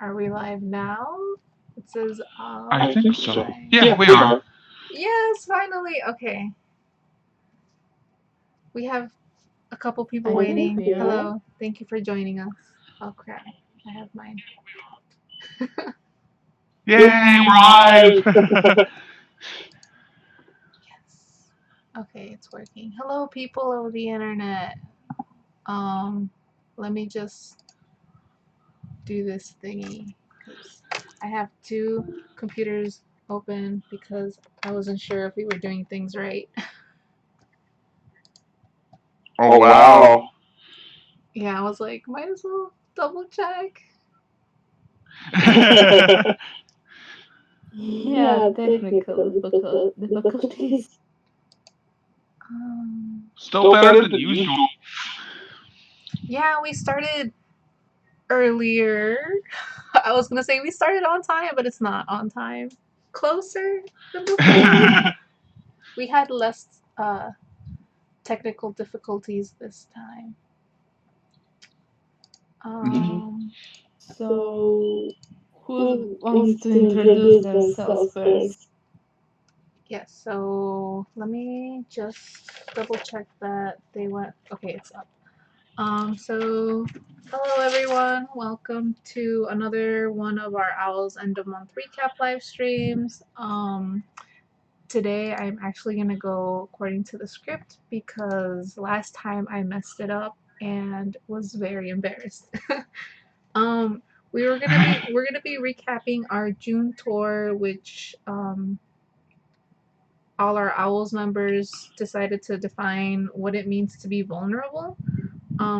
Are we live now? It says I think so. live. Yeah, we are. Yes, finally. Okay. We have a couple people I think waiting. we are. Hello. Thank you for joining us. Oh crap. I have mine. Yay, we're live! Yes. Okay, it's working. Hello people of the internet. Um let me just do this thingy cuz I have two computers open because I wasn't sure if we were doing things right. Oh, wow. Yeah, I was like, might as well double check. Yeah, technical difficulties. Still better than usual. Yeah, we started earlier. I was gonna say we started on time, but it's not on time. Closer than before. We had less technical difficulties this time. Um, So, who wants to introduce themselves first? yes, so let me just double check that they went. Okay, it's up. So hello everyone, welcome to another one of our OWLS end of month recap live streams. Today I'm actually gonna go according to the script because last time I messed it up and was very embarrassed. um, we're gonna be recapping our June tour, which all our OWLS members decided to define what it means to be vulnerable.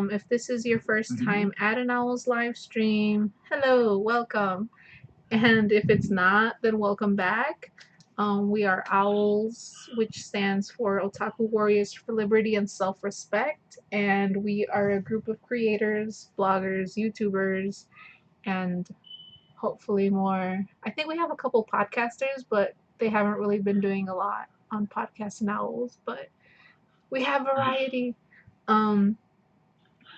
If this is your first time at an OWLS live stream, hello, welcome. And if it's not, then welcome back. We are OWLS, which stands for Otaku Warriors for Liberty and Self Respect. And we are a group of creators, bloggers, YouTubers, and hopefully more. I think we have a couple podcasters, but they haven't really been doing a lot on podcasts and OWLS, but we have variety. Um,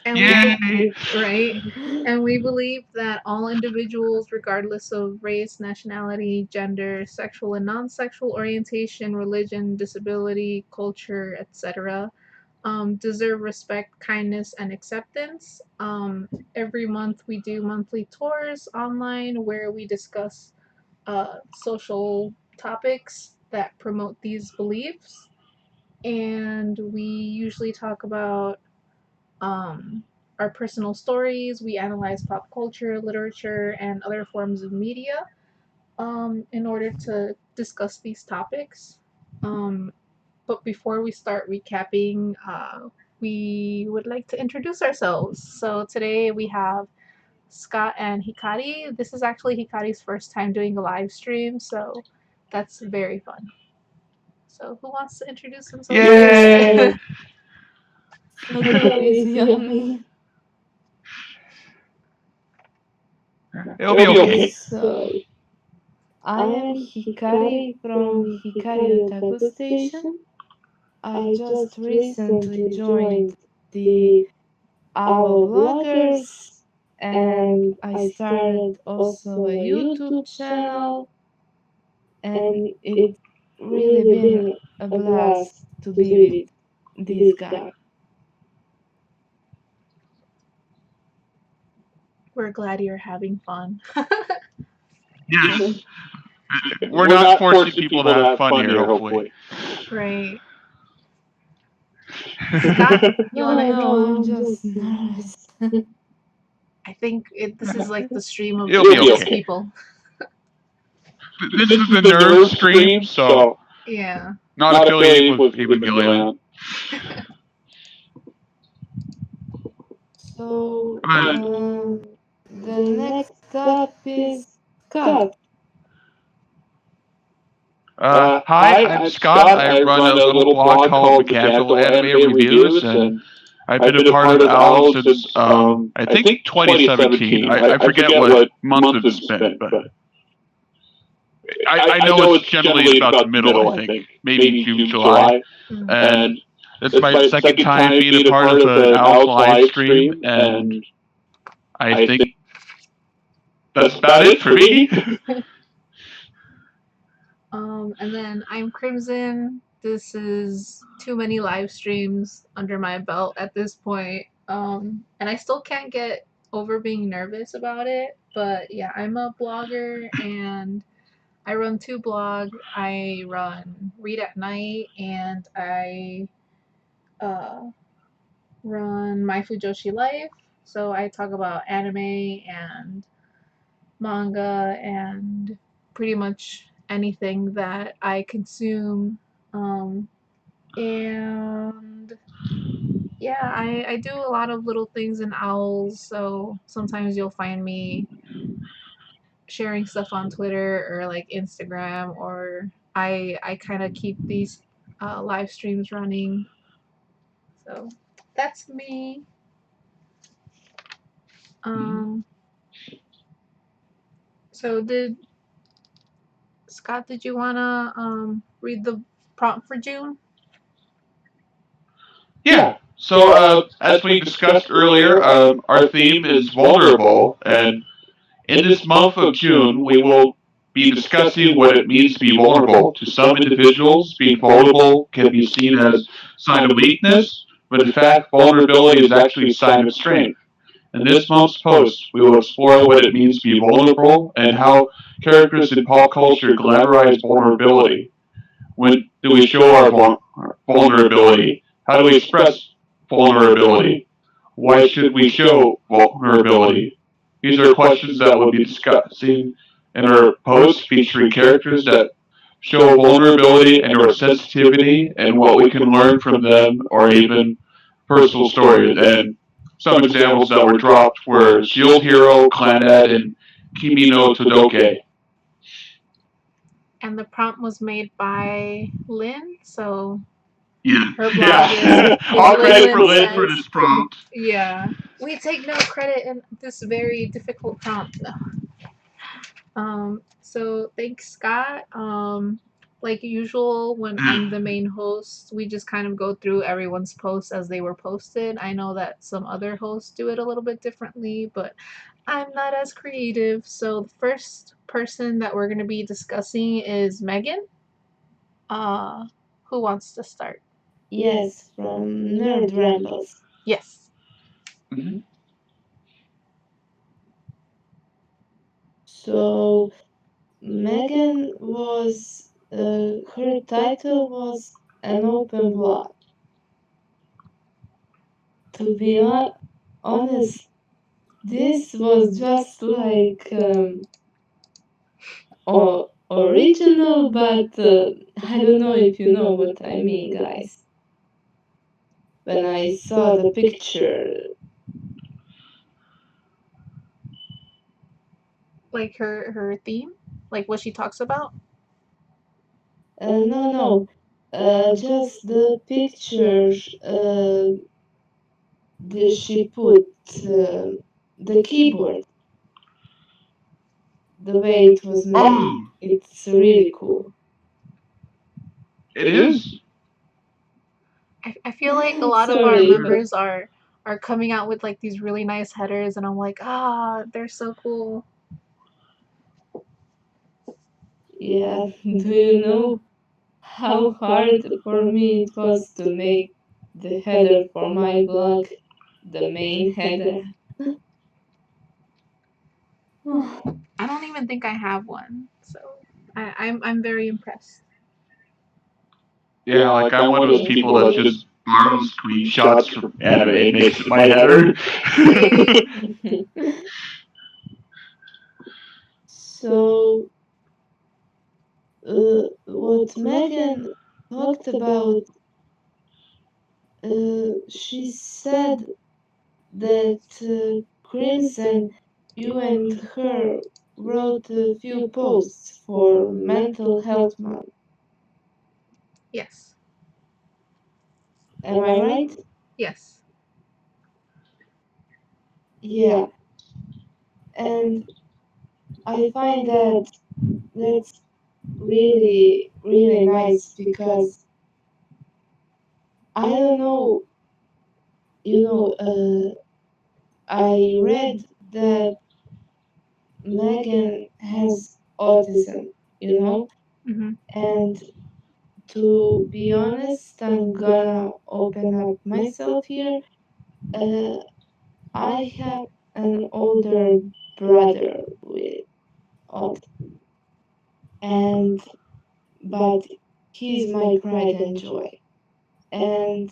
and Yay! right? And we believe that all individuals, regardless of race, nationality, gender, sexual and non sexual orientation, religion, disability, culture, etc., deserve respect, kindness, and acceptance. Every month we do monthly tours online where we discuss social topics that promote these beliefs. And we usually talk about um, our personal stories. We analyze pop culture, literature, and other forms of media in order to discuss these topics. Um, but before we start recapping, we would like to introduce ourselves. So today we have Scott and Hikari. This is actually Hikari's first time doing a live stream, so that's very fun. So who wants to introduce themselves Yay! first? So go easy on me. It'll be okay. So, I am Hikari from Hikari Otaku Station. I just recently joined the Our Bloggers and I started also a YouTube channel, and it's really been a blast to be with this guy. We're glad you're having fun. Yes. We're not forcing people to have fun here, hopefully. Right. Scott, you No, wanna no, I'm introduce? just nervous. I think this is like the stream of It'll be nervous okay. people. This is the nerd stream, so Yeah. not affiliated with Evangelion. So, But the next up is Scott. hi, I'm Scott. I run a little blog called The Casual Anime Reviews, and I've been a part of OWL since I think 2017. I forget what month it's been, but I know it's generally about the middle. I think maybe June, July, and it's my second time being a part of an OWL's live stream, and I think that's about it for me. And then I'm Crimson. This is too many live streams under my belt at this point. And I still can't get over being nervous about it. But yeah, I'm a blogger and I run two blogs. I run Read at Night and I uh, run My Fujoshi Life. So I talk about anime and manga and pretty much anything that I consume. And yeah, I do a lot of little things in OWLS, so sometimes you'll find me sharing stuff on Twitter or like Instagram, or I kind of keep these live streams running. So that's me. Um, so did Scott? Did you wanna read the prompt for June? Yeah. So, as we discussed earlier, our theme is vulnerable, and in this month of June, we will be discussing what it means to be vulnerable. To some individuals, being vulnerable can be seen as a sign of weakness, but in fact, vulnerability is actually a sign of strength. In this month's post, we will explore what it means to be vulnerable and how characters in pop culture glamorize vulnerability. When do we show our vulnerability? How do we express vulnerability? Why should we show vulnerability? These are questions that we'll be discussing in our post featuring characters that show vulnerability and or sensitivity and what we can learn from them or even personal stories. And some examples that were dropped were Shield Hero, Clannad, and Kimi no Todoke. And the prompt was made by Lynn, so Yeah. her blog is All credit for Lynn Lynn for Says. this prompt. Yeah, we take no credit in this very difficult prompt. So thanks, Scott. Like usual, when I'm the main host, we just kind of go through everyone's posts as they were posted. I know that some other hosts do it a little bit differently, but I'm not as creative. So the first person that we're going to be discussing is Megan. Uh, who wants to start? Yes, from Nerd Rambles. Yes. Mhm. So Megan was her title was An Open Blog. To be honest, this was just like original, but I don't know if you know what I mean, guys. When I saw the picture, Like her theme, like what she talks about. no, just the picture she put the keyboard, the way it was made. Oh, It's really cool. it is? I feel like a lot of our Sorry, but members are coming out with like these really nice headers, and I'm like, they're so cool. yeah, do you know how hard for me it was to make the header for my blog, the main header? I don't even think I have one, so I'm very impressed. Yeah, like I'm one of those Thank people that you. just borrows screenshots from anime and makes it my header. Same. So, what Megan talked about, she said that Crimson, you and her wrote a few posts for Mental Health Month. Yes. Am I right? Yes. Yeah. And I find that that's really, really nice because I don't know, I read that Megan has autism, you know? Hmm. And to be honest, I'm gonna open up myself here. Uh, I have an older brother with autism, and but he's my pride and joy. And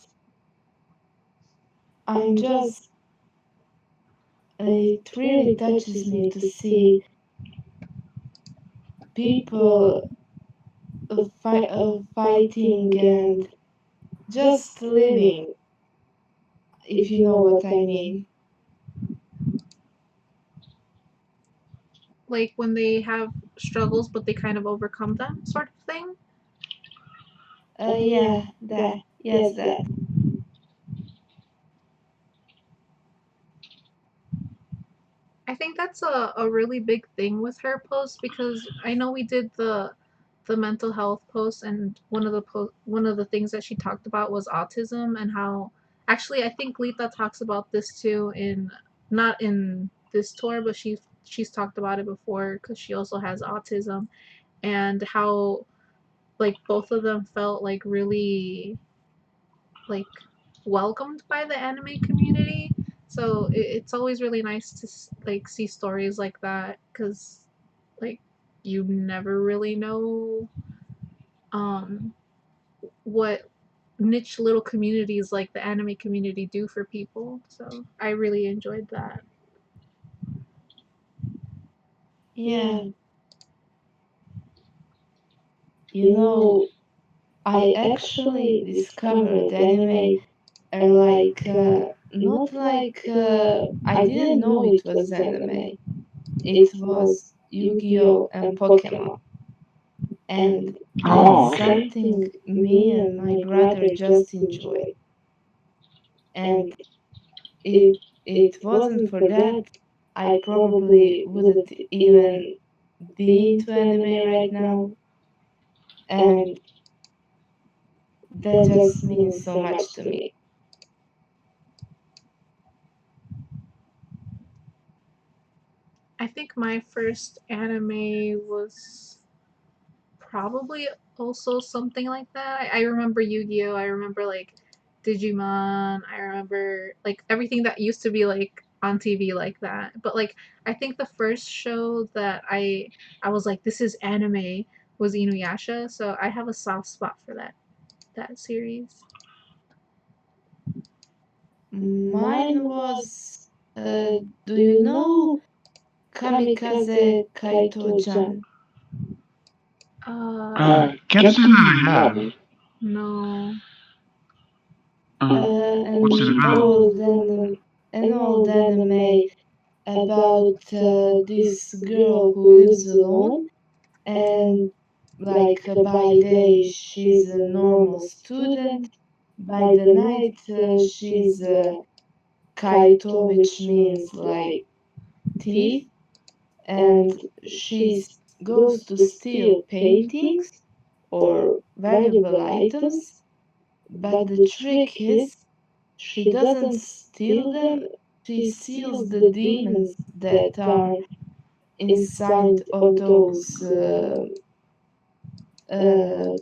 I'm just, it really touches me to see people fighting and just living, if you know what I mean. Like when they have struggles, but they kind of overcome them, sort of thing. Yeah, that, yes, that. I think that's a really big thing with her post because I know we did the mental health post, and one of the things that she talked about was autism, and how actually I think Lita talks about this too, in not in this tour, but she's talked about it before because she also has autism, and how like both of them felt like really like welcomed by the anime community. So it's always really nice to like see stories like that because like you never really know um what niche little communities like the anime community do for people. So I really enjoyed that. Yeah, you know, I actually discovered anime not I didn't know it was anime. It was Yu-Gi-Oh and Pokemon, and it's Oh, okay. something me and my brother just enjoy. And if it wasn't for that, I probably wouldn't even be into anime right now, and that just means so much to me. I think my first anime was probably also something like that. I remember Yu-Gi-Oh. I remember like Digimon. I remember like everything that used to be like on TV like that. But like I think the first show that I was like this is anime was Inuyasha. So I have a soft spot for that series. Mine was, do you know Kamikaze Kaito-jan? Can't say that I have. No. What's it An about? old anime about this girl who lives alone, and by day she's a normal student, by the night she's a kaito, which means like thief, and she goes to steal paintings or valuable items. But the trick is, she doesn't steal them, she seals the demons that are inside of those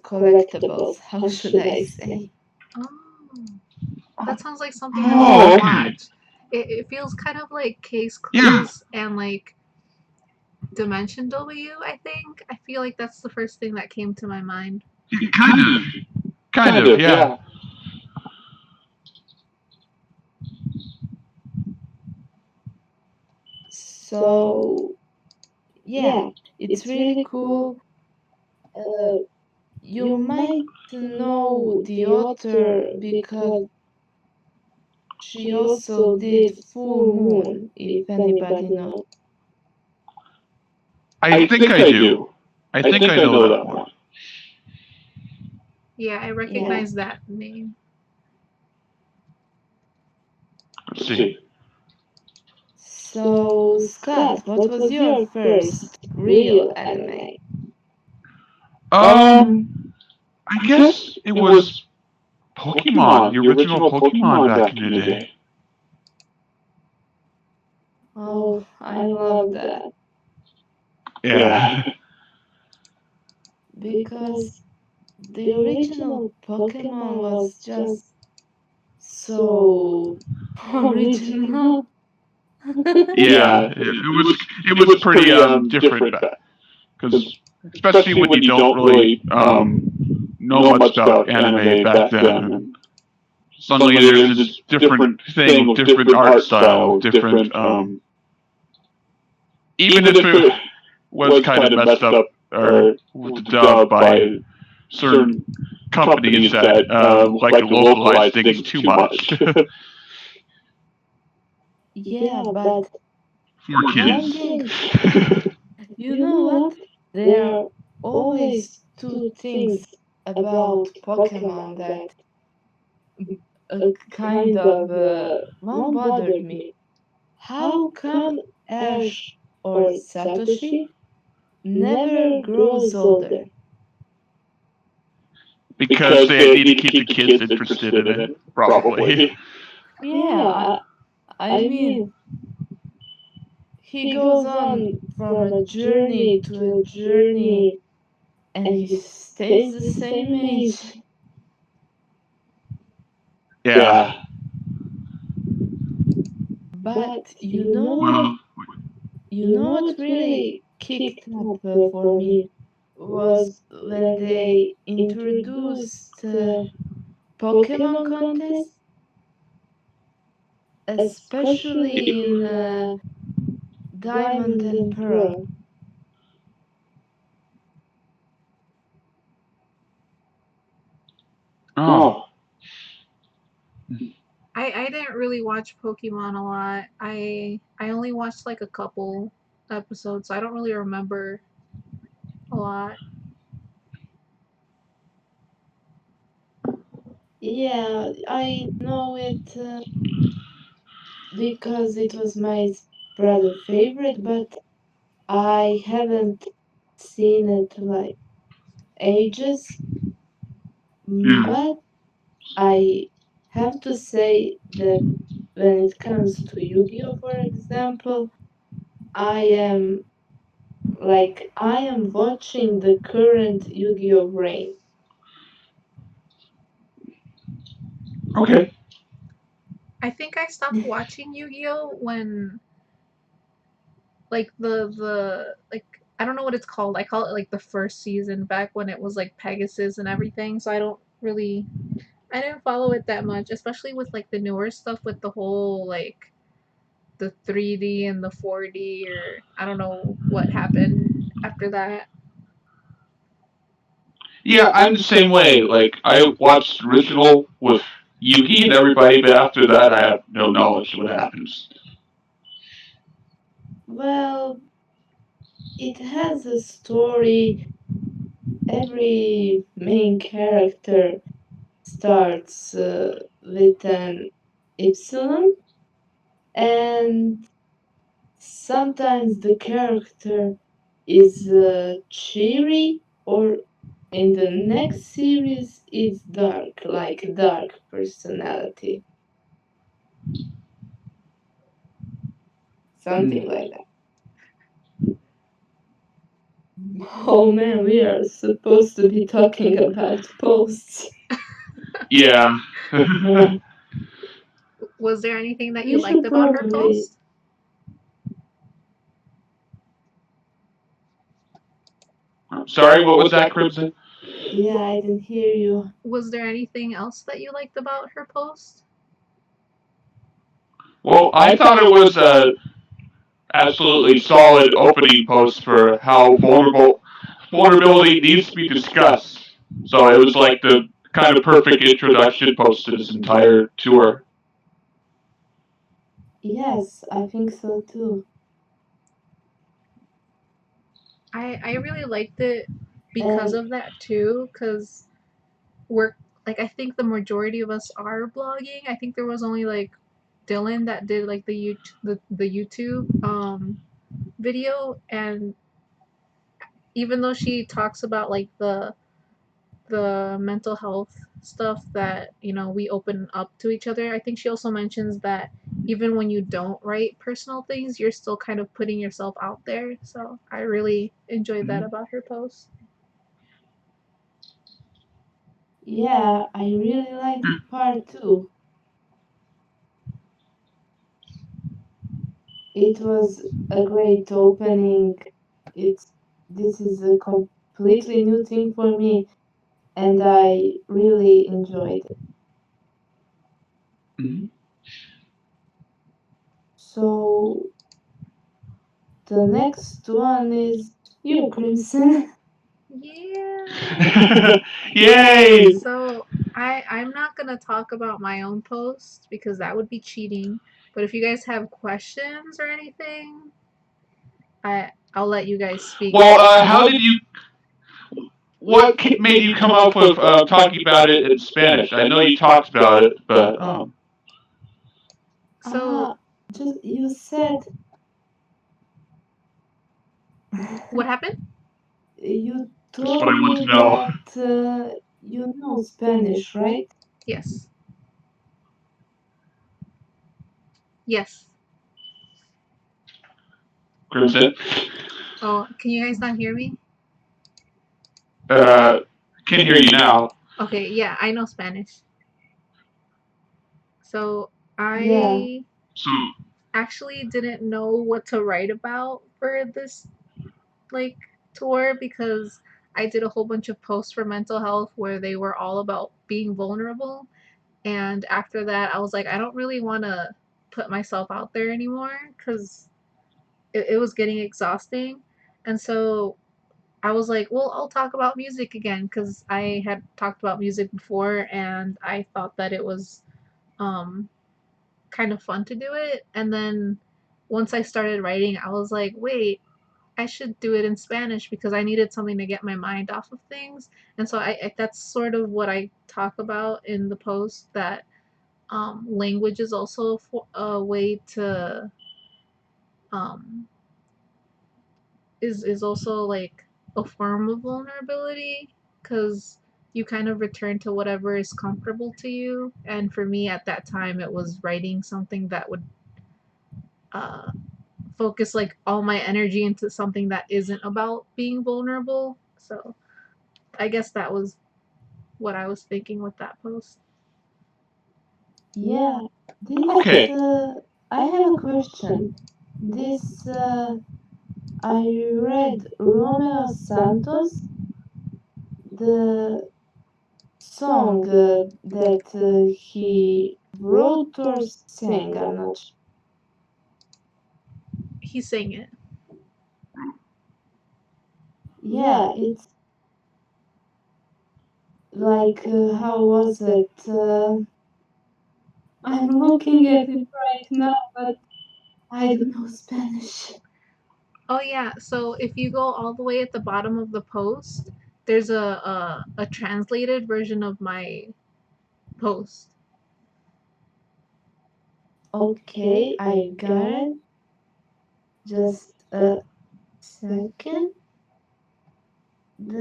collectibles. How should I say? Oh. That sounds like something I want to Oh, okay. watch. It feels kind of like Case Yeah, Close and like Dimension W, I think. I feel like that's the first thing that came to my mind. kind of. Kind of, yeah. So, yeah, it's really cool. Uh, you might know the author because she also did Full Moon, if anybody knows. I think I do. I think I know that one. Yeah, I Yeah. recognize that name. Let's see. So, Scott, what was your first real anime? Um, I guess it was Pokemon, the original Pokemon back in the day. Oh, I love that. Yeah. because the original Pokemon was just so original. Yeah, it was pretty different because especially when you don't really know much about anime back then, and suddenly there's this different thing with different art style, with different even if it was kind of messed up or with the dub by certain companies that like to localize things too much Yeah, but for one kids. thing, you know what? There are always two things about Pokemon that kind of one bothered me. How come Ash or Satoshi never grows older? Because they need to keep the kids interested in it, probably. Yeah, I mean, he goes on from a journey to a journey and he stays the same age. Yeah. But Well, you know what really kicked up for me was when they introduced Pokemon contest, especially in Diamond and Pearl. oh, I didn't really watch Pokemon a lot. I only watched like a couple episodes, so I don't really remember a lot. Yeah, I know it because it was my brother favorite, but I haven't seen it like ages. yeah. But I have to say that when it comes to Yu-Gi-Oh, for example, I am I am watching the current Yu-Gi-Oh reign. Okay. I think I stopped watching Yu-Gi-Oh when like the like I don't know what it's called. I call it like the first season back when it was like Pegasus and everything. So I didn't follow it that much, especially with like the newer stuff with the whole like the 3D and the 4D or I don't know what happened after that. Yeah, I'm the same way. Like, I watched the original with Yugi and everybody, but after that, I have no knowledge of what happens. Well, it has a story. Every main character starts with an epsilon, and sometimes the character is cheery, or in the next series it's dark, like dark personality, something like that. Oh man, we are supposed to be talking about posts. Yeah. Was there anything that you We liked should about her probably. post? Sorry, what was that, Crimson? Yeah, I didn't hear you. Was there anything else that you liked about her post? Well, I thought it was a absolutely solid opening post for how vulnerability needs to be discussed. So it was like the kind of perfect introduction post to this entire tour. Yes, I think so too. I really liked it because And of that too, because we're like I think the majority of us are blogging. I think there was only like Dylan that did like the YouTube video, and even though she talks about like the mental health stuff that we open up to each other, I think she also mentions that even when you don't write personal things, you're still kind of putting yourself out there. So I really enjoyed that about her post. Yeah, I really like that part too. It was a great opening. This is a completely new thing for me, and I really enjoyed it. Mhm. So the next one is you, Crimson. Yeah. Yay! So I'm not gonna talk about my own post because that would be cheating. But if you guys have questions or anything, I'll let you guys speak. Well, how did you? Made you come up with talking about it in Spanish? I know you talked about it, but So Just you said what happened? you that's what I told want to me know. that you know Spanish, right? Yes. Yes. Crimson. Oh, can you guys not hear me? Uh, can hear you now. Okay, yeah, I know Spanish. So Yeah. I So actually didn't know what to write about for this like tour because I did a whole bunch of posts for mental health where they were all about being vulnerable. And after that, I was like, I don't really want to put myself out there anymore because it was getting exhausting. And so I was like, well, I'll talk about music again because I had talked about music before and I thought that it was um, kind of fun to do it. And then once I started writing, I was like, wait, I should do it in Spanish because I needed something to get my mind off of things. And so that's sort of what I talk about in the post that language is also a way to um, is also like a form of vulnerability because you kind of return to whatever is comfortable to you. And for me at that time, it was writing something that would uh, focus like all my energy into something that isn't about being vulnerable. So I guess that was what I was thinking with that post. Yeah. This okay. I have a question. This I read Romeo Santos, the song that he wrote or sang. I'm not sure. He sang it. Yeah, it's like how was it? I'm looking at it right now, but I don't know Spanish. Oh yeah, so if you go all the way at the bottom of the post, there's a translated version of my post. Okay, I got it. Just a second. Da.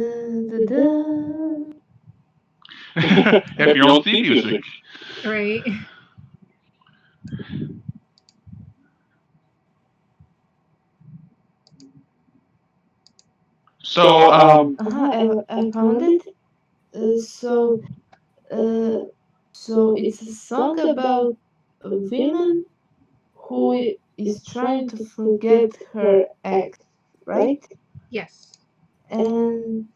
Have your own theme music. Right? So I found it. Uh, so, uh, so it's a song about a woman who is trying to forget her ex, right? Yes. And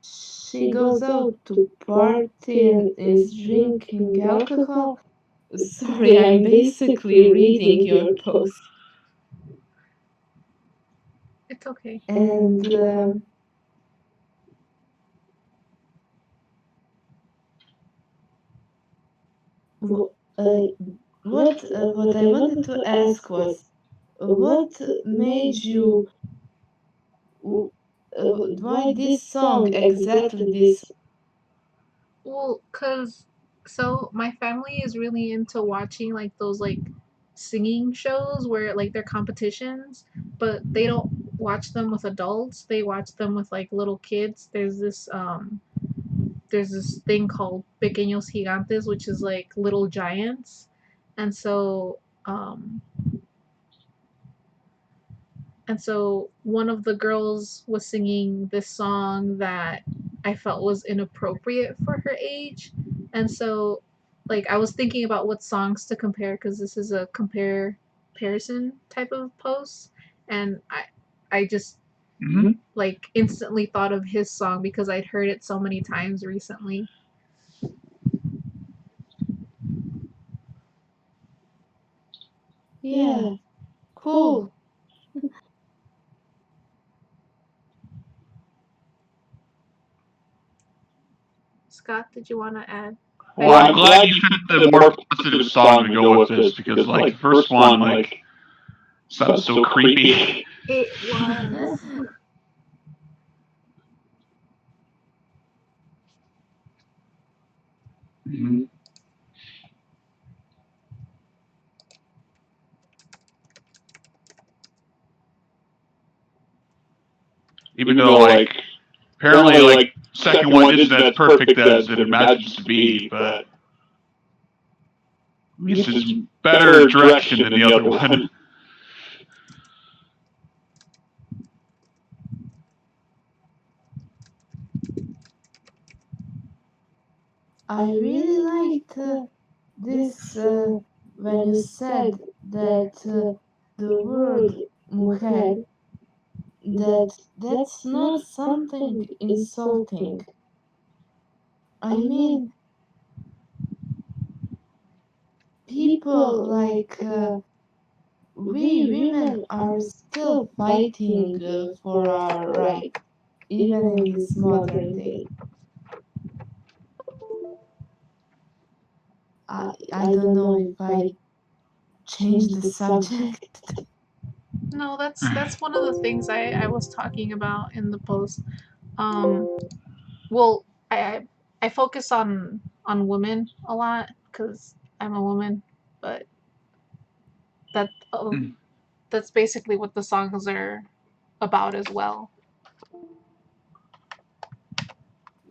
she goes out to party and is drinking alcohol. Sorry, I'm basically reading your post. It's okay. And wh- uh, what I wanted to ask was, what made you why this song exactly this? Well, cuz so my family is really into watching like those like singing shows where like they're competitions, but they don't watch them with adults. They watch them with like little kids. There's this thing called Pequeños Gigantes, which is like little giants. And so Um, and so one of the girls was singing this song that I felt was inappropriate for her age. And so, like, I was thinking about what songs to compare because this is a comparison type of post. And I just Mhm. like instantly thought of his song because I'd heard it so many times recently. Yeah, cool. Scott, did you want to add? Well, I'm glad you picked the more positive song to go with this because, like, the first one, like, sounds so creepy. It was. Mhm. Even though, like, apparently, like, second one isn't as perfect as it imagines to be, but at least it's better direction than the other one. I really liked this when you said that the word mujer, that's not something insulting. I mean, people like we women are still fighting for our right, even in this modern day. I don't know if I changed the subject. No, that's one of the things I was talking about in the post. Um, well, I focus on women a lot because I'm a woman, but that that's basically what the songs are about as well.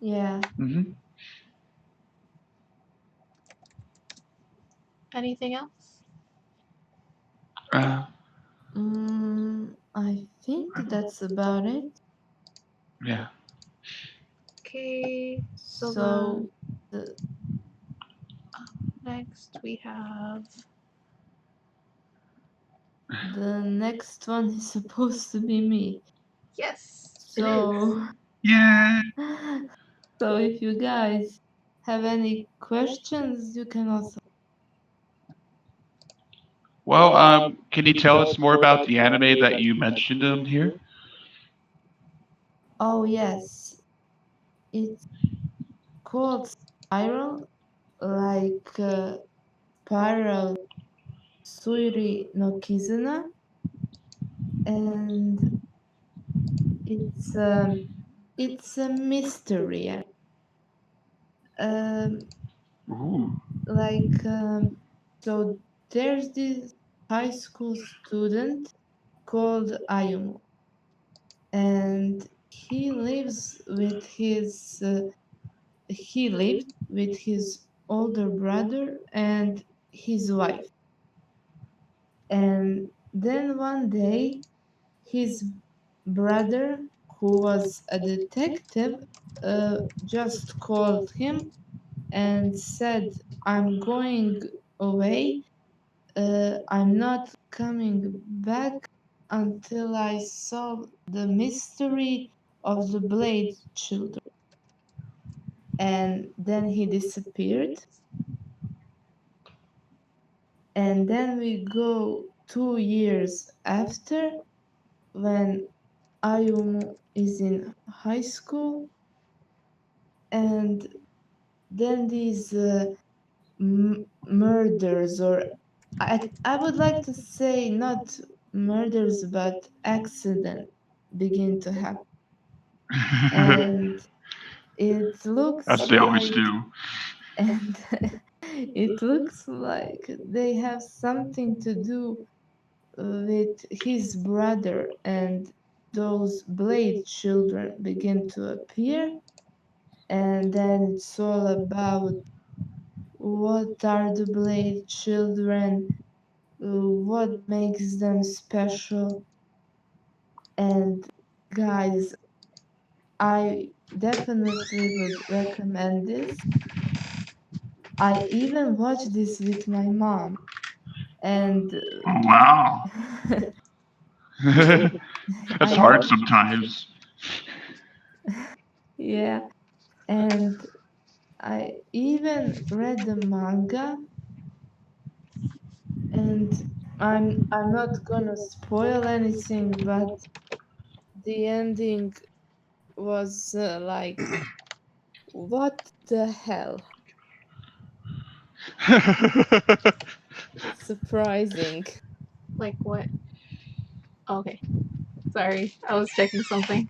Yeah. Mhm. Anything else? Uh, I think that's about it. yeah. Okay, so So then the next we have the next one is supposed to be me. yes, it is. So Yeah. so if you guys have any questions, you can also. Well, can you tell us more about the anime that you mentioned in here? Oh yes, it's called Spiral, like Spiral Suiri no Kizuna, and it's um it's a mystery. Um, Ooh. like so there's this high school student called Ayumu, and he lived with his older brother and his wife. And then one day his brother, who was a detective, just called him and said, I'm going away. I'm not coming back until I solve the mystery of the Blade children. And then he disappeared. And then we go 2 years after when Ayumu is in high school, and then these murders, or I would like to say not murders but accidents begin to happen. And it looks As they always like do. and it looks like they have something to do with his brother, and those Blade children begin to appear, and then it's all about what are the Blade children, what makes them special. And guys, I definitely would recommend this. I even watched this with my mom, and Oh, wow. That's I hard sometimes. yeah, and I even read the manga, and I'm not gonna spoil anything, but the ending was like, what the hell? Surprising. Like what? Okay, sorry, I was checking something.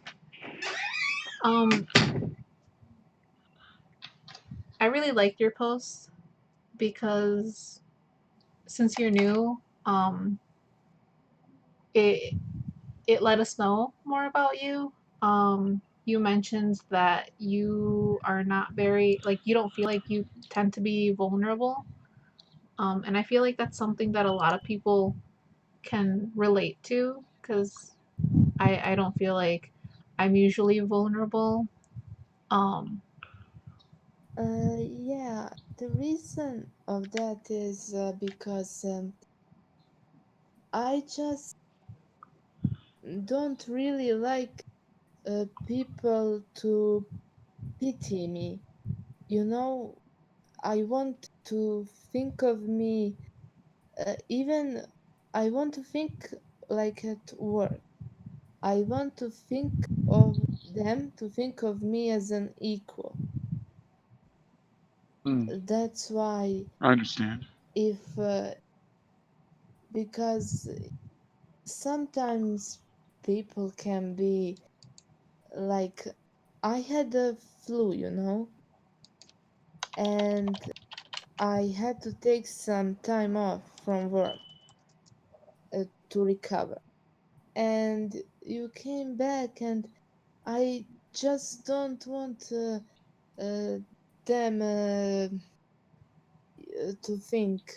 Um, I really liked your post because since you're new, it it let us know more about you. You mentioned that you are not very like you don't feel like you tend to be vulnerable. And I feel like that's something that a lot of people can relate to because I don't feel like I'm usually vulnerable. Um, Yeah, the reason of that is because I just don't really like people to pity me. You know, I want to think of me, even I want to think like at work. I want to think of them, to think of me as an equal. Mm, That's why, I understand. if, because sometimes people can be like, I had a flu, and I had to take some time off from work to recover. And you came back, and I just don't want uh, them to think,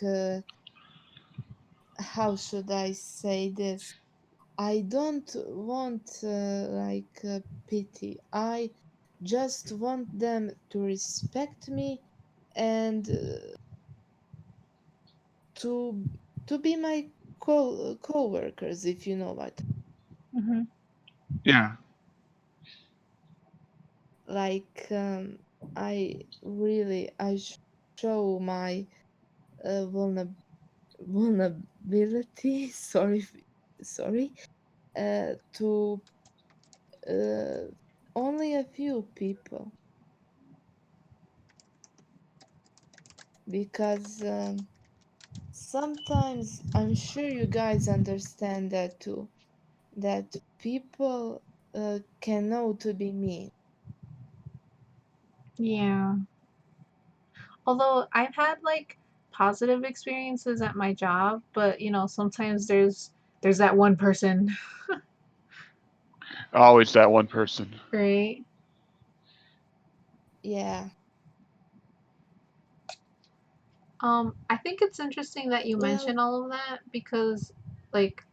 how should I say this? I don't want like pity. I just want them to respect me and to to be my co-workers, if you know what. mhm. Yeah. Like I really show my vulnerability. Sorry, to uh, only a few people because sometimes I'm sure you guys understand that too. That people can know to be mean. Yeah. Although I've had like positive experiences at my job, but sometimes there's that one person, Always that one person. right? Yeah. I think it's interesting that you Well, mention all of that because like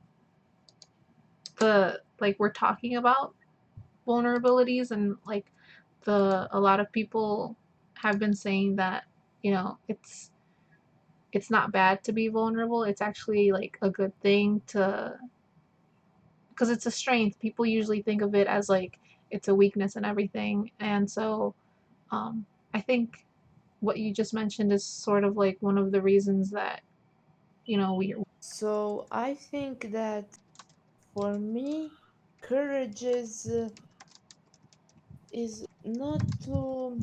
we're talking about vulnerabilities and like the a lot of people have been saying that, it's not bad to be vulnerable. It's actually like a good thing to because it's a strength. People usually think of it as like it's a weakness and everything. And so I think what you just mentioned is sort of like one of the reasons that, we so I think that for me, courage is not to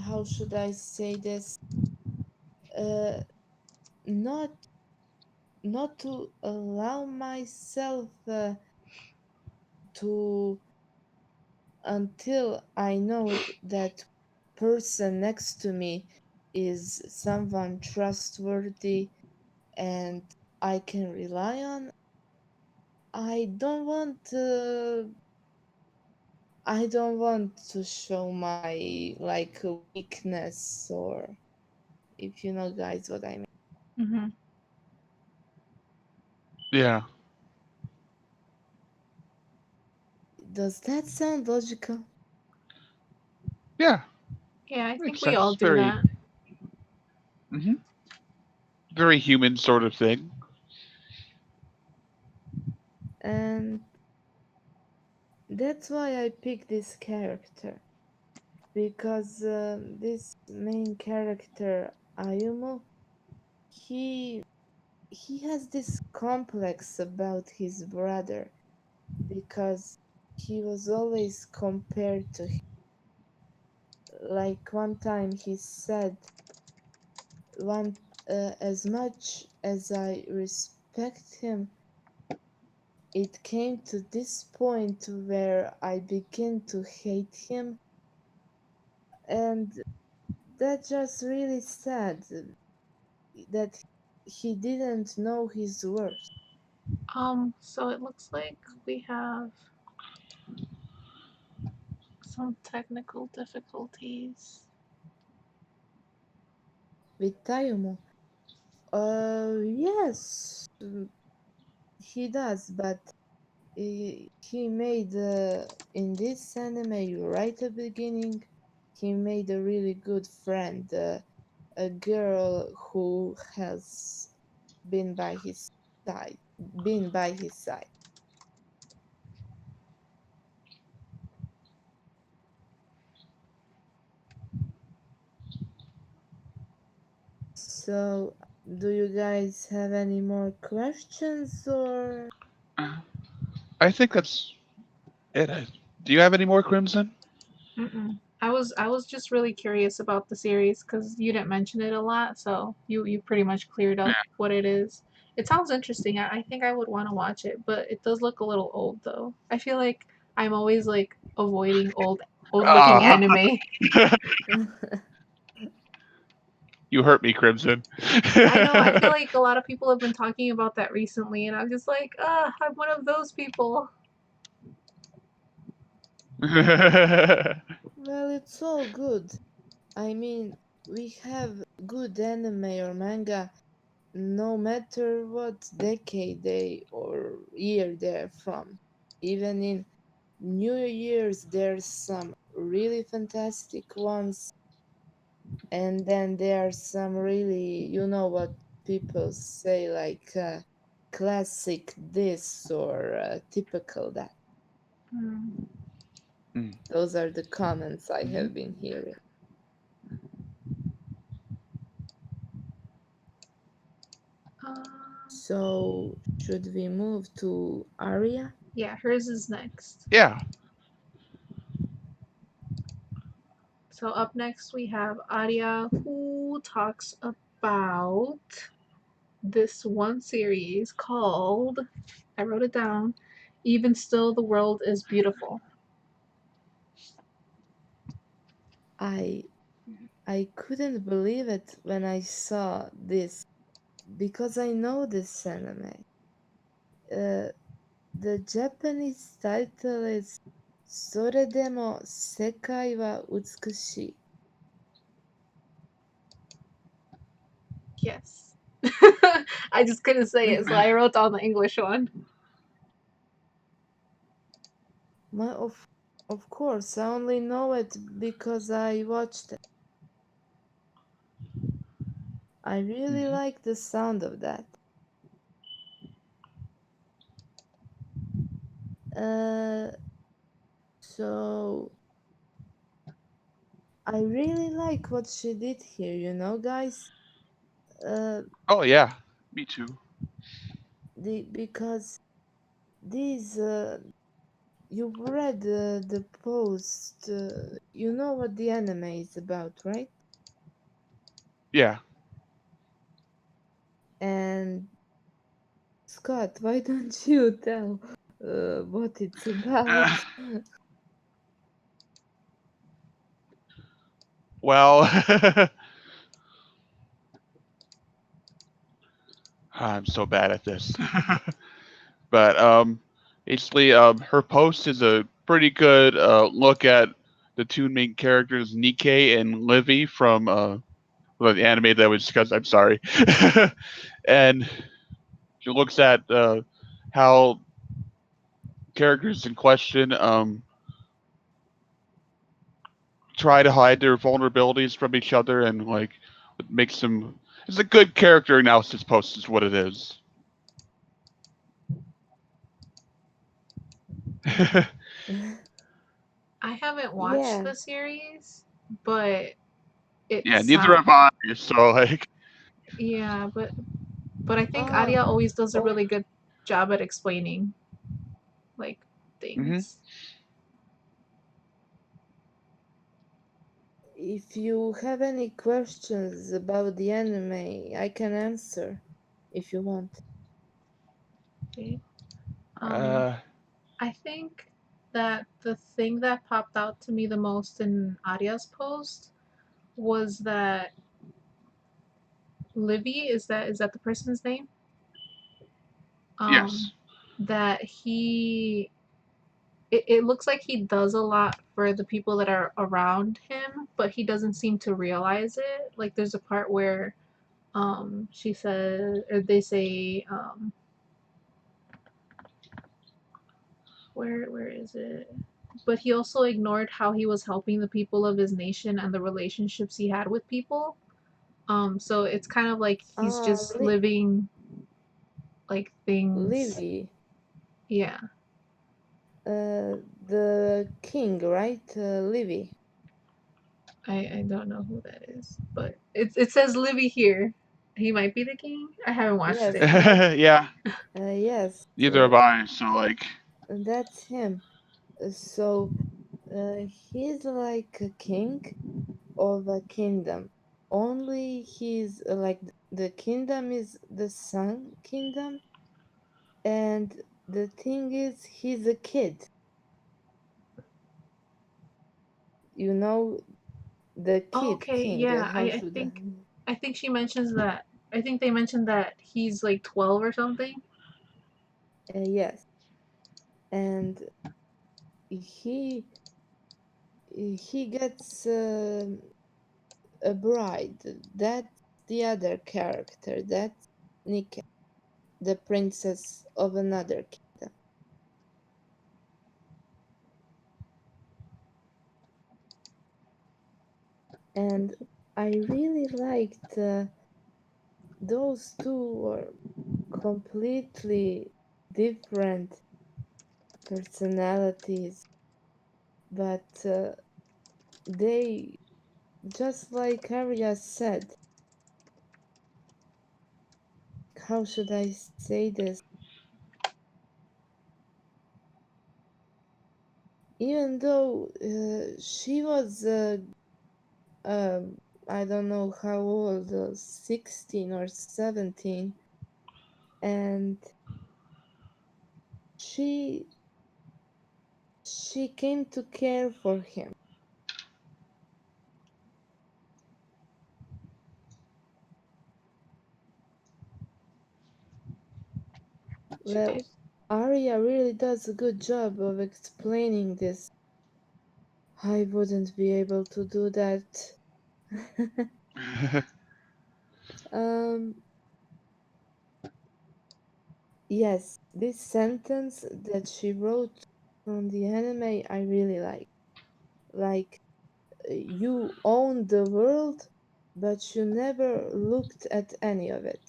how should I say this? Uh, not not to allow myself to until I know that person next to me is someone trustworthy and I can rely on. I don't want I don't want to show my like weakness, or if you know guys what I mean. Hmm. Yeah. Does that sound logical? Yeah. Yeah, I think Makes we all sense. do that. Hmm very human sort of thing. And that's why I picked this character. Because this main character, Ayumu, he he has this complex about his brother because he was always compared to him. Like one time he said, one as much as I respect him, it came to this point where I begin to hate him, and that just really sad that he didn't know his worth. So it looks like we have some technical difficulties. With Tayumu, yes, he does, but he made in this anime right at the beginning, he made a really good friend, a girl who has been by his side, been by his side. So, do you guys have any more questions or? I think that's it. Do you have any more Crimson? Mm-mm. I was just really curious about the series because you didn't mention it a lot, so you pretty much cleared up what it is. It sounds interesting. I think I would want to watch it, but it does look a little old though. I feel like I'm always like avoiding old looking Ah, anime. you hurt me, Crimson. I know. I feel like a lot of people have been talking about that recently, and I'm just like, I'm one of those people. Well, it's all good. I mean, we have good anime or manga no matter what decade they or year they're from. Even in New Year's, there's some really fantastic ones, and then there are some really, you know what people say, like classic this or typical that. Hmm. Mm. Those are the comments I Mhm. have been hearing. Uh, So, should we move to Aria? yeah, hers is next. Yeah. So up next we have Arya who talks about this one series called, I wrote it down, Even Still the World is Beautiful. I I couldn't believe it when I saw this because I know this anime. Uh, the Japanese title is Soredemo Sekai wa Utsukushi. Yes. I just couldn't say it, so I wrote down the English one. My, of course, I only know it because I watched it. I really Mhm. like the sound of that. Uh, so I really like what she did here, guys. Uh, Oh yeah, me too. because these you've read the post. You know what the anime is about, right? Yeah. And Scott, why don't you tell what it's about? Well, I'm so bad at this. But basically, her post is a pretty good look at the two main characters, Nikkei and Livy from well, the anime that was discussed. I'm sorry, and she looks at how characters in question try to hide their vulnerabilities from each other, and like it makes them. It's a good character analysis post, is what it is. I haven't watched Yeah. the series, but it Yeah, neither sound have I. So like, yeah, but I think Ah, Arya always does a oh, really good job at explaining like hmm things. if you have any questions about the anime, I can answer if you want. Okay. Um, uh, I think that the thing that popped out to me the most in Arya's post was that Livy, is that the person's name? Um, yes. that it looks like he does a lot for the people that are around him, but he doesn't seem to realize it. Like there's a part where she says, or they say, where is it? But he also ignored how he was helping the people of his nation and the relationships he had with people. So it's kind of like he's Ah, just living like things. Livy, Yeah, the king, right? Livy. I don't know who that is, but it says Livy here. He might be the king. I haven't watched Yes, it yet. Yeah, yes, neither have I. So like, that's him. So, he's like a king of a kingdom. Only he's like the kingdom is the sun kingdom, and the thing is, he's a kid. You know, the Oh, kid okay, king. yeah. How should I? I think she mentions that. I think they mentioned that he's like 12 or something. Yes, and he he gets a bride. That's the other character. That's Nika, the princess of another kingdom. And I really liked those two were completely different personalities, but they, just like Arya said, how should I say this? Even though she was, I don't know how old, 16 or 17, and she she came to care for him. She Well, did. Arya really does a good job of explaining this. I wouldn't be able to do that. um, yes, this sentence that she wrote from the anime, I really like. Like, you own the world, but you never looked at any of it.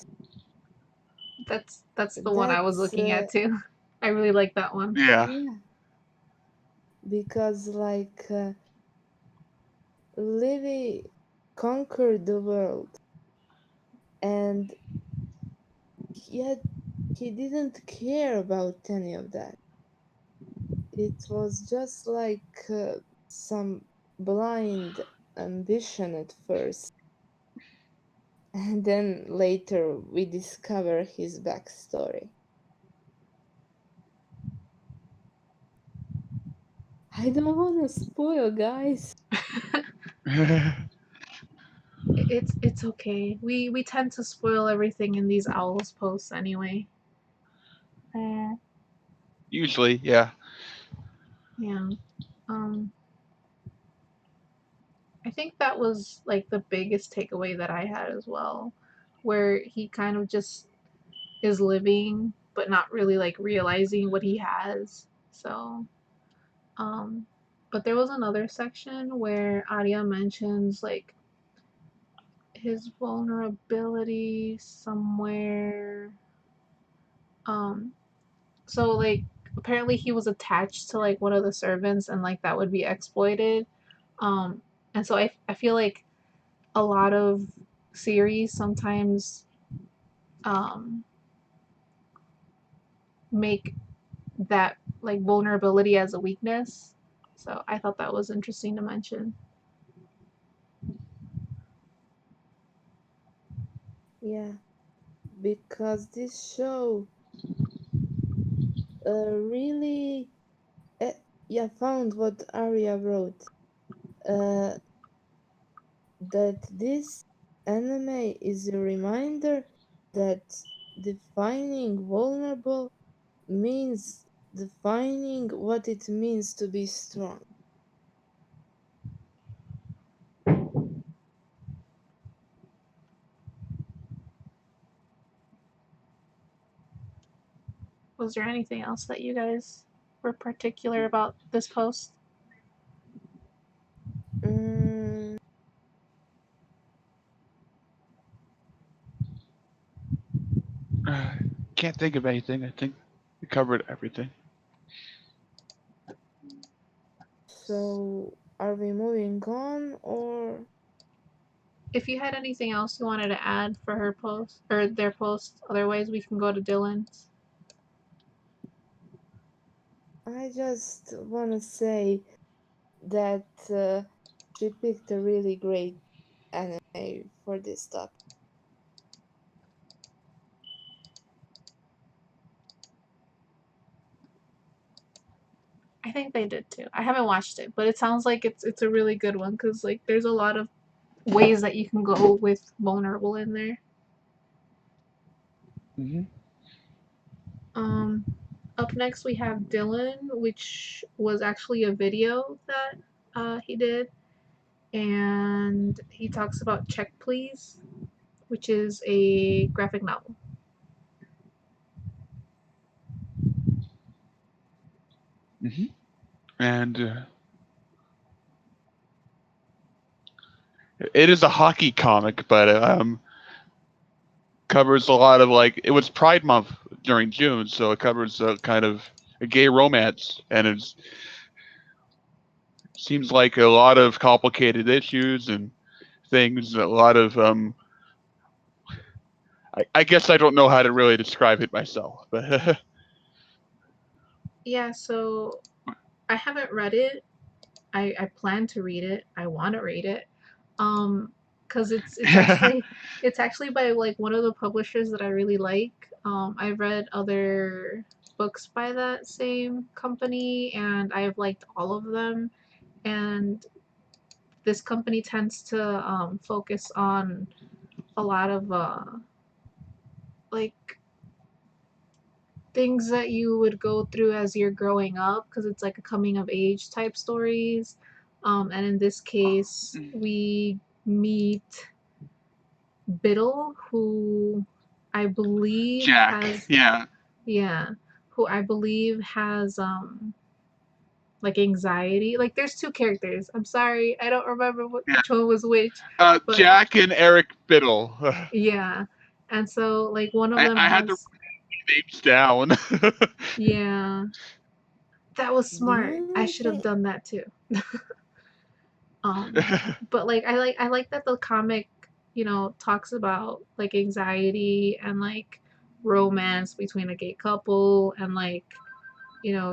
That's the one I was That's, looking at too. I really like that one. yeah, yeah, because, like, Livy conquered the world, and yet he didn't care about any of that. It was just like some blind ambition at first, and then later we discover his backstory. I don't want to spoil, guys. It's okay. We tend to spoil everything in these owls posts anyway. Uh, usually, yeah. yeah. Um. I think that was like the biggest takeaway that I had as well, where he kind of just is living but not really like realizing what he has. So, um, but there was another section where Arya mentions like his vulnerability somewhere. Um, so like apparently he was attached to like one of the servants and like that would be exploited. Um, and so I feel like a lot of series sometimes um, make that like vulnerability as a weakness. So I thought that was interesting to mention. Yeah, because this show really, uh, yeah, found what Arya wrote. Uh, that this anime is a reminder that defining vulnerable means defining what it means to be strong. Was there anything else that you guys were particular about this post? Mm, Can't think of anything. I think we covered everything. so, are we moving on or? If you had anything else you wanted to add for her post or their post, otherwise we can go to Dylan's. I just want to say that she picked a really great anime for this topic. I think they did too. I haven't watched it, but it sounds like it's a really good one because like there's a lot of ways that you can go with vulnerable in there. Mm-hmm. Um, Up next we have Dylan, which was actually a video that he did, and he talks about Check Please, which is a graphic novel. Mm-hmm. And it is a hockey comic, but covers a lot of like it was Pride Month during June, so it covers a kind of a gay romance, and it seems like a lot of complicated issues and things. A lot of I guess I don't know how to really describe it myself, but Yeah, so I haven't read it. I plan to read it. I want to read it. Because it's actually by like one of the publishers that I really like. I've read other books by that same company, and I've liked all of them. And this company tends to focus on a lot of like things that you would go through as you're growing up because it's like a coming of age type stories. And in this case, we meet Biddle, who I believe Jack, has, yeah, yeah, who I believe has like anxiety. Like there's two characters. I'm sorry, I don't remember yeah. which one was which, but Jack and Eric Biddle. yeah. And so like one of them I had to has, write names down. yeah, that was The smart. I only should have thing, done that too. Um, but like I like that the comic, talks about like anxiety and like romance between a gay couple and like,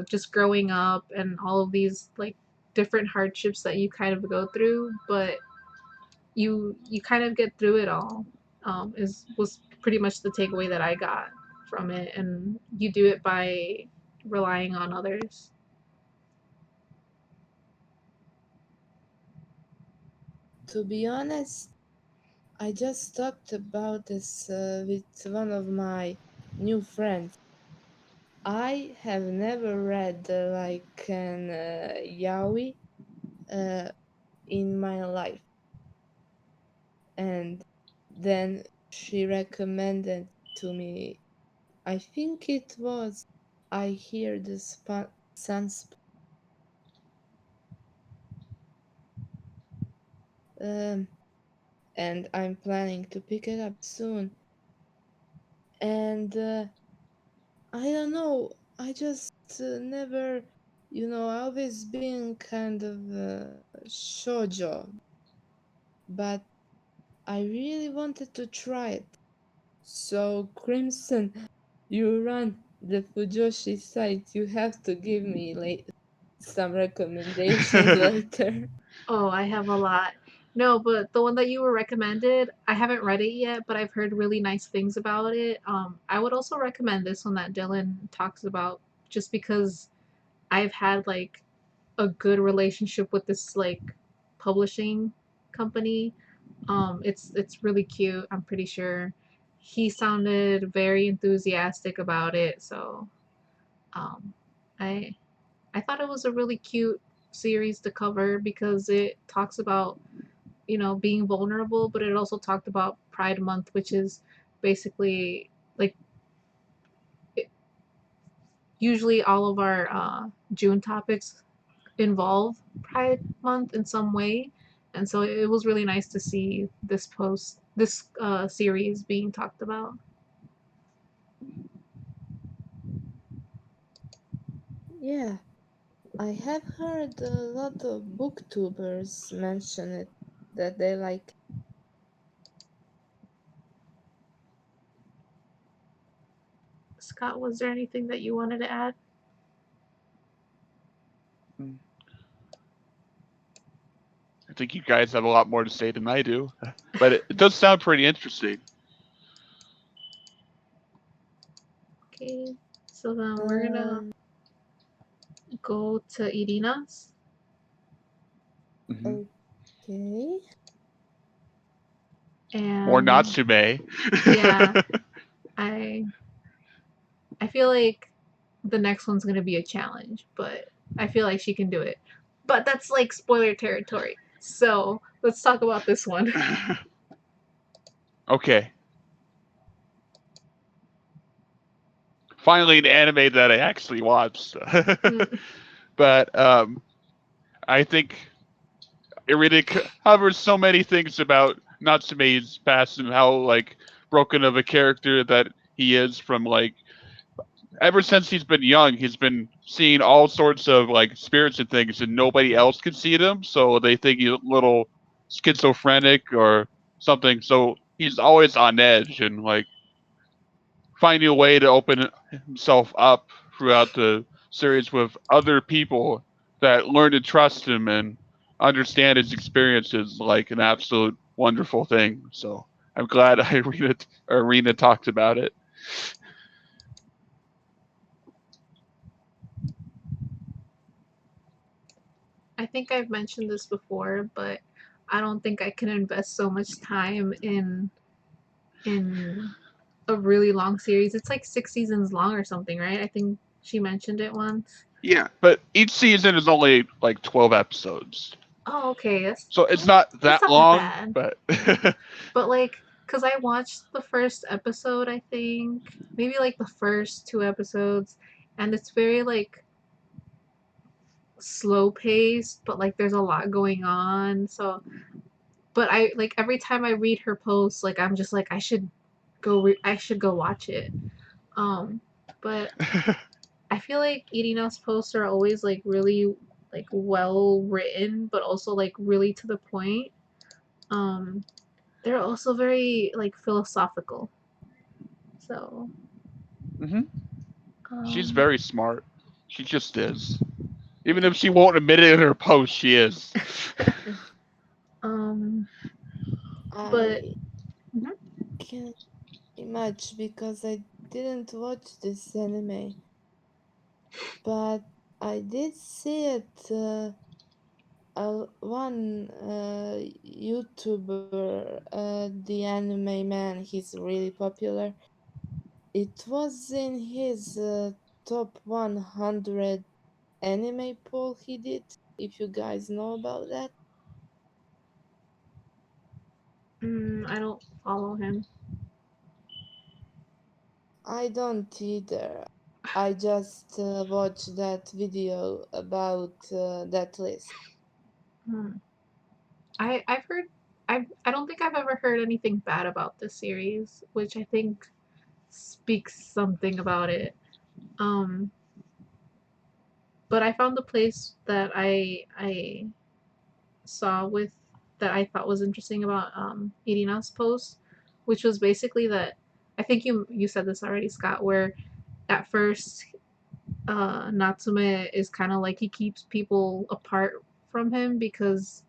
just growing up and all of these like different hardships that you kind of go through, but you kind of get through it all. Is was pretty much the takeaway that I got from it, and you do it by relying on others. to be honest, I just talked about this with one of my new friends. I have never read like an yaoi, uh, in my life. And then she recommended to me, I think it was I Hear the Suns, um, and I'm planning to pick it up soon. And I don't know, I just never, I always been kind of shoujo, but I really wanted to try it. So, Crimson, you run the Fujoshi site. You have to give me some recommendations later. Oh, I have a lot. No, but the one that you were recommended, I haven't read it yet, but I've heard really nice things about it. I would also recommend this one that Dylan talks about, just because I've had like a good relationship with this like publishing company. It's really cute. I'm pretty sure he sounded very enthusiastic about it, so um, I I thought it was a really cute series to cover because it talks about, being vulnerable, but it also talked about Pride Month, which is basically like it, usually all of our June topics involve Pride Month in some way. And so it was really nice to see this series being talked about. Yeah, I have heard a lot of booktubers mention it, that they like. Scott, was there anything that you wanted to add? I think you guys have a lot more to say than I do, but it does sound pretty interesting. Okay, so then we're gonna Um, go to Irina's. Mm-hmm. okay. Or And Natsume. yeah, I I feel like the next one's gonna be a challenge, but I feel like she can do it. But that's like spoiler territory. So let's talk about this one. Okay. Finally, an anime that I actually watched. Mm, But I think it really covers so many things about Natsume's past and how like broken of a character that he is from like ever since he's been young, he's been seeing all sorts of like spirits and things, and nobody else can see them, so they think he's a little schizophrenic or something. So he's always on edge and like finding a way to open himself up throughout the series with other people that learn to trust him and understand his experiences like an absolute wonderful thing. So I'm glad Irina talked about it. I think I've mentioned this before, but I don't think I can invest so much time in a really long series. It's like 6 seasons long or something, right? I think she mentioned it once. Yeah, but each season is only like 12 episodes. Oh, okay. So it's not That's that not that long, bad. but But like, cause I watched the first episode, I think maybe like the first two episodes, and it's very like slow paced, but like there's a lot going on. So, but I like every time I read her posts, like I'm just like I should go watch it. Um, but I feel like Irina's posts are always like really like well written, but also like really to the point. Um, they're also very like philosophical. So, hmm she's um, very smart. She just is. Even if she won't admit it in her post, she is. um, but I mhm. can't say much because I didn't watch this anime, but I did see it. One YouTuber, the anime man, he's really popular. It was in his top 100 anime poll he did, if you guys know about that. I don't follow him. I don't either. I just watched that video about that list. Hmm. I've heard I don't think I've ever heard anything bad about this series, which I think speaks something about it. Um, but I found the place that I saw with that I thought was interesting about Irina's post, which was basically that I think you said this already, Scott, where at first Natsume is kind of like he keeps people apart from him because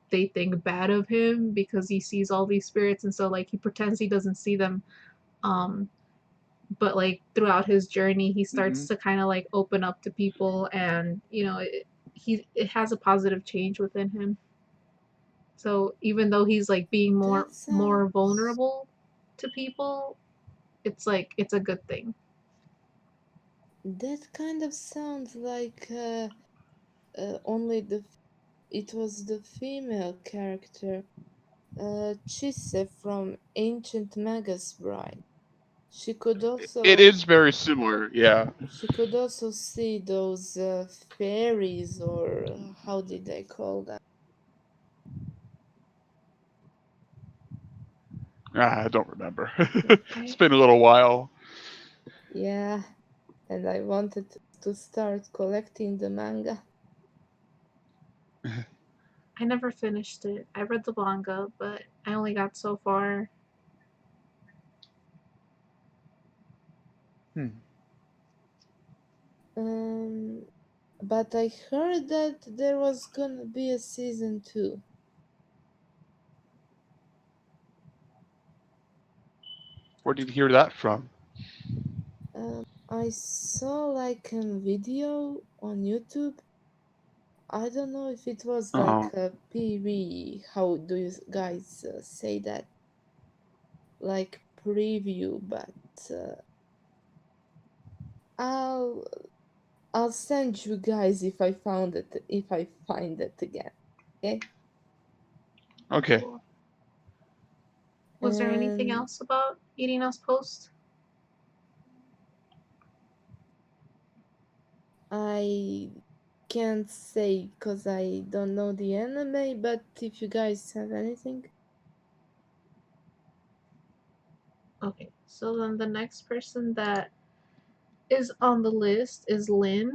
they think bad of him because he sees all these spirits, and so like he pretends he doesn't see them. Um, but like throughout his journey, he starts Mm-hmm. to kind of like open up to people, and it has a positive change within him. So even though he's like being That more sounds. vulnerable to people, it's like it's a good thing. That kind of sounds like only it was the female character, Chise from Ancient Magus Bride. She could It also is very similar, yeah. she could also see those fairies, or how did they call them? I don't remember. It's I been a little while. Yeah, and I wanted to start collecting the manga. I never finished it. I read the manga, but I only got so far. Hmm. Um, but I heard that there was gonna be a season two. Where did you hear that from? I saw like a video on YouTube. I don't know if it was like Oh, a PV. How do you guys say that? Like preview, but uh, I'll I'll send you guys if I found it, if I find it again. Okay? okay. Cool. Was there anything And else about Irina's post? I can't say because I don't know the anime, but if you guys have anything. Okay, so then the next person that is on the list is Lynn.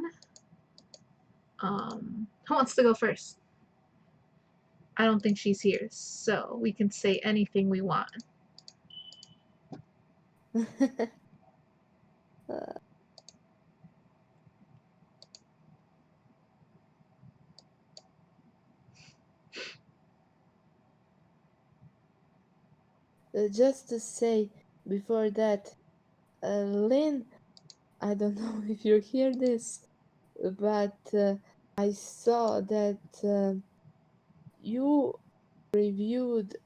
Who wants to go first? I don't think she's here, so we can say anything we want. Uh, just to say before that, Lynn, I don't know if you hear this, but I saw that you reviewed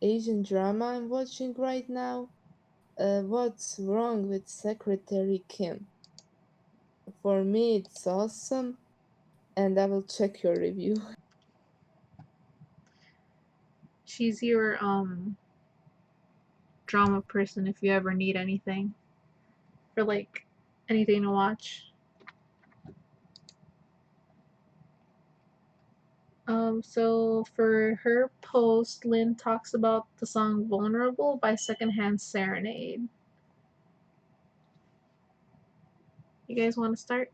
Asian drama I'm watching right now. What's wrong with Secretary Kim? For me, it's awesome, and I will check your review. She's your drama person if you ever need anything for like anything to watch. So for her post, Lynn talks about the song Vulnerable by Secondhand Serenade. You guys want to start?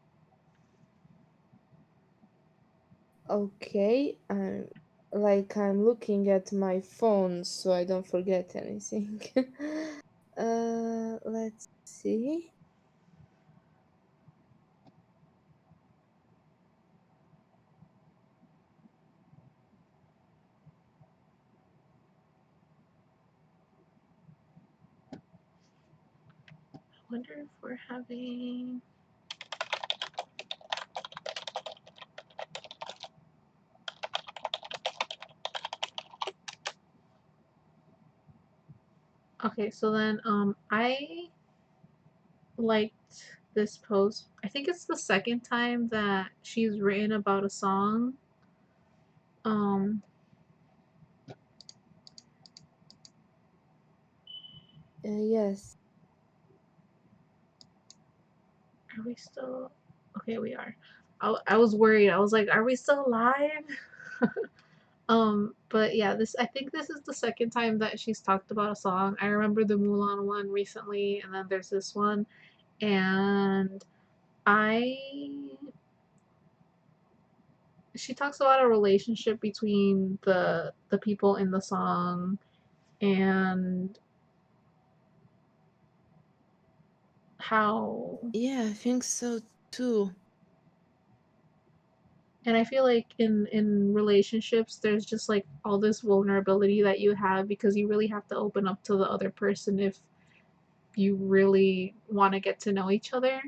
Okay, I'm looking at my phone so I don't forget anything. Let's see. I wonder if we're having. Okay, so then I liked this post. I think it's the second time that she's written about a song. Um Yes. Are we still? Okay, we are. I was worried. I was like, are we still live? But yeah, this I think this is the second time that she's talked about a song. I remember the Mulan one recently, and then there's this one, and I she talks about a relationship between the people in the song and how Yeah, I think so too. and I feel like in relationships there's just like all this vulnerability that you have because you really have to open up to the other person if you really want to get to know each other.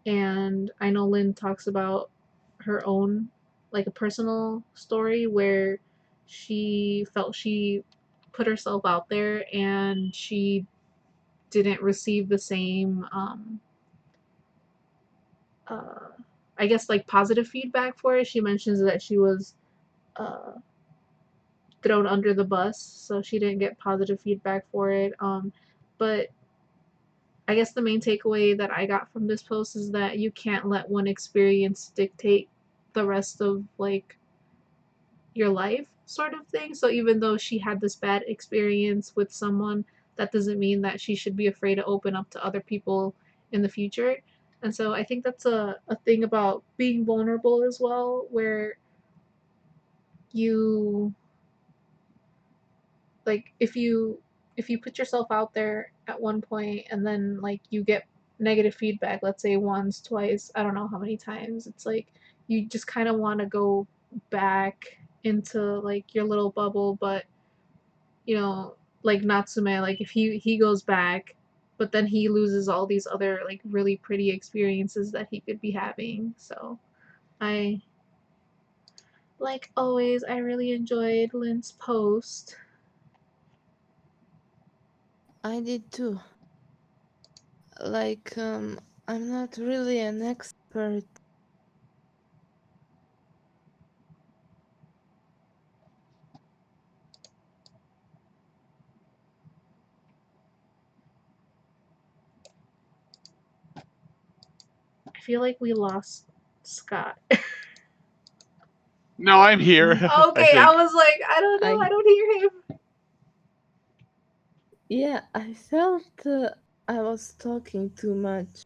And I know Lynn talks about her own like a personal story where she felt she put herself out there and she didn't receive the same uh I guess like positive feedback for it. She mentions that she was uh thrown under the bus, so she didn't get positive feedback for it. But I guess the main takeaway that I got from this post is that you can't let one experience dictate the rest of like your life sort of thing. So even though she had this bad experience with someone, that doesn't mean that she should be afraid to open up to other people in the future. And so I think that's a thing about being vulnerable as well, where you like if you put yourself out there at one point and then like you get negative feedback, let's say once, twice, I don't know how many times, it's like you just kind of want to go back into like your little bubble, but you know, like Natsume, like if he goes back, but then he loses all these other like really pretty experiences that he could be having. So I like always I really enjoyed Lynn's post. I did too. Like, I'm not really an expert. I feel like we lost Scott. No, I'm here. I Okay, I think. was like, I don't know, I I don't hear him. Yeah, I felt I was talking too much,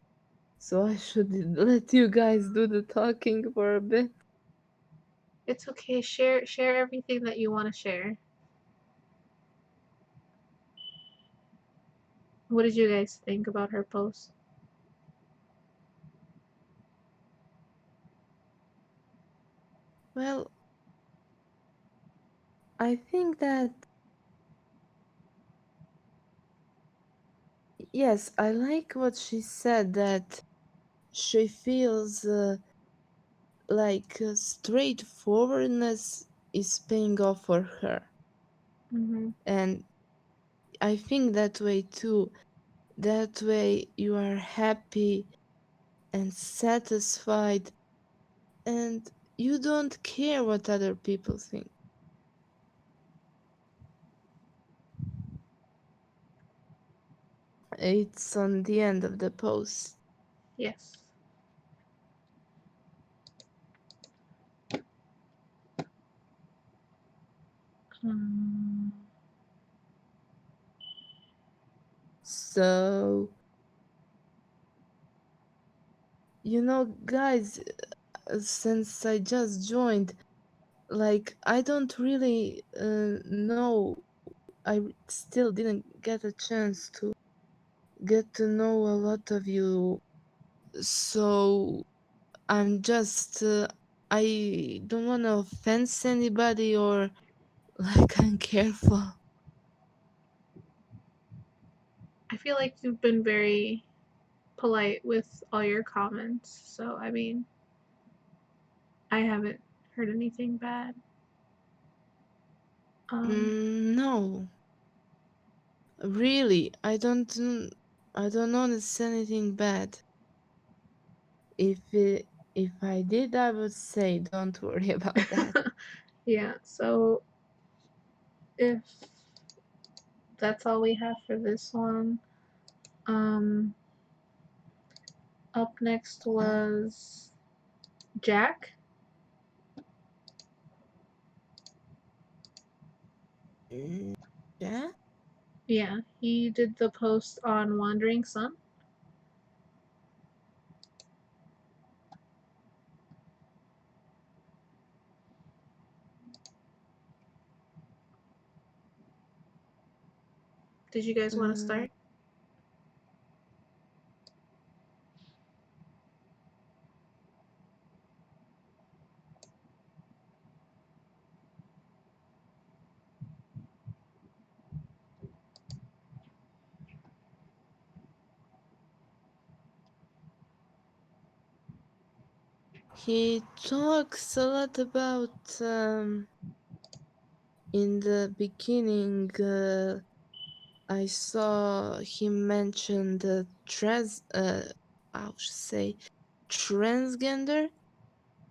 so I should let you guys do the talking for a bit. It's okay. Share everything that you want to share. What did you guys think about her post? Well, I think that yes, I like what she said that she feels like straightforwardness is paying off for her. Mm-hmm. And I think that way too. That way you are happy and satisfied and you don't care what other people think. It's on the end of the post. Yes. Um, So, guys, since I just joined, like, I don't really know. Still didn't get a chance to get to know a lot of you. So, I'm just, I don't want to offense anybody or like I'm careful. I feel like you've been very polite with all your comments. So I mean, I haven't heard anything bad. Um, No, really, I don't notice anything bad. If I did, I would say don't worry about that. yeah. So if that's all we have for this one, Up next was Jack. Yeah? Yeah, he did the post on Wandering Sun. Did you guys want to start? He talks a lot about in the beginning I saw him mention the how should I say transgender,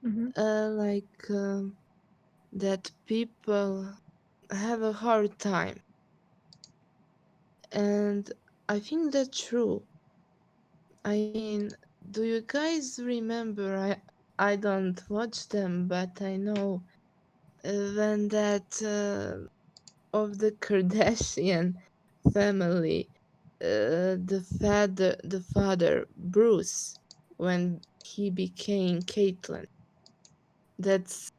Mm-hmm. like that people have a hard time, and I think that's true. I mean, do you guys remember? I don't watch them, but I know when that of the Kardashian family, the father Bruce, when he became Caitlyn. That's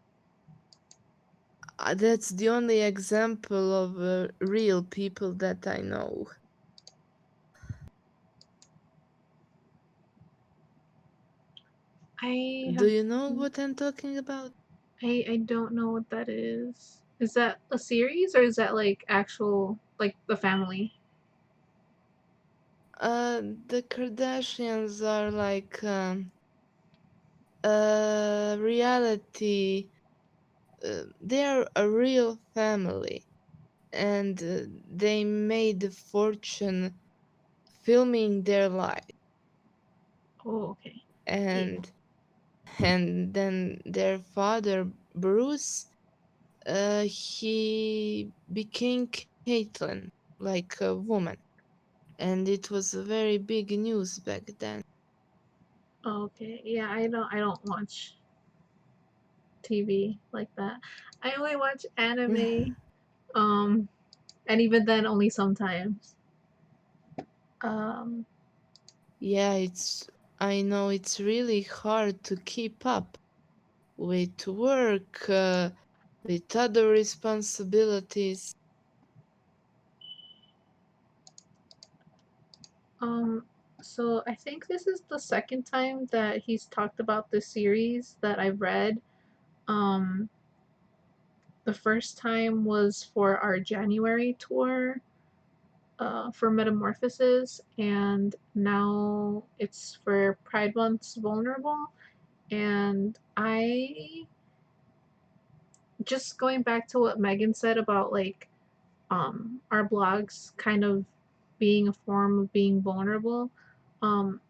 that's the only example of real people that I know. I Do have. you know what I'm talking about? I don't know what that is. Is that a series or is that like actual like the family? The Kardashians are like reality. They're a real family, and they made a fortune filming their life, Oh, okay. Yeah. and then their father Bruce, he became Caitlyn, like a woman, and it was a very big news back then. Okay. Yeah, I don't watch TV like that. I only watch anime. Um, and even then, only sometimes. Um, Yeah, I know it's really hard to keep up with work, with other responsibilities. um, so I think this is the second time that he's talked about this series that I've read. Um, the first time was for our January tour, for Metamorphosis, and now it's for Pride Month's Vulnerable. And I just going back to what Megan said about like our blogs kind of being a form of being vulnerable, um,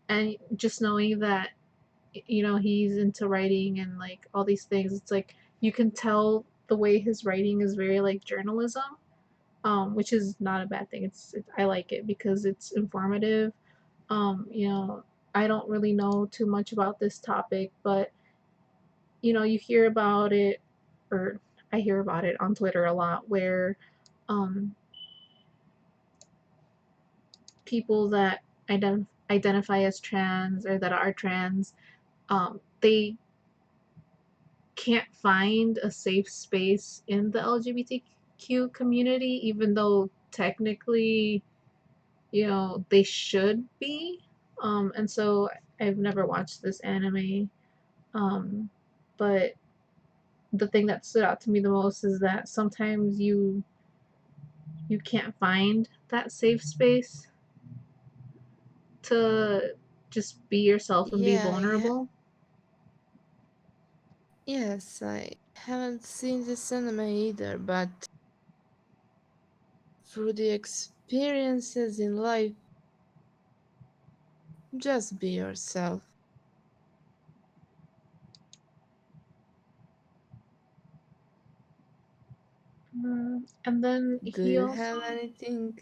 and just knowing that he's into writing and like all these things. It's like you can tell the way his writing is very like journalism, which is not a bad thing. I like it because it's informative. You know, I don't really know too much about this topic, but you hear about it, or I hear about it on Twitter a lot, where um, people that identify as trans or that are trans, they can't find a safe space in the LGBTQ community, even though technically, they should be. And so I've never watched this anime, um, but the thing that stood out to me the most is that sometimes you can't find that safe space to just be yourself and be Yeah, vulnerable. yes, I haven't seen this anime either, but through the experiences in life, just be yourself. And then Do he you also, have anything?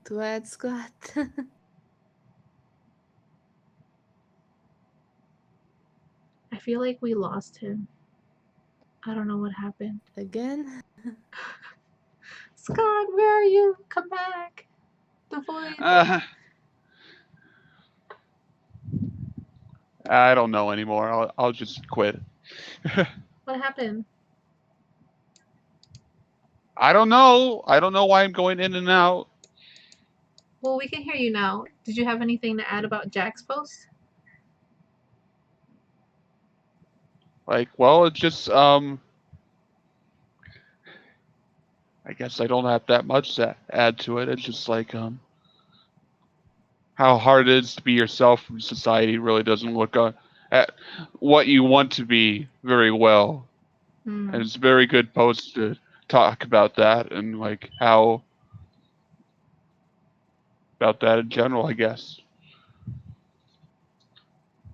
to add, Scott? I feel like we lost him. I don't know what happened. Again? Scott, where are you? Come back. The voice. I don't know anymore. I'll just quit. What happened? I don't know. I don't know why I'm going in and out. Well, we can hear you now. Did you have anything to add about Jack's post? Like, well, it's just I guess I don't have that much to add to it. It's just like how hard it is to be yourself when society really doesn't look at what you want to be very well. And it's a very good post to talk about that and like how about that in general, I guess.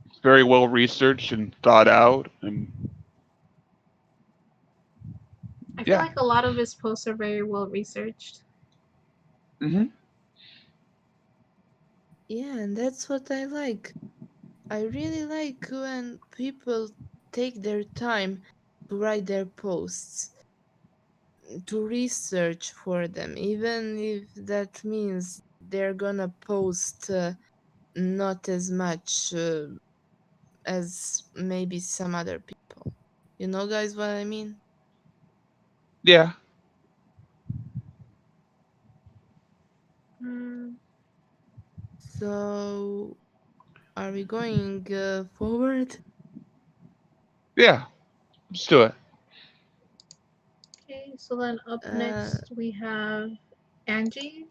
It's very well researched and thought out and I feel yeah. like a lot of his posts are very well researched. Mhm. Yeah, and that's what I like. I really like when people take their time to write their posts, to research for them, even if that means they're gonna post not as much as maybe some other people. You know, guys, what I mean? Yeah. Mm, So, are we going forward? Yeah. Let's do it. okay, so then up Uh, next we have Angie.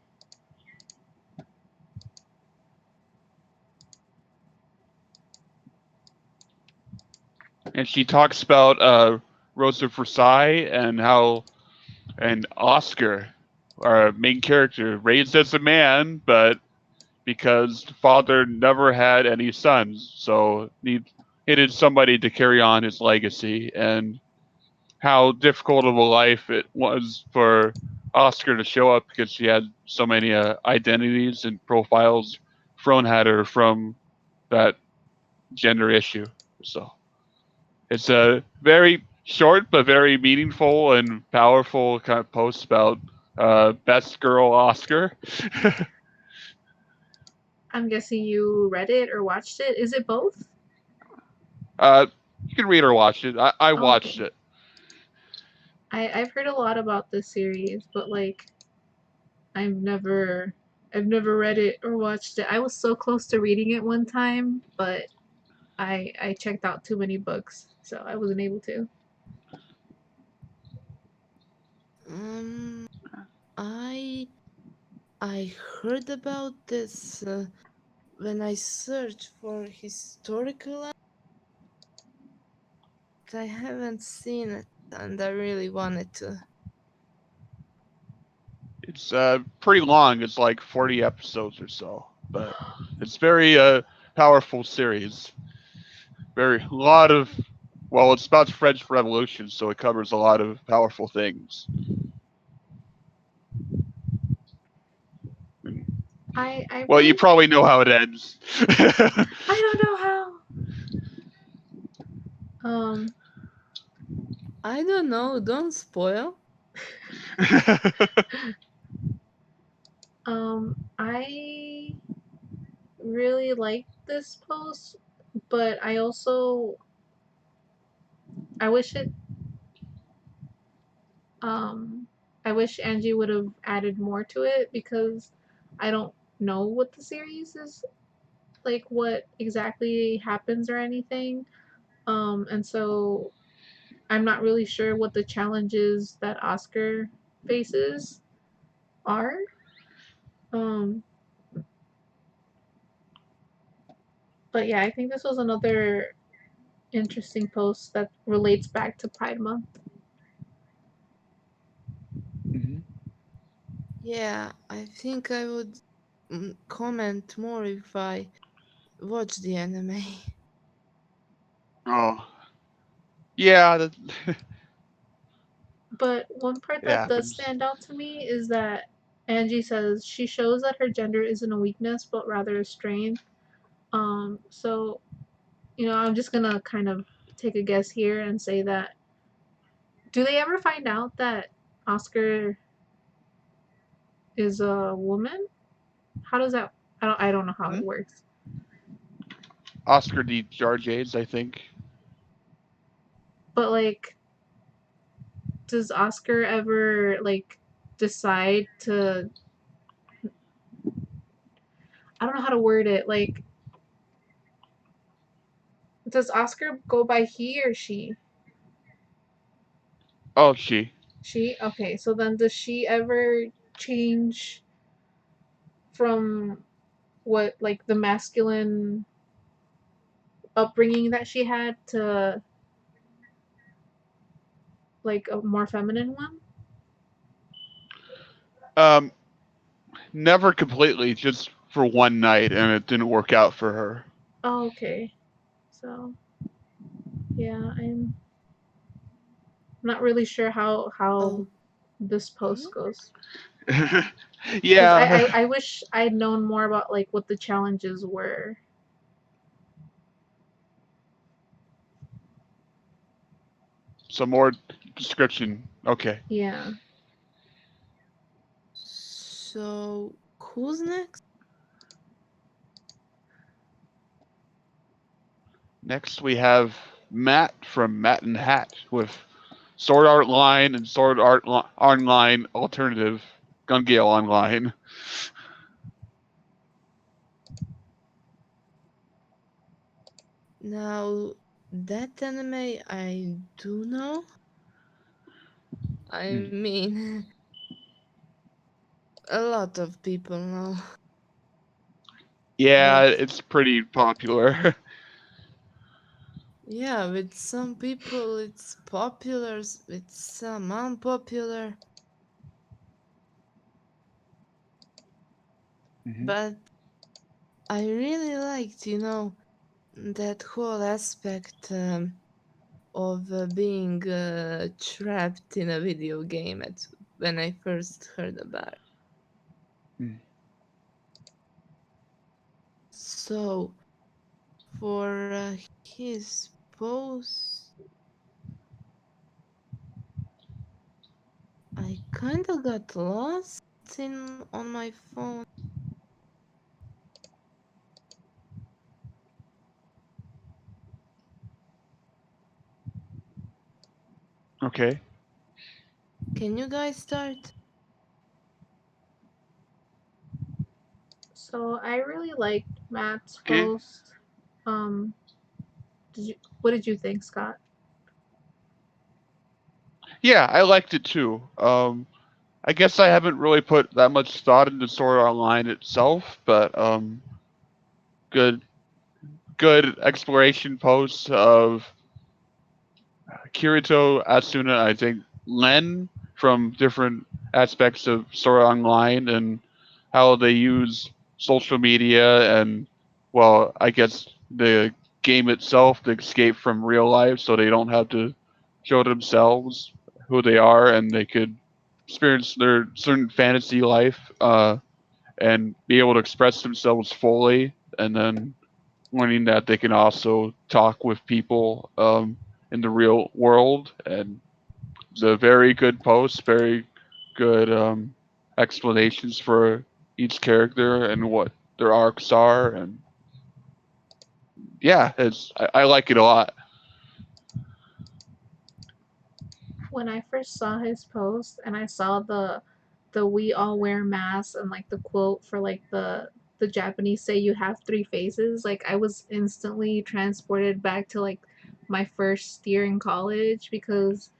And she talks about Rosa Versailles and how and Oscar, our main character, raised as a man, but because the father never had any sons, so needed somebody to carry on his legacy, and how difficult of a life it was for Oscar to show up because she had so many identities and profiles thrown at her from that gender issue. So it's a very short but very meaningful and powerful kind of post about best girl Oscar. I'm guessing you read it or watched it. Is it both? uh, you can read or watch it. I Oh, watched okay. it. I've heard a lot about this series, but like I've never I've never read it or watched it. I was so close to reading it one time, but I checked out too many books, so I wasn't able to. um, I I heard about this when I searched for historical. I haven't seen it, and I really wanted to. It's pretty long. It's like 40 episodes or so, but it's very powerful series. Very a lot of well, it's about the French Revolution, so it covers a lot of powerful things. I Well, you really probably know how it ends. I don't know how. Um I don't know, don't spoil. I really like this post, but I wish it um I wish Angie would have added more to it because I don't know what the series is like, what exactly happens or anything. And so I'm not really sure what the challenges that Oscar faces are. Um but yeah, I think this was another interesting post that relates back to Pride Month. Mhm. Yeah, I think I would comment more if I watched the anime. Oh, yeah, But one part it that does happens. stand out to me is that Angie says she shows that her gender isn't a weakness but rather a strength. So I'm just gonna kind of take a guess here and say that do they ever find out that Oscar is a woman? How does that? I don't know how Hmm? it works. Oscar D. Jarjades, I think. But like, does Oscar ever like decide to? I don't know how to word it. Like, does Oscar go by he or she? Oh, she. She? Okay, so then does she ever change from what like the masculine upbringing that she had to like a more feminine one? Um, Never completely, just for one night, and it didn't work out for her. Oh, okay. So yeah, I'm not really sure how Oh, this hmm? post goes because Yeah, I wish I'd known more about like what the challenges were. some more description. Okay. Yeah. So who's next? Next, we have Matt from Matt and Hat with Sword Art Line and Sword Art Online Alternative, Gun Gale Online. Now that anime I do know. I Hmm. mean, a lot of people know, Yeah, but it's pretty popular. yeah, with some people it's popular, with some unpopular. Hmm. But I really liked, that whole aspect of being trapped in a video game when I first heard about it. So, for his post, I kinda got lost in on my phone. Okay. Can you guys start? So I really liked Matt's Okay. post. Um, what did you think, Scott? Yeah, I liked it too. I guess I haven't really put that much thought into Sword Art Online itself, but good, good exploration posts of Kirito, Asuna, I think Len from different aspects of Sword Art Online and how they use social media and, well, I guess the game itself to escape from real life so they don't have to show themselves who they are and they could experience their certain fantasy life and be able to express themselves fully and then learning that they can also talk with people in the real world. And it's a very good post, very good explanations for each character and what their arcs are. And yeah, I like it a lot. When I first saw his post and I saw the we all wear masks and like the quote for like the Japanese say you have three faces, like I was instantly transported back to like my first year in college because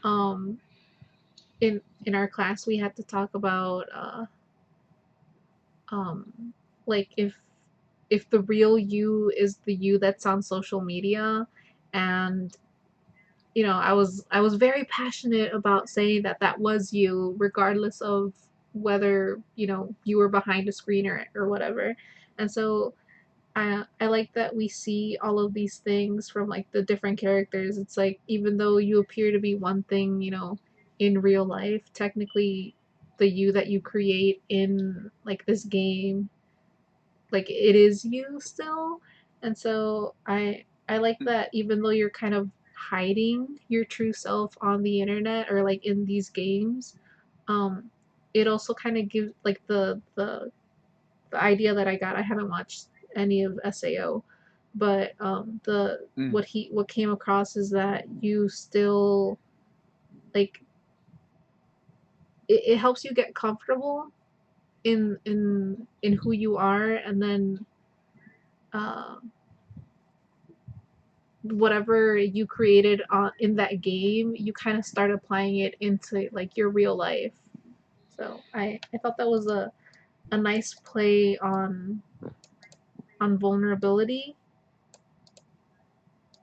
um in our class we had to talk about um like if the real you is the you that's on social media. And I was very passionate about saying that that was you regardless of whether you were behind a screen or whatever. And so I like that we see all of these things from like the different characters. It's like even though you appear to be one thing in real life, technically the you that you create in like this game, like it is you still. And so I like that even though you're kind of hiding your true self on the internet or like in these games, um it also kind of gives like the idea that I got. I haven't watched any of SAO, but the Mm. what came across is that you still like it helps you get comfortable in who you are, and then uh, whatever you created in that game, you kind of start applying it into like your real life. So I thought that was a nice play on vulnerability.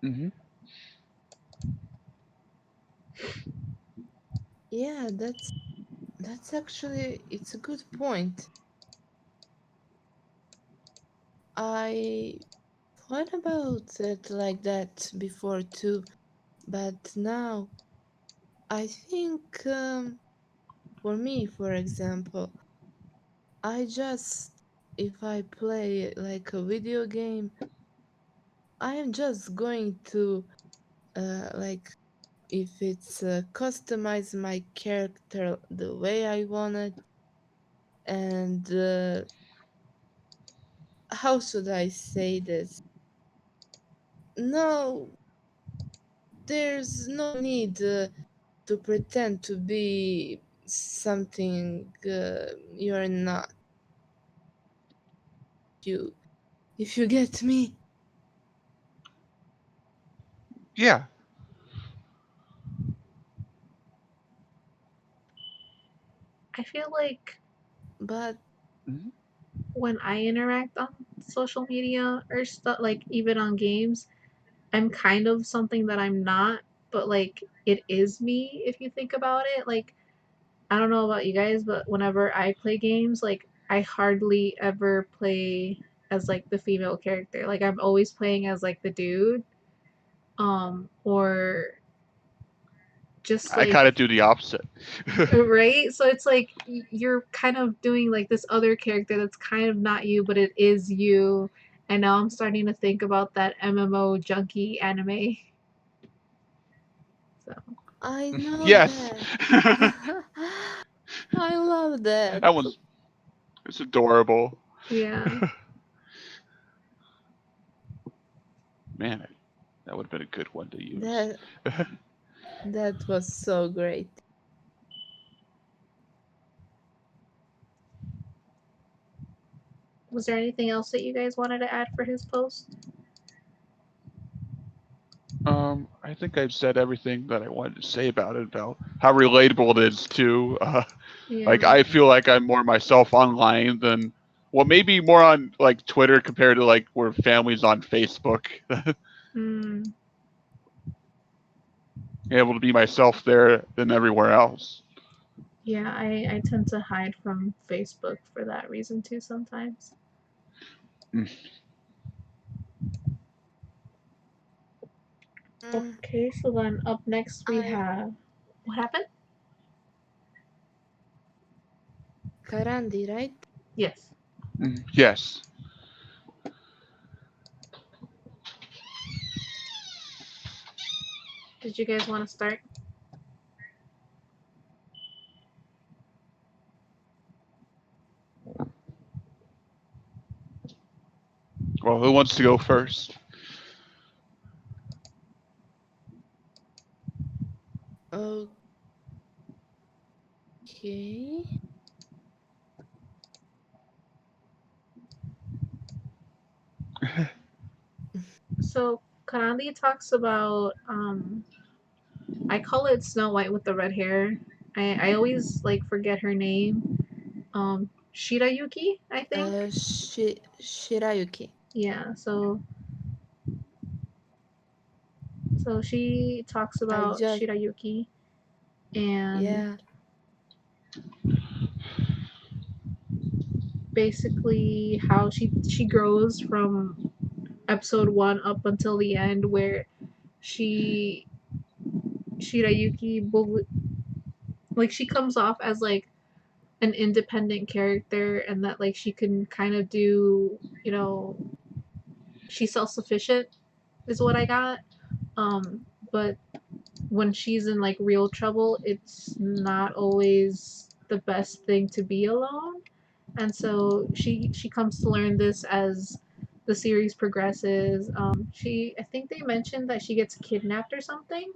Mm-hmm. Yeah, that's actually it's a good point. I thought about it like that before too, but now I think for me, for example, I just if I play like a video game, I am just going to like if it's customize my character the way I want it, and how should I say this? No, there's no need to pretend to be something you're not. You, if you get me. Yeah. I feel like But Mm-hmm. when I interact on social media or stuff, like even on games, I'm kind of something that I'm not, but like it is me if you think about it. Like I don't know about you guys, but whenever I play games, like I hardly ever play as like the female character. Like I'm always playing as like the dude, or just I kind like of do the opposite. right. So it's like you're kind of doing like this other character that's kind of not you, but it is you. And now I'm starting to think about that MMO junkie anime. So I know Yes. that. That I love that. one's it's adorable. yeah, Man, that would have been a good one to use. That that was so great. was there anything else that you guys wanted to add for his post? I think I've said everything that I wanted to say about how relatable it is too. Like Yeah. I feel like I'm more myself online than well, maybe more on like Twitter compared to like where families on Facebook. Mm, Able to be myself there than everywhere else. yeah, I tend to hide from Facebook for that reason too sometimes. Mm. Mm, Okay, so then up next we I have what happened? Karandi, right? Yes. Yes. Did you guys want to start? Well, who wants to go first? Okay. So Kanandi talks about I call it Snow White with the red hair. I always like forget her name. Shirayuki, I think. Shirayuki. Yeah, so she talks I about just Shirayuki and yeah. basically how she grows from episode 1 up until the end where she Shirayuki like she comes off as like an independent character and that like she can kind of do, she's self-sufficient is what I got. But when she's in like real trouble, it's not always the best thing to be alone. And so she comes to learn this as the series progresses. She I think they mentioned that she gets kidnapped or something,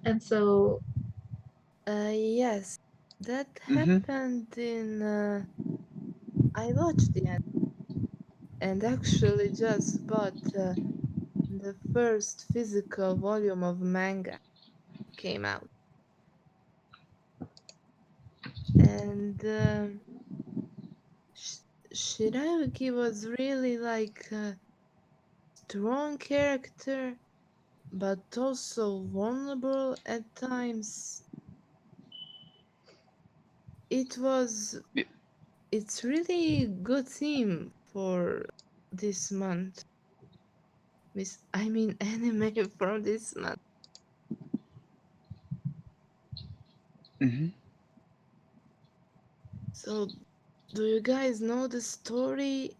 and so Yes, that Mm-hmm. happened in. I watched the end and actually just bought the first physical volume of manga came out, and Shirayuki was really like a strong character, but also vulnerable at times. It was it's really good theme for this month. I mean anime for this month. Mm-hmm. So do you guys know the story?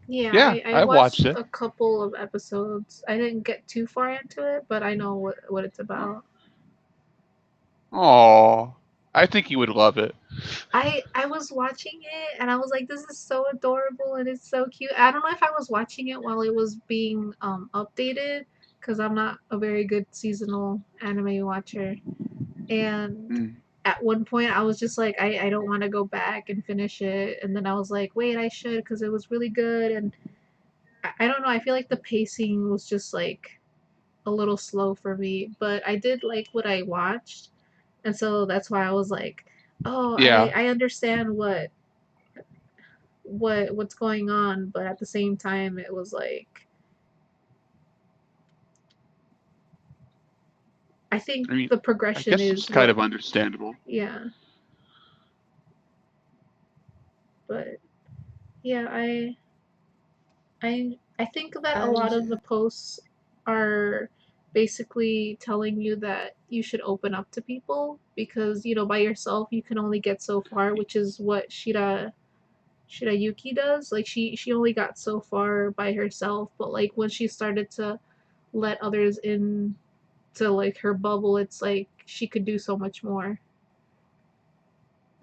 yeah, Yeah, I I watched watched it. a couple of episodes. I didn't get too far into it, but I know what it's about. Oh, I think you would love it. I was watching it and I was like, this is so adorable and it's so cute. I don't know if I was watching it while it was being updated because I'm not a very good seasonal anime watcher. And Mm. at one point, I was just like, I don't want to go back and finish it. And then I was like, wait, I should because it was really good. And I don't know. I feel like the pacing was just like a little slow for me, but I did like what I watched. And so that's why I was like, oh, Yeah, I understand what's going on, but at the same time it was like I think I mean, the I progression guess it's is kind what of understandable. yeah, but yeah, I think that a lot of the And posts are basically telling you that you should open up to people because by yourself you can only get so far, which is what Shirayuki does. Like she only got so far by herself, but like when she started to let others in to like her bubble, it's like she could do so much more.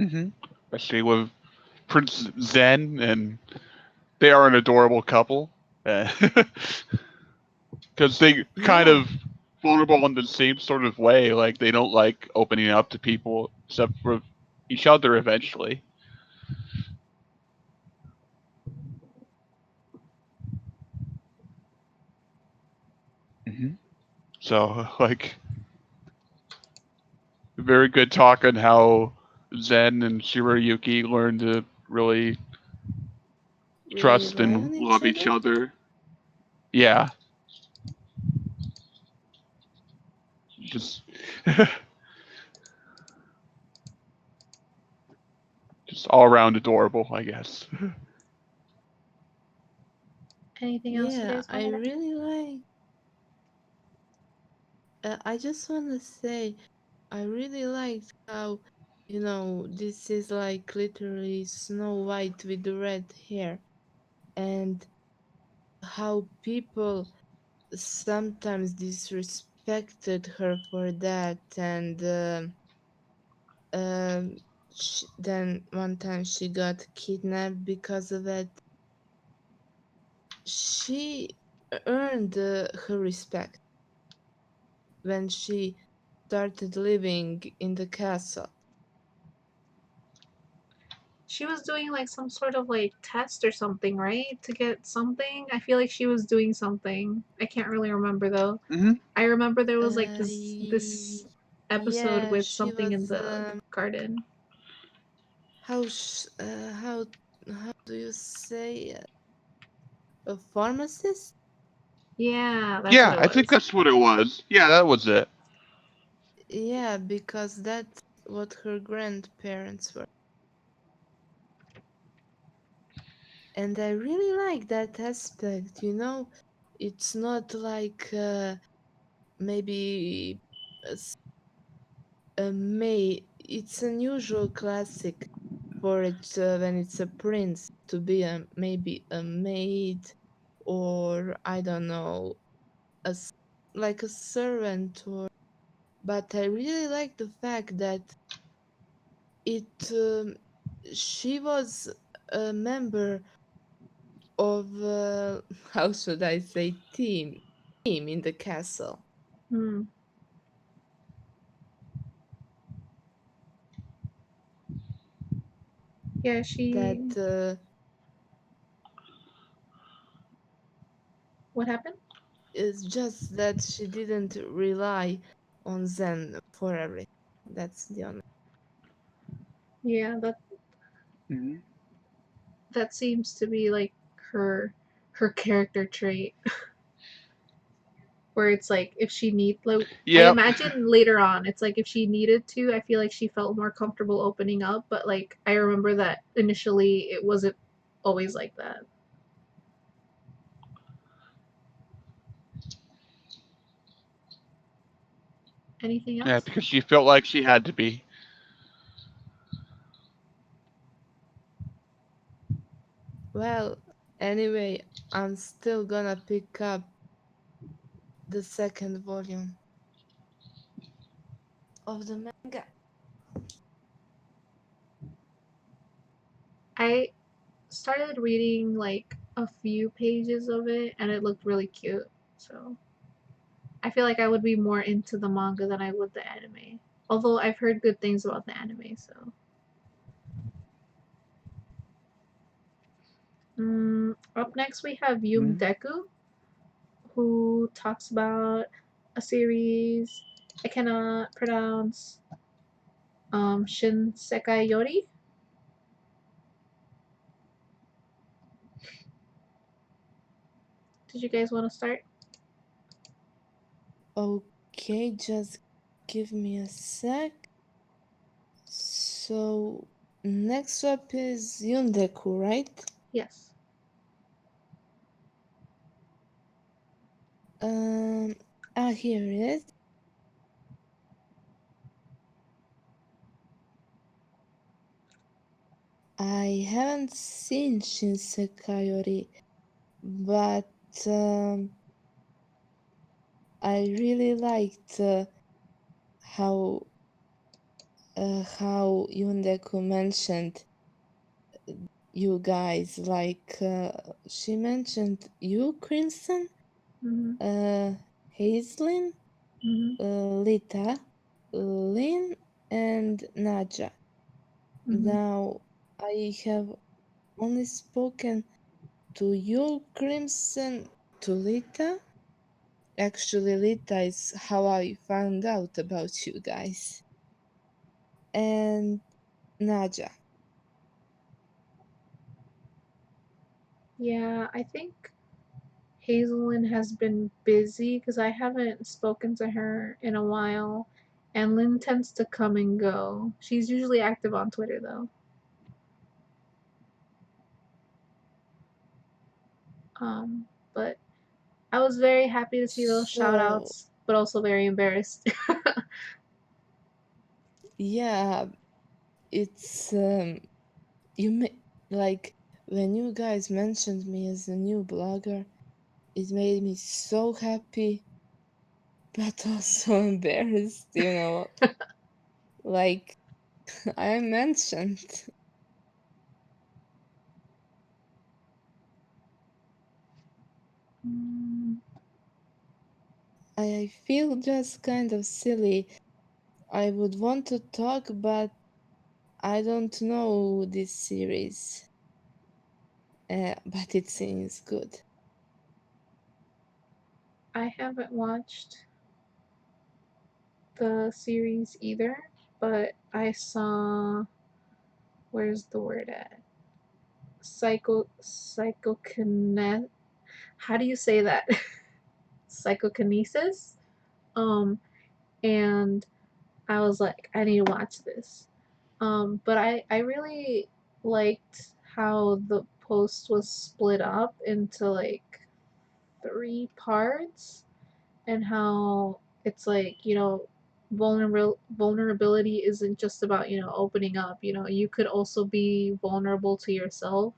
Mm-hmm. Especially with Prince Zen, and they are an adorable couple. Because they kind yeah, of vulnerable in the same sort of way. Like they don't like opening up to people except for each other eventually. Hmm. So like very good talk on how Zen and Shirayuki learn to really trust rely and on each love each other. other. Yeah, just just all around adorable, I guess. Anything else you Yeah, guys I wanted to add? really like. I just want to say, I really liked how, this is like literally Snow White with the red hair, and how people sometimes disrespected her for that, and then one time she got kidnapped because of it. She earned her respect when she started living in the castle. She was doing like some sort of like test or something, right? To get something. I feel like she was doing something. I can't really remember though. Hmm. I remember there was like this Y- episode yeah, with she something in was. the garden. How do you say a pharmacist? Yeah, that's what Yeah, it I think was. that's what it was. Yeah, that was it. Yeah, because that's what her grandparents were. And I really like that aspect, It's not like maybe a maid. It's an unusual classic for it when it's a prince to be maybe a maid, or I don't know, like a servant. Or but I really like the fact that it she was a member of how should I say, team in the castle. Hmm. Yeah, That what happened? is just that she didn't rely on Zen for everything. That's the only. Yeah, that seems to be like her character trait, where it's like if she need like I Yep. imagine later on it's like if she needed to, I feel like she felt more comfortable opening up, but like I remember that initially it wasn't always like that. Anything Yeah, else? because she felt like she had to be. Well, anyway, I'm still gonna pick up the second volume of the manga. I started reading like a few pages of it and it looked really cute. So I feel like I would be more into the manga than I would the anime. Although I've heard good things about the anime, so. Up next we have Yum Mhm. Deku, who talks about a series I cannot pronounce. Shin Sekai Yori. Did you guys want to start? Okay, just give me a sec. So next up is Yundeku, right? Yes. Um, here it is. I haven't seen Shinsekai Yori, but I really liked how Yundeku mentioned you guys. Like she mentioned you, Crimson, Mm-hmm. uh, Hazelin, Mm-hmm. Lita, Lin, and Naja. Mm-hmm. Now I have only spoken to you, Crimson, to Lita. Actually, Lita is how I found out about you guys. And Naja. Yeah, I think Hazelyn has been busy because I haven't spoken to her in a while, and Lynn tends to come and go. She's usually active on Twitter though. But I was very happy to see those shout So, outs, but also very embarrassed. yeah, it's you may like when you guys mentioned me as a new blogger, it made me so happy, but also embarrassed, like I mentioned. Mm, I feel just kind of silly. I would want to talk, but I don't know this series. But it seems good. I haven't watched the series either, but I saw where's the word at? Psychokinet. How do you say that? Psychokinesis. Um, and I was like, I need to watch this. But I really liked how the post was split up into like three parts, and how it's like vulnerability isn't just about, opening up. You could also be vulnerable to yourself.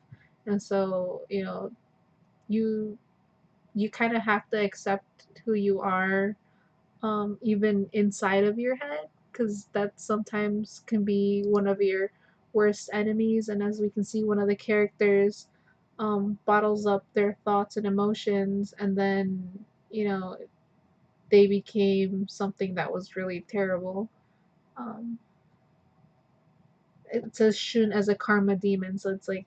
And so, you you kind of have to accept who you are, even inside of your head, because that sometimes can be one of your worst enemies. And as we can see, one of the characters bottles up their thoughts and emotions, and then, you know, they became something that was really terrible. Um, it says Shun as a karma demon, so it's like,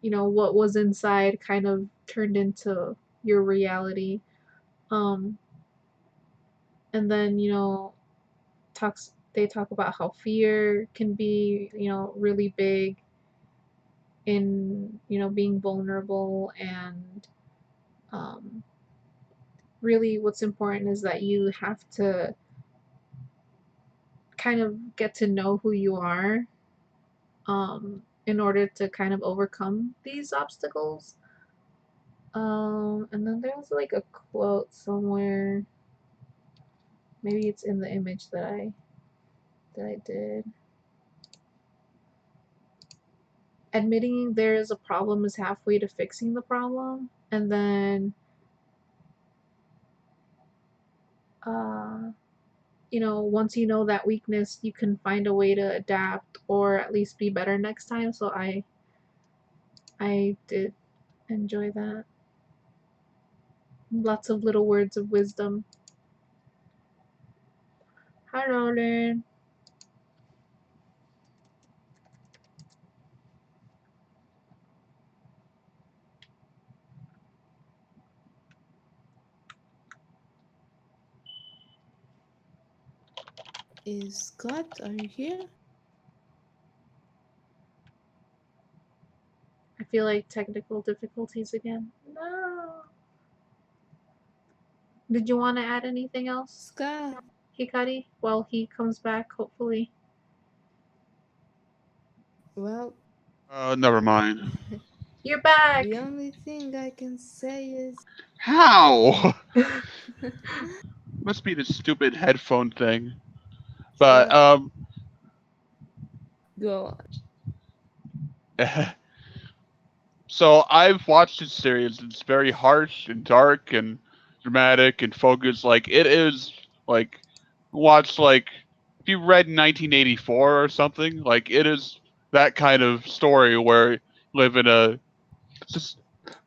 what was inside kind of turned into your reality. Um, and then, they talk about how fear can be, really big in, being vulnerable. And um, really what's important is that you have to kind of get to know who you are, in order to kind of overcome these obstacles. And then there's like a quote somewhere. Maybe it's in the image that I did. Admitting there is a problem is halfway to fixing the problem. And then, uh, once you know that weakness, you can find a way to adapt or at least be better next time. So I did enjoy that. Lots of little words of wisdom. Hi, Roland. Is Scott, are you here? I feel like technical difficulties again. No. Did you want to add anything else, Scott, Hikari? While he comes back, hopefully. well, Never mind. You're back! the only thing I can say is How? Must be the stupid headphone thing. But well, go on. so I've watched this series. It's very harsh and dark and dramatic and focused. Like it is like watch like if you read 1984 or something. Like it is that kind of story where you live in a just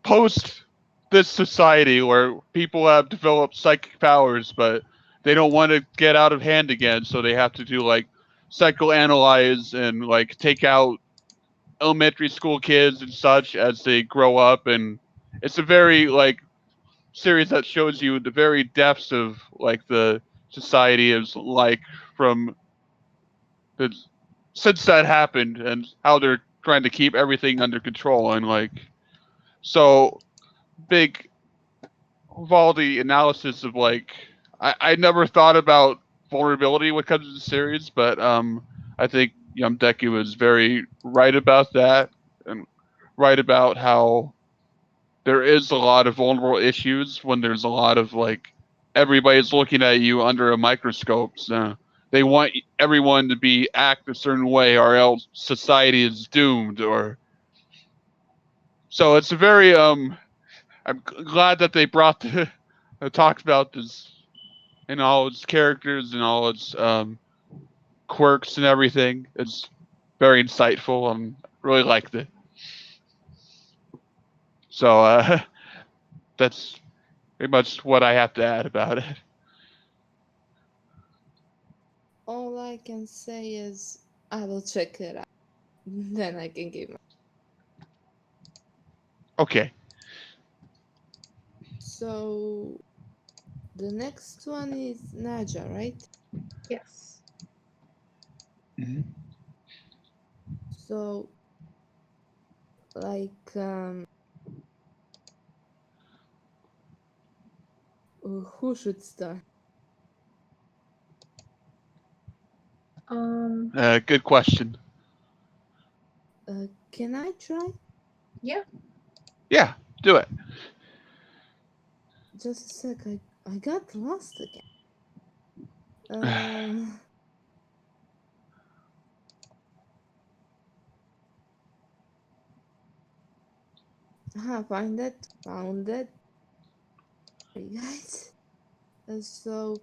post this society where people have developed psychic powers, but they don't want to get out of hand again, so they have to do like psychoanalyze and like take out elementary school kids and such as they grow up. And it's a very like series that shows you the very depths of like the society is like from the since that happened and how they're trying to keep everything under control. And like so big of all the analysis of like I never thought about vulnerability when it comes to the series, but I think Deku was very right about that and right about how there is a lot of vulnerable issues when there's a lot of like everybody's looking at you under a microscope. So they want everyone to be act a certain way or else society is doomed. Or so it's a very I'm glad that they brought the talked about this and all its characters and all its quirks and everything. It's very insightful and really liked it. So that's pretty much what I have to add about it. All I can say is I will check it out. Then I can give my. Okay. So the next one is Naja, right? Yes. Mhm. So like who should start? Um, Good question. Can I try? yeah. Yeah, do it. Just a sec. I got lost again. Um, found it. Sorry, guys. So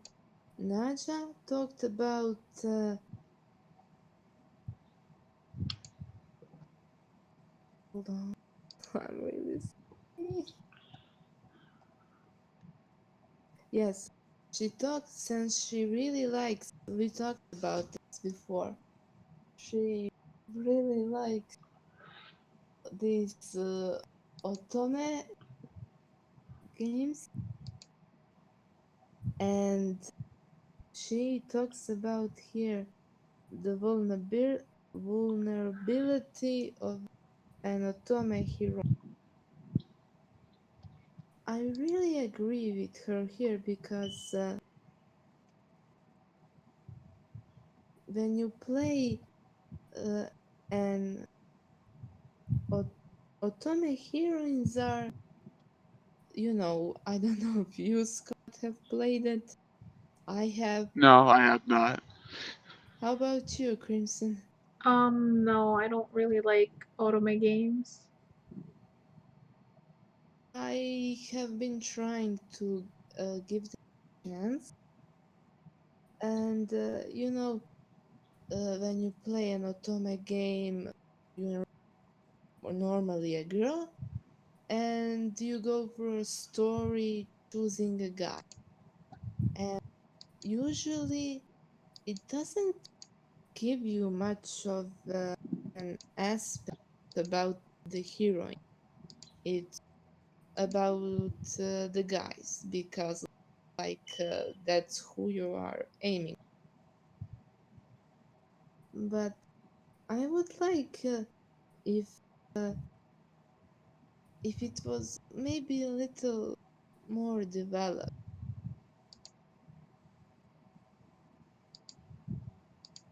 Naja talked about. Hold on, I'm really sorry. Yes, she talked since she really likes. We talked about this before. She really likes these otome games, and she talks about here the vulnerability of an otome hero. I really agree with her here because when you play uh, an otome heroines are, I don't know if you, Scott, have played it. I have. No, I have not. How about you, Crimson? No, I don't really like otome games. I have been trying to give them a chance, and when you play an otome game, you're normally a girl, and you go for a story choosing a guy, and usually it doesn't give you much of an aspect about the heroine. It's about the guys because that's who you are aiming. But I would like if uh, if it was maybe a little more developed.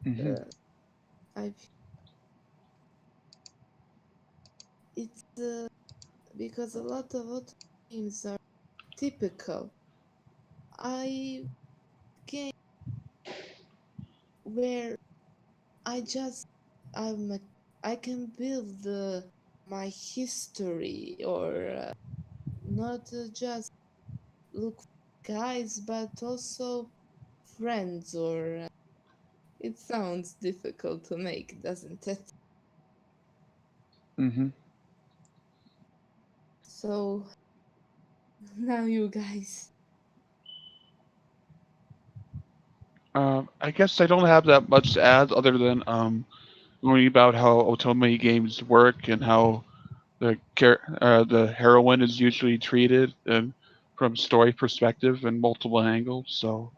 Hmm. Uh, I It's because a lot of other games are typical. I game where I just I'm a, I can build my history or not just look for guys but also friends or it sounds difficult to make, doesn't it? Hmm. So now you guys. I guess I don't have that much to add other than learning about how otome games work and how the heroine is usually treated and from story perspective and multiple angles. So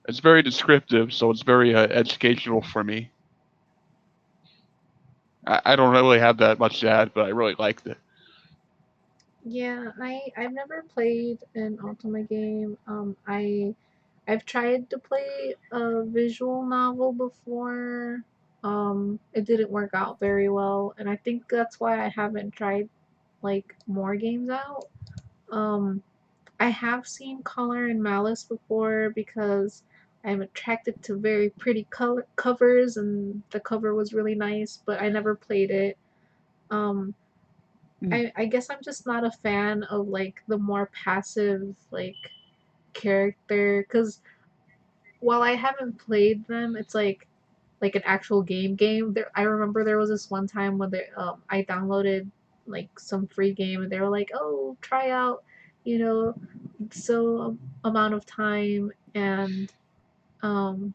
it's very descriptive, so it's very educational for me. I don't really have that much to add, but I really liked it. Yeah, I've never played an otome game. I've tried to play a visual novel before. It didn't work out very well, and I think that's why I haven't tried like more games out. Um, I have seen Color and Malice before because I'm attracted to very pretty color covers, and the cover was really nice, but I never played it. Um, Mm. I guess I'm just not a fan of like the more passive like character because while I haven't played them, it's like an actual game. There, I remember there was this one time when I downloaded like some free game and they were like, "Oh, try out, you know, so amount of time and um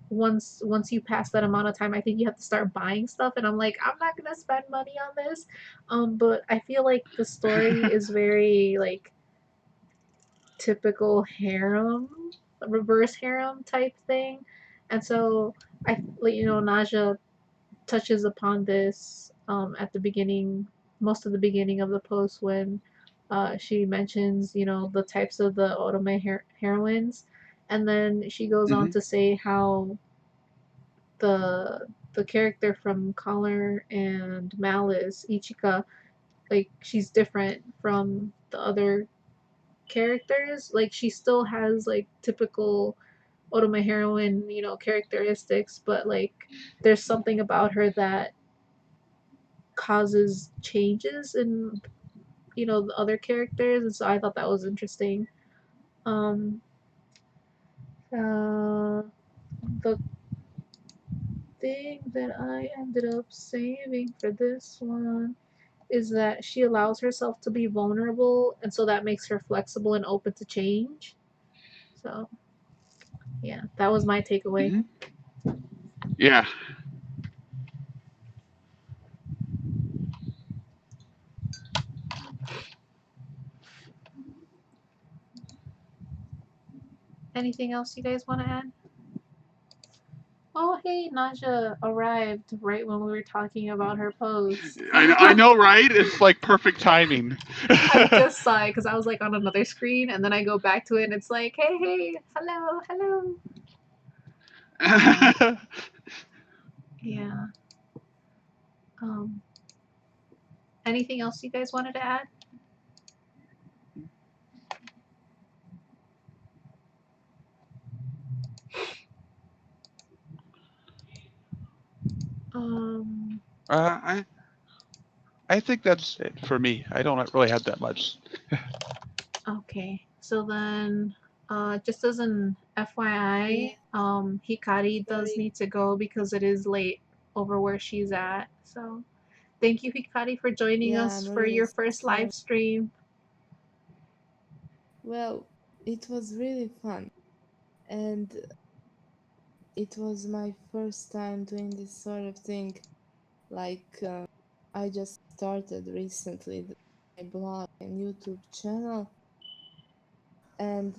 once you pass that amount of time, I think you have to start buying stuff." And I'm like, I'm not gonna spend money on this. But I feel like the story is very like typical harem, reverse harem type thing, and so Naja touches upon this at the beginning, most of the beginning of the post when she mentions, the types of the otome heroines, and then she goes on Hmm. to say how the character from Collar and Malice, Ichika, like she's different from the other characters. Like she still has like typical Otome heroine, characteristics, but like there's something about her that causes changes in the other characters, and so I thought that was interesting. Um, the thing that I ended up saving for this one is that she allows herself to be vulnerable, and so that makes her flexible and open to change. So, yeah, that was my takeaway. Mm-hmm. Yeah. Anything else you guys want to add? Oh, hey, Naja arrived right when we were talking about her pose. I know, right? It's like perfect timing. I just saw it because I was like on another screen, and then I go back to it, and it's like, hey, hey, hello, hello. Yeah. Um, anything else you guys wanted to add? Um, I I think that's it for me. I don't really have that much. okay. So then, just as an Yeah, FYI, Hikari does sorry. need to go because it is late over where she's at. So thank you, Hikari, for joining Yeah, us I'm for really your first live sorry. stream. Well, it was really fun, and it was my first time doing this sort of thing. Like, I just started recently my blog and YouTube channel, and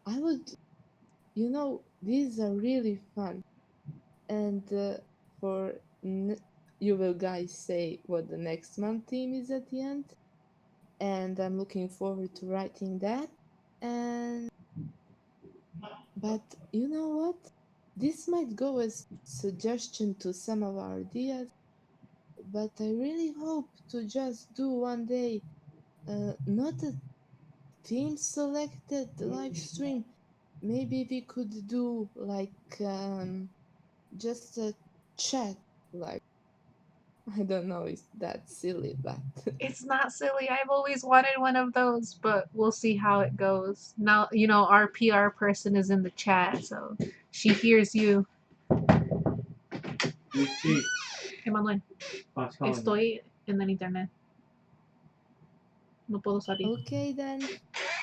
I would, these are really fun. And for you will guys say what the next month theme is at the end, and I'm looking forward to writing that. And but you know what? This might go as suggestion to some of our ideas, but I really hope to just do one day, not a team selected live stream. Maybe we could do like just a chat. Like, I don't know, if that's silly, but It's not silly. I've always wanted one of those, but we'll see how it goes. Now, our PR person is in the chat, so she hears you. Hey, Manuel, estoy en el internet. No puedo salir. okay then.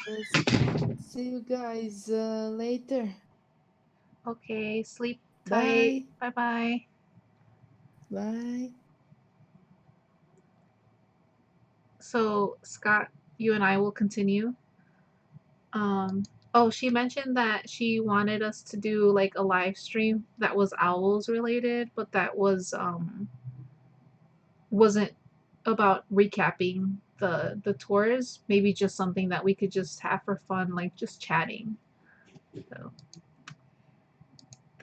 Uh, See you guys later. Okay, sleep tight. Bye. Bye bye. Bye. So, Scott, you and I will continue. Um, oh, she mentioned that she wanted us to do like a live stream that was OWLS related, but that wasn't about recapping the tours. Maybe just something that we could just have for fun, like just chatting. So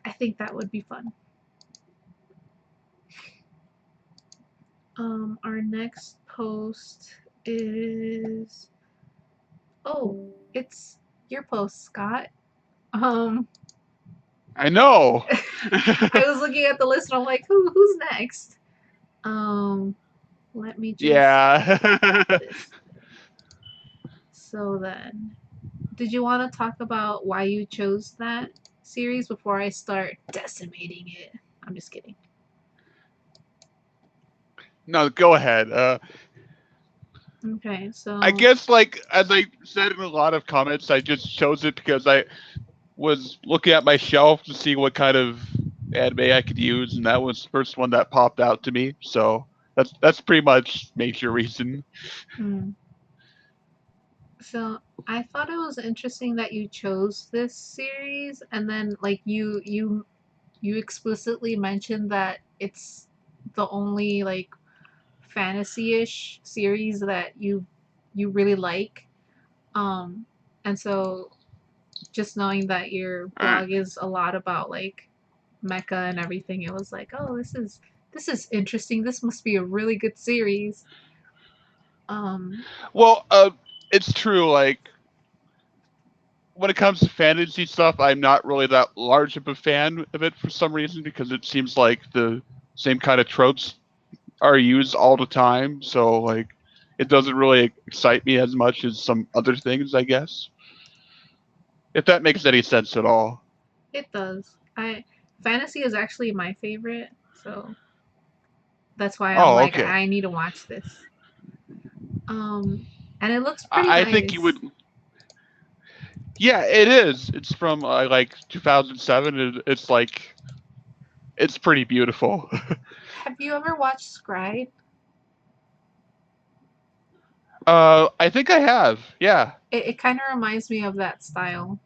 I think that would be fun. Our next post is it's your post, Scott. Um, I know. I was looking at the list and I'm like, who's next? Um, let me just Yeah. this. So then, did you want to talk about why you chose that series before I start decimating it? I'm just kidding. No, go ahead. Okay, I so guess, like, as I said in a lot of comments, I just chose it because I was looking at my shelf to see what kind of anime I could use, and that was the first one that popped out to me. So that's pretty much major reason. hmm. So I thought it was interesting that you chose this series, and then like you explicitly mentioned that it's the only like fantasy-ish series that you really like. Um, and so just knowing that your Alright. blog is a lot about like mecha and everything, it was like, oh, this is interesting. This must be a really good series. Um, Well, it's true. Like when it comes to fantasy stuff, I'm not really that large of a fan of it for some reason because it seems like the same kind of tropes are used all the time. So like, it doesn't really excite me as much as some other things, I guess. If that makes any sense at all. It does. I Fantasy is actually my favorite, so that's why I'm Oh, like okay. I need to watch this. And it looks pretty I think you would. nice. Yeah, it is. It's from like 2007. It's like it's pretty beautiful. Have you ever watched Scribe? I think I have. Yeah. It kind of reminds me of that style,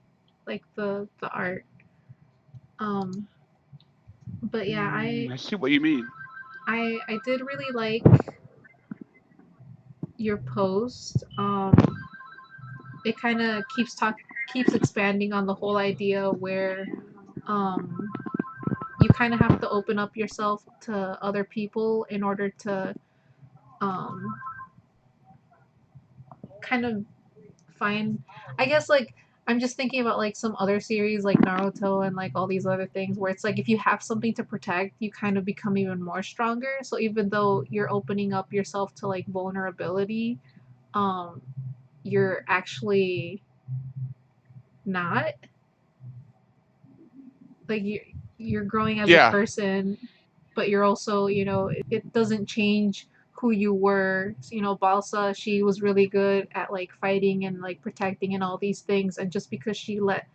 like the art. Um, but yeah, I see what you mean. I did really like your post. It kind of keeps expanding on the whole idea where um you kind of have to open up yourself to other people in order to um kind of find, I guess, like I'm just thinking about like some other series like Naruto and like all these other things where it's like if you have something to protect, you kind of become even more stronger. So even though you're opening up yourself to like vulnerability, um you're actually not, like you're growing as a Yeah. person, but you're also, it doesn't change who you were. Balsa, she was really good at like fighting and like protecting and all these things, and just because she let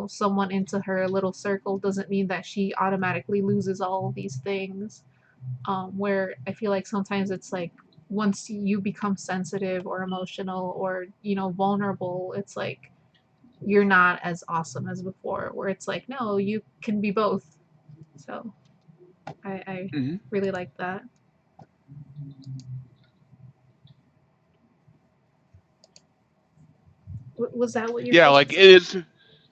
someone into her little circle doesn't mean that she automatically loses all of these things. Where I feel like sometimes it's like once you become sensitive or emotional or vulnerable, it's like you're not as awesome as before, where it's like no, you can be both. So I Hmm. really like that. Was that what your Yeah, post like was it about? is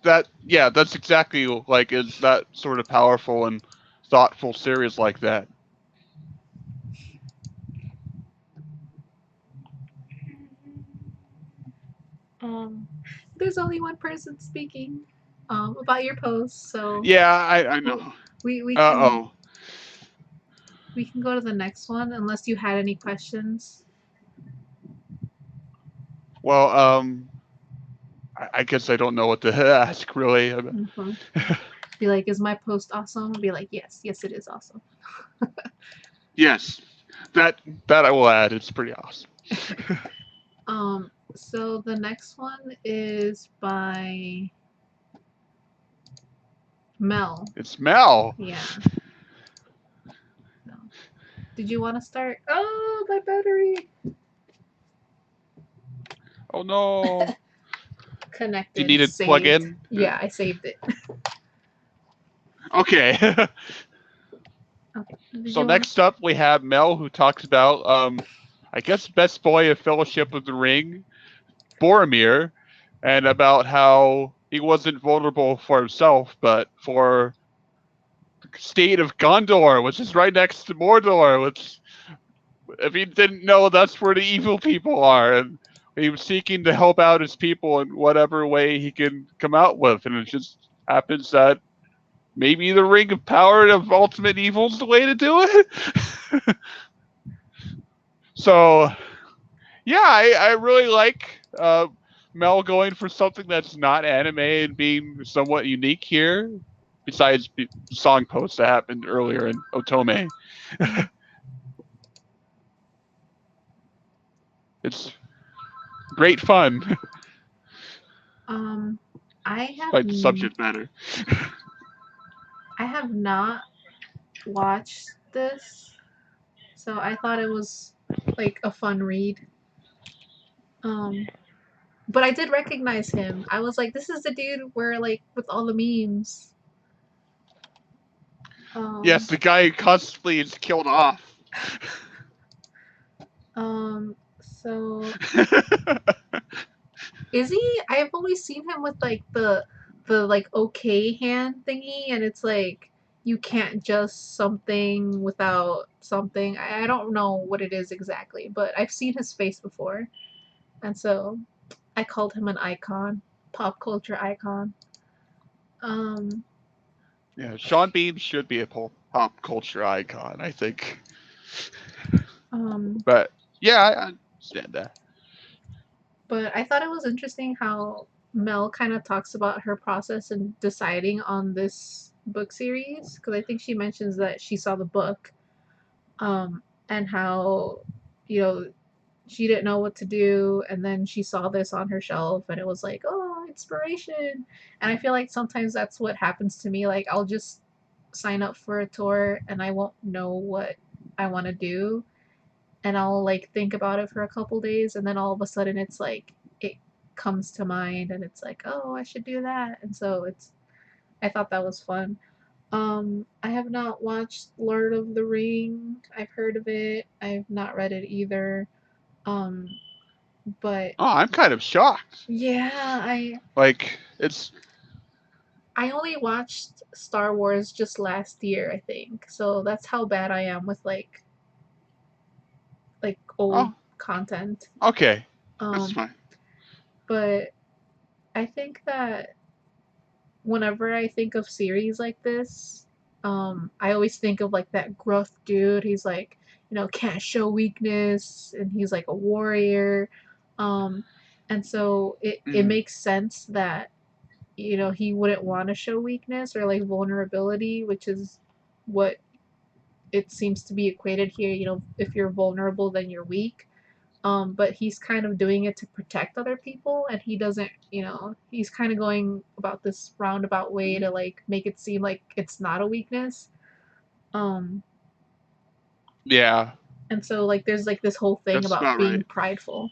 that. Yeah, that's exactly like it's that sort of powerful and thoughtful series like that. um there's only one person speaking about your post, so Yeah, I know. we Uh can oh. go to the next one unless you had any questions. Well, I guess I don't know what to ask really. Mm-hmm. Be like, is my post awesome? Be like, yes, yes, it is awesome. Yes, that that I will add. It's pretty awesome. So the next one is by Mel. It's Mel. Yeah. So, did you want to start? Oh, my battery Oh no. Do you connected, need to plug saved. in? Yeah, I saved it. Okay. Okay. Did So you want next up we have Mel who talks about I guess best boy of Fellowship of the Ring, Boromir, and about how he wasn't vulnerable for himself, but for the state of Gondor, which is right next to Mordor, which if he didn't know that's where the evil people are, and he was seeking to help out his people in whatever way he can come out with, and it just happens that maybe the Ring of Power of Ultimate Evil is the way to do it. So yeah, I really like Mel going for something that's not anime and being somewhat unique here. Besides the song post that happened earlier in Otome, it's great fun um I have despite the subject matter. I have not watched this, so I thought it was like a fun read. Um but I did recognize him. I was like, this is the dude where like with all the memes. Yes, Um the guy constantly is killed off. so is he? I've only seen him with like the like okay hand thingy, and it's like you can't just something without something. I don't know what it is exactly, but I've seen his face before. and so I called him an icon, pop culture icon. Yeah, Sean Bean should be a pop culture icon, I think. But yeah, I understand that. But I thought it was interesting how Mel kind of talks about her process in deciding on this book series, because I think she mentions that she saw the book, and how, you know, she didn't know what to do, and then she saw this on her shelf, and it was like, oh, inspiration. And I feel like sometimes that's what happens to me. Like, I'll just sign up for a tour, and I won't know what I want to do, and I'll like think about it for a couple days, and then all of a sudden it's like it comes to mind, and it's like, oh, I should do that. And so I thought that was fun. I have not watched Lord of the Ring. I've heard of it. I've not read it either. Um, but Oh, I'm kind of shocked. yeah, Like, it's I only watched Star Wars just last year, I think. So that's how bad I am with like old content. okay. That's Um, fine. but I think that whenever I think of series like this, I always think of like that gruff dude. He's like, can't show weakness, and he's like a warrior. Um, and so it makes sense that, he wouldn't want to show weakness or like vulnerability, which is what it seems to be equated here. If you're vulnerable, then you're weak. But he's kind of doing it to protect other people, and he doesn't, he's kind of going about this roundabout way to like make it seem like it's not a weakness. Um, Yeah. and so like there's like this whole thing That's about about being right. prideful.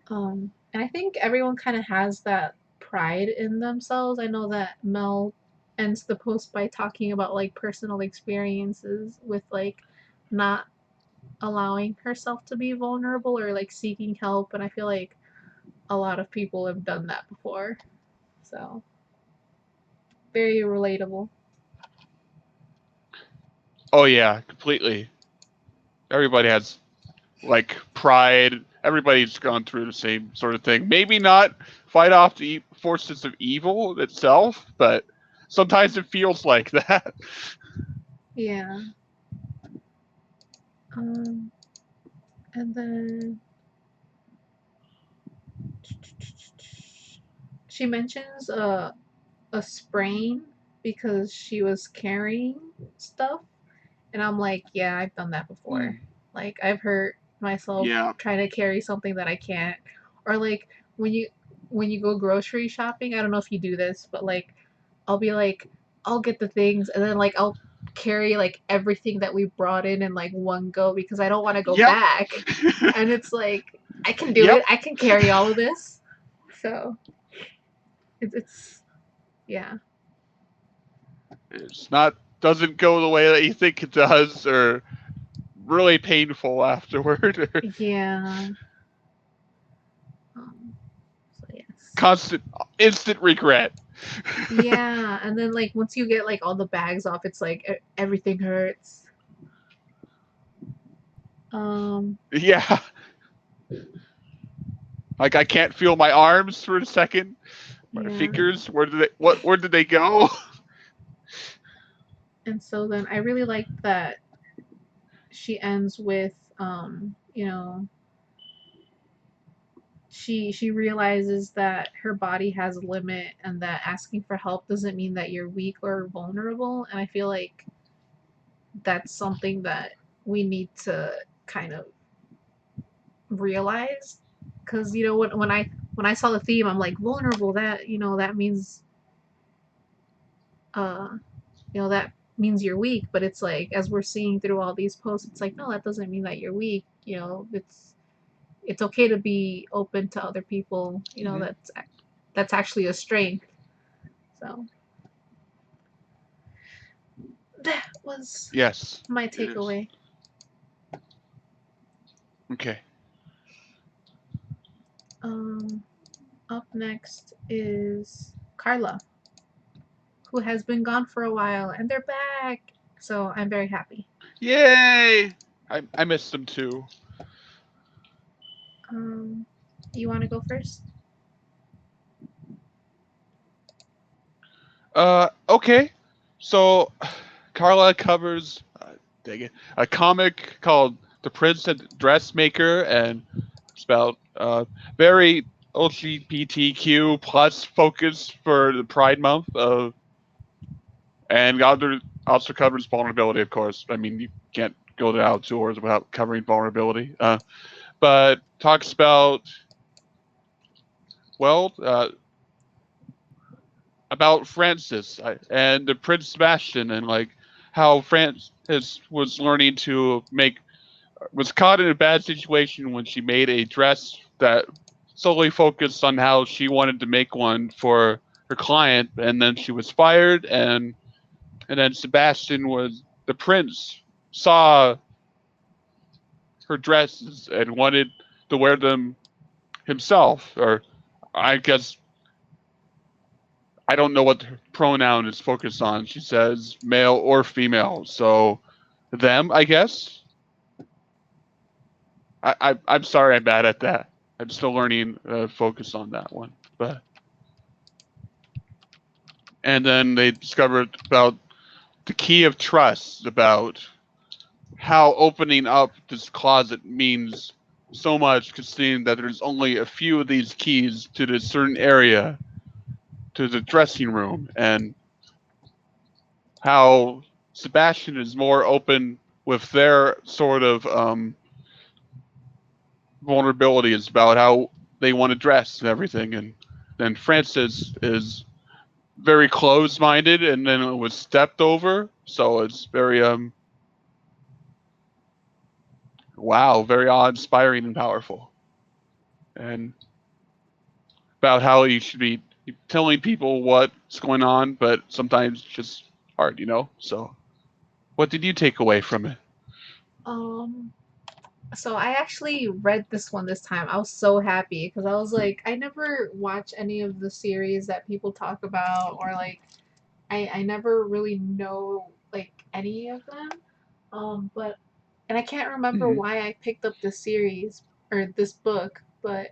And I think everyone kind of has that pride in themselves. I know that Mel ends the post by talking about like personal experiences with like not allowing herself to be vulnerable or like seeking help, and I feel like a lot of people have done that before. So, very relatable. Oh yeah, completely. Everybody has like pride. Everybody's gone through the same sort of thing. Maybe not fight off the forces of evil itself, but sometimes it feels like that. Yeah. Um, and then she mentions a sprain because she was carrying stuff, and I'm like, yeah, I've done that before. Like, I've hurt myself trying to carry something that I can't. Or like when you go grocery shopping, I don't know if you do this, but like I'll be like, I'll get the things, and then like I'll carry like everything that we brought in like one go because I don't want to go back. And it's like, I can do it. I can carry all of this. So it's yeah. It's not doesn't go the way that you think it does, or really painful afterward. Yeah. Um, so yes. Constant, instant regret. Yeah, and then like once you get like all the bags off, it's like everything hurts. Yeah. Like I can't feel my arms for a second. My Yeah. fingers, where did they go? And so then I really like that she ends with she realizes that her body has a limit, and that asking for help doesn't mean that you're weak or vulnerable. And I feel like that's something that we need to kind of realize, because when I saw the theme, I'm like, vulnerable, that means uh that means you're weak. But it's like, as we're seeing through all these posts, it's like, no, that doesn't mean that you're weak. It's okay to be open to other people. That's actually a strength. So that was Yes. my takeaway. Okay. Up next is Carla, who has been gone for a while, and they're back. So I'm very happy. Yay! I missed them too. Um, You want to go first? Okay. So, Carla covers, dang it, a comic called The Prince and Dressmaker, and it's about very LGBTQ plus focus for the Pride Month. And other also covers vulnerability, of course. I mean, you can't go to outdoors without covering vulnerability. But talks well, about Francis and the Prince Sebastian, and like how Francis was learning to make was caught in a bad situation when she made a dress that solely focused on how she wanted to make one for her client, and then she was fired, and then Sebastian was the prince saw her dresses and wanted to wear them himself, or I guess I don't know what the pronoun is focused on. She says male or female, so them, I guess. I'm sorry, I'm bad at that. I'm still learning focus on that one. But and then they discovered about the key of trust, about how opening up this closet means so much, considering that there's only a few of these keys to this certain area, to the dressing room, and how Sebastian is more open with their sort of vulnerabilities about how they want to dress and everything, and then Francis is very closed-minded, and then it was stepped over, so it's very wow, very awe-inspiring and powerful, and about how you should be telling people what's going on, but sometimes it's just hard, you know. So, what did you take away from it? Um, so I actually read this one this time. I was so happy because I was like, I never watch any of the series that people talk about, or like, I never really know like any of them. But and I can't remember Mm-hmm. why I picked up this series or this book, but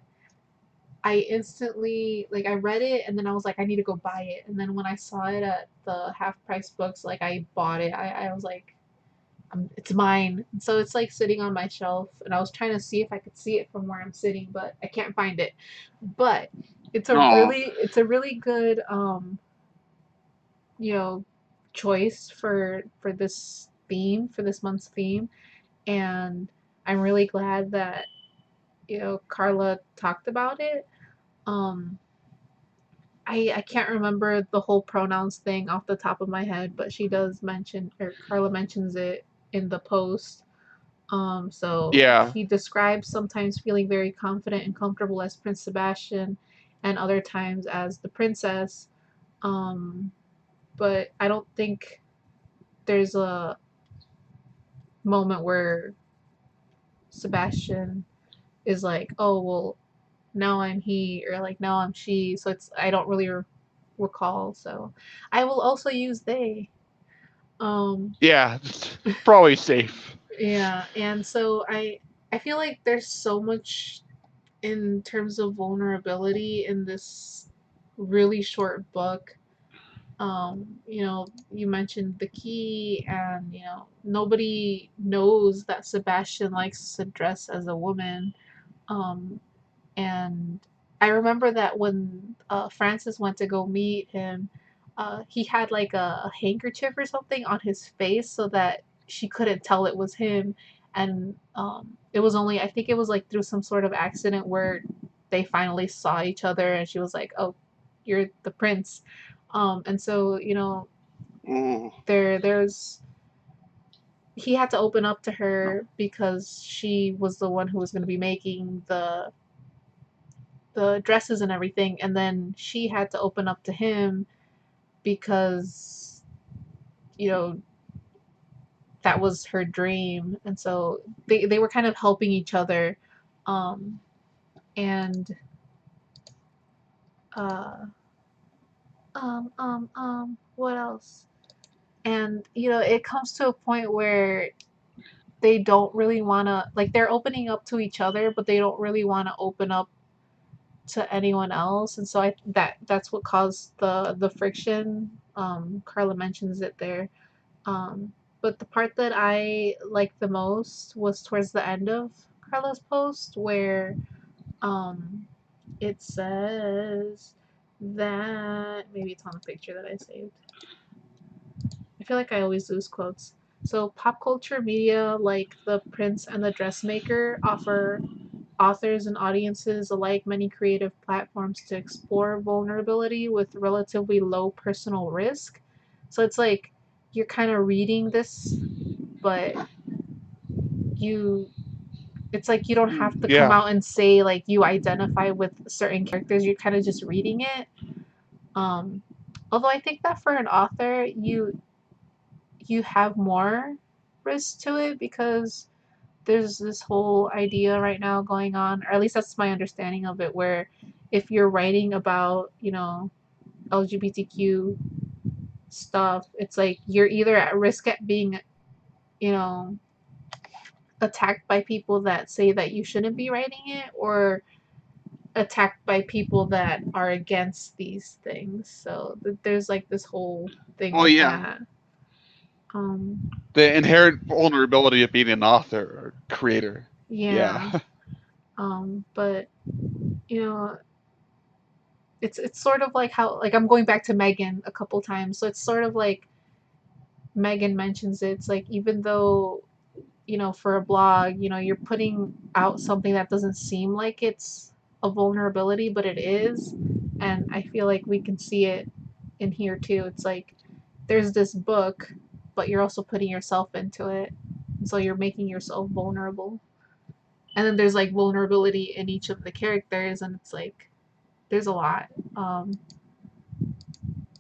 I instantly like I read it and then I was like I need to go buy it. And then when I saw it at the half price books, like I bought it. I was like it's mine. And so it's like sitting on my shelf and I was trying to see if I could see it from where I'm sitting, but I can't find it. But Oh, it's a really good you know choice for this theme, for this month's theme, and I'm really glad that Carla talked about it. Um I can't remember the whole pronouns thing off the top of my head, but she does mention, or Carla mentions it in the post. So yeah, he describes sometimes feeling very confident and comfortable as Prince Sebastian, and other times as the princess. Um, but I don't think there's a moment where Sebastian is like, oh well, now I'm he, or like now I'm she. So it's I don't really recall. So I will also use they. Um, yeah, it's probably safe. yeah, and so I feel like there's so much in terms of vulnerability in this really short book. You mentioned the key, and nobody knows that Sebastian likes to dress as a woman. Um, and I remember that when Francis went to go meet him, he had like a handkerchief or something on his face so that she couldn't tell it was him. And it was only, I think it was like through some sort of accident where they finally saw each other and she was like, oh, you're the prince. And so, Ooh. there's he had to open up to her because she was the one who was going to be making the dresses and everything, and then she had to open up to him because you know that was her dream, and so they were kind of helping each other. Um and what else? And it comes to a point where they don't really want to, like, they're opening up to each other, but they don't really want to open up to anyone else, and so that's what caused the friction. Carla mentions it there. But the part that I liked the most was towards the end of Carla's post, where um, it says that maybe it's on the picture that I saved. I feel like I always lose quotes. So, pop culture media like The Prince and the Dressmaker offer authors and audiences alike many creative platforms to explore vulnerability with relatively low personal risk. So, it's like you're kind of reading this, but you it's like you don't have to come Yeah. out and say like you identify with certain characters. You're kind of just reading it. Um, Although I think that for an author, you have more risk to it because there's this whole idea right now going on, or at least that's my understanding of it, where if you're writing about, LGBTQ stuff, it's like you're either at risk at being, you know, attacked by people that say that you shouldn't be writing it, or attacked by people that are against these things. So there's like this whole thing Well, with yeah. that. Um, The inherent vulnerability of being an author or creator. yeah. Yeah. But you know, it's sort of like how, like, I'm going back to Megan a couple times. So it's sort of like Megan mentions it. It's like even though, for a blog, you're putting out something that doesn't seem like it's a vulnerability, but it is. And I feel like we can see it in here too. It's like there's this book, but you're also putting yourself into it. And so you're making yourself vulnerable. And then there's like vulnerability in each of the characters, and it's like there's a lot.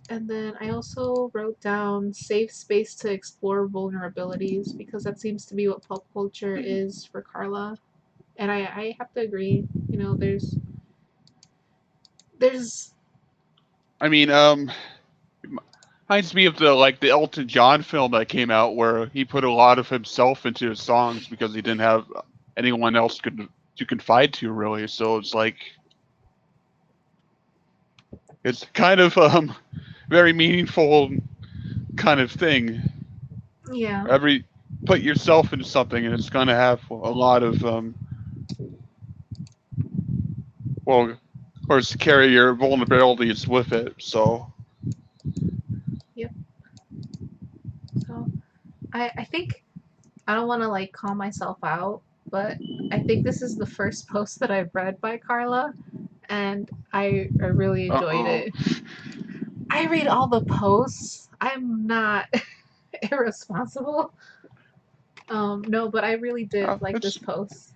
And then I also wrote down safe space to explore vulnerabilities because that seems to be what pop culture is for Carla. And I have to agree, there's I mean, reminds me of the Elton John film that came out where he put a lot of himself into his songs because he didn't have anyone else to confide to really. So it's kind of very meaningful kind of thing. yeah, Put yourself into something and it's going to have a lot of well, of course, carry your vulnerabilities with it. So yep. So I think I don't want to like call myself out, but I think this is the first post that I've read by Carla, and I really enjoyed uh-oh. it. I read all the posts. I'm not irresponsible. No, but I really did like this It's post.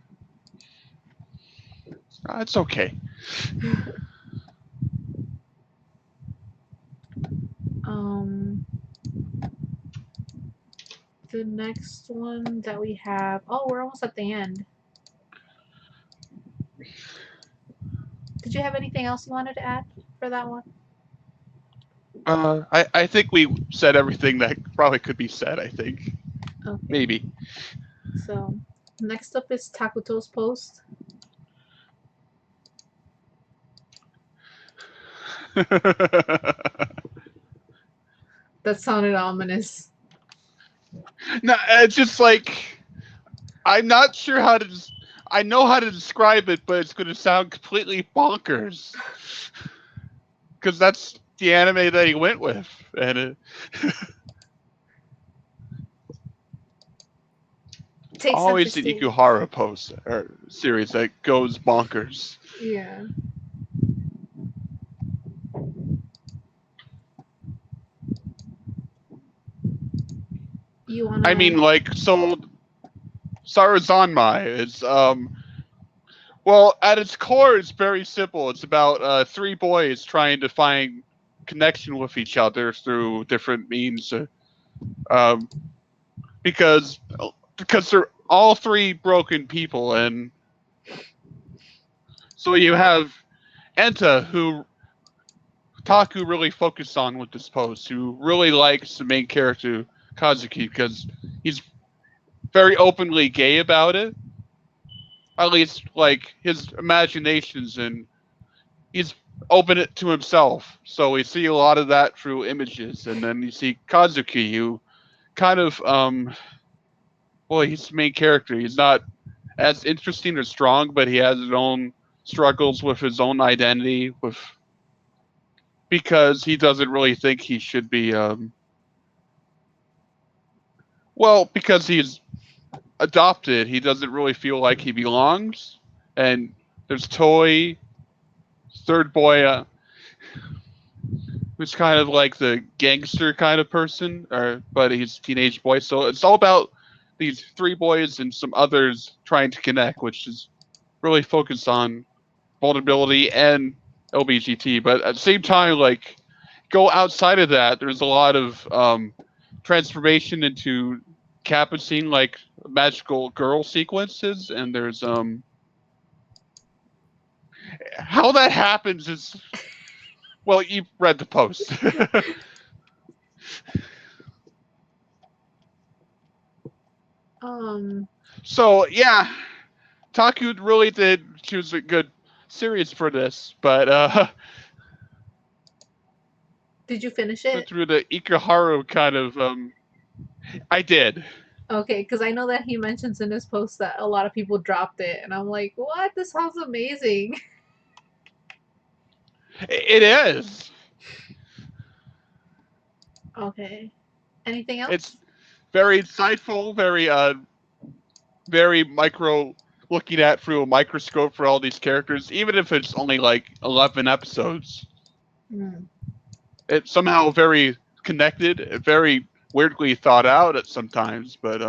it's okay. Um, the next one that we have. Oh, we're almost at the end. Did you have anything else you wanted to add for that one? I think we said everything that probably could be said. I think Okay. maybe. So, next up is Takuto's post. That sounded ominous. No, it's just like I'm not sure how to. I know how to describe it, but it's going to sound completely bonkers because that's the anime that he went with, and Take center always the stage. Ikuhara post or series that goes bonkers. Yeah. You I wanna? mean, so Sarazanmai is well, at its core, it's very simple. It's about three boys trying to find connection with each other through different means, um, because because they're all three broken people, and so you have Enta, who Taku really focused on with this post, who really likes the main character Kazuki because he's very openly gay about it. At least, like his imaginations and he's open it to himself. So we see a lot of that through images, and then you see Kazuki, who kind of well, he's the main character. He's not as interesting or strong, but he has his own struggles with his own identity, with because he doesn't really think he should be. Well, because he's adopted, he doesn't really feel like he belongs. And there's Toy, third boy, who's kind of like the gangster kind of person, but he's a teenage boy. So it's all about these three boys and some others trying to connect, which is really focused on vulnerability and LBGT. But at the same time, like go outside of that, there's a lot of transformation into Capucine like magical girl sequences, and there's how that happens is well, you've read the post. Um, So yeah, Taku really did choose a good series for this, but did you finish went it? through the Ikuharu kind of I did. Okay, because I know that he mentions in his post that a lot of people dropped it, and I'm like, what? This sounds amazing. It is. Okay. Anything It's else? very insightful, very micro looking at through a microscope for all these characters, even if it's only like 11 episodes. Hmm. It's somehow very connected, very weirdly thought out at sometimes, but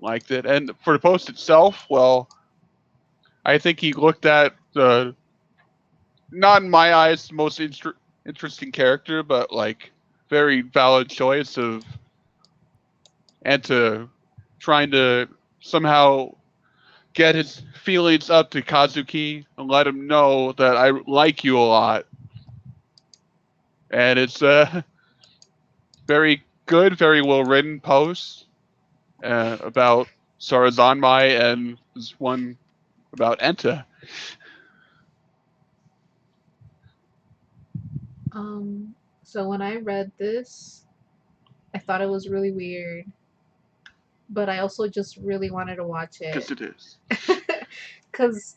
liked it. And for the post itself, well, I think he looked at the not in my eyes the most interesting character, but like very valid choice of and to trying to somehow get his feelings up to Kazuki and let him know that I like you a lot. And it's a very good, very well written post about Sarazanmai and this one about Enta. Um, so when I read this, I thought it was really weird, but I also just really wanted to watch Because it. it is. Because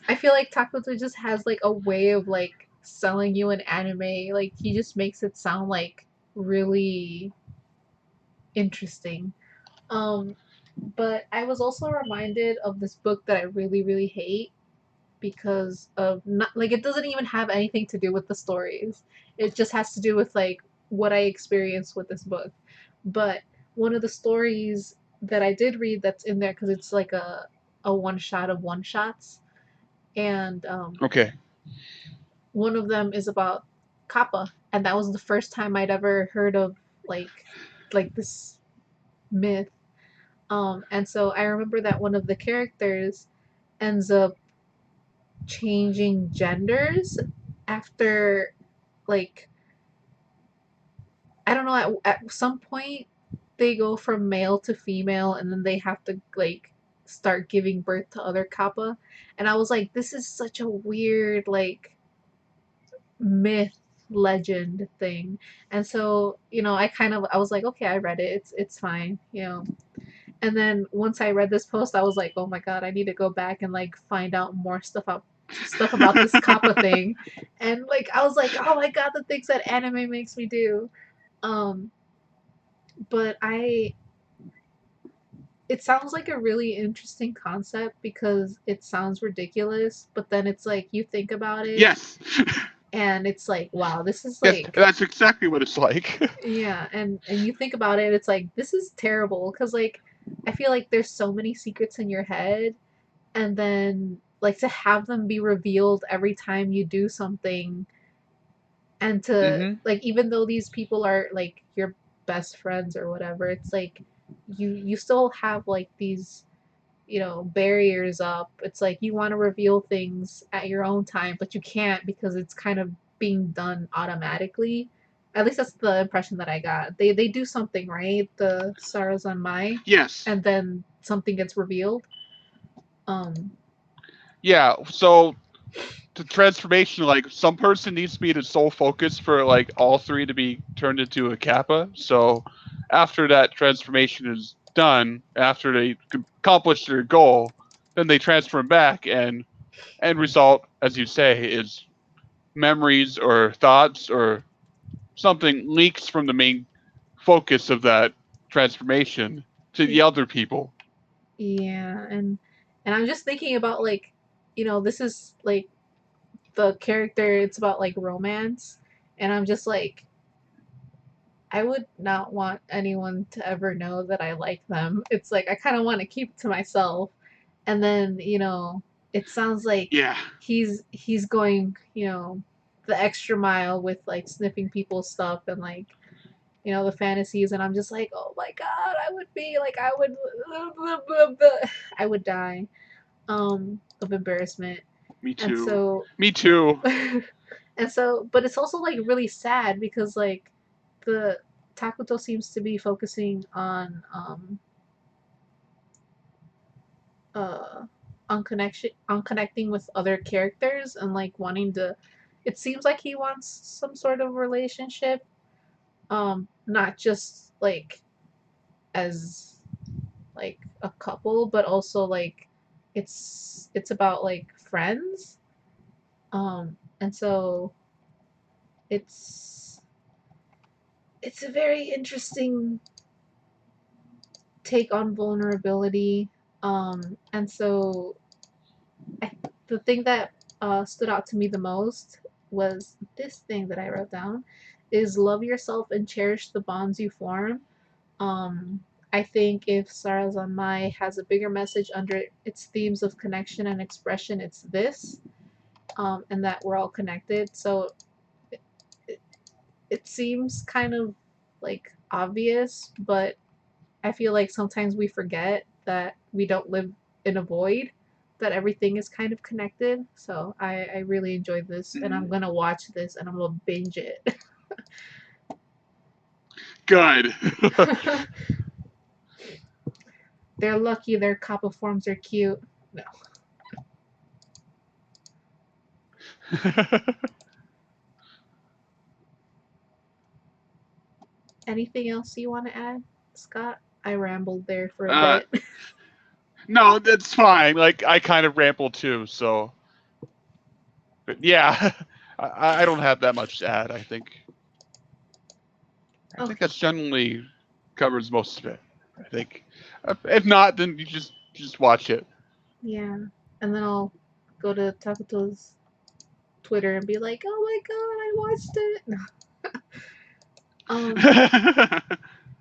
I feel like Takoto just has like a way of like selling you an anime. Like he just makes it sound like really interesting. Um, but I was also reminded of this book that I really, really hate because of not like it doesn't even have anything to do with the stories. It just has to do with like what I experienced with this book. But one of the stories that I did read that's in there because it's like a one shot of one shots, and Okay. one of them is about Kappa, and that was the first time I'd ever heard of like this myth. And so I remember that one of the characters ends up changing genders after like I don't know at some point they go from male to female and then they have to like start giving birth to other kappa, and I was like, this is such a weird like myth legend thing. And so I was like, okay, I read it, it's fine, and then once I read this post I was like, oh my god, I need to go back and like find out more stuff about this kappa thing. And like I was like, oh my god, the things that anime makes me do. um but I it sounds like a really interesting concept because it sounds ridiculous, but then it's like you think about it Yes. and it's like, wow, this is Yes, like, that's exactly what it's like. yeah, and you think about it, it's like this is terrible because like I feel like there's so many secrets in your head, and then like to have them be revealed every time you do something, and to hmm like even though these people are like your best friends or whatever, it's like you still have like these barriers up. It's like you want to reveal things at your own time, but you can't because it's kind of being done automatically. At least that's the impression that I got. They do something, right? The stars on my, Yes. and then something gets revealed. Um Yeah. So the transformation, like some person needs to be the sole focus for like all three to be turned into a kappa. So after that transformation is done, after they accomplish their goal, then they transform back, and end result, as you say, is memories or thoughts or something leaks from the main focus of that transformation to the other people. Yeah, and I'm just thinking about like, this is like the character. It's about like romance, and I'm just like, I would not want anyone to ever know that I like them. It's like I kind of want to keep it to myself. And then, it sounds like Yeah. he's going, the extra mile with like sniffing people's stuff and like, the fantasies, and I'm just like, "Oh my god, I would be like I would die of embarrassment." Me And too. so Me too. and so but it's also like really sad because like the Takuto seems to be focusing uh on connecting with other characters and like wanting to, it seems like he wants some sort of relationship, not just like as like a couple, but also like it's about like friends, and so it's it's a very interesting take on vulnerability, and so I, the thing that stood out to me the most was this thing that I wrote down is love yourself and cherish the bonds you form. Um, I think if Sarazanmai has a bigger message under its themes of connection and expression, it's this, and that we're all connected. So it, it, it seems kind of like obvious, but I feel like sometimes we forget that we don't live in a void, that everything is kind of connected. So I really enjoyed this, and I'm gonna watch this, and I'm gonna binge it. Good. They're lucky their kappa forms are cute. No. Anything else you want to add, Scott? I rambled there for a uh, bit. no, that's fine. Like I kind of ramble too, so but yeah, I don't have that much to add. I think Okay. that's generally covers most of it. I think if not, then you just watch it. Yeah. And then I'll go to Takuto's Twitter and be like, "Oh my god, I watched it." No. Um.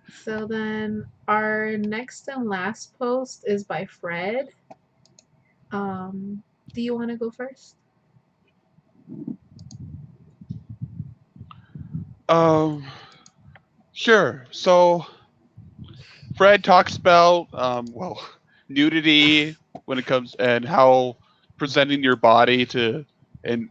So then our next and last post is by Fred. Do you want to go first? um, sure. So Fred talks about well, nudity when it comes and how presenting your body to in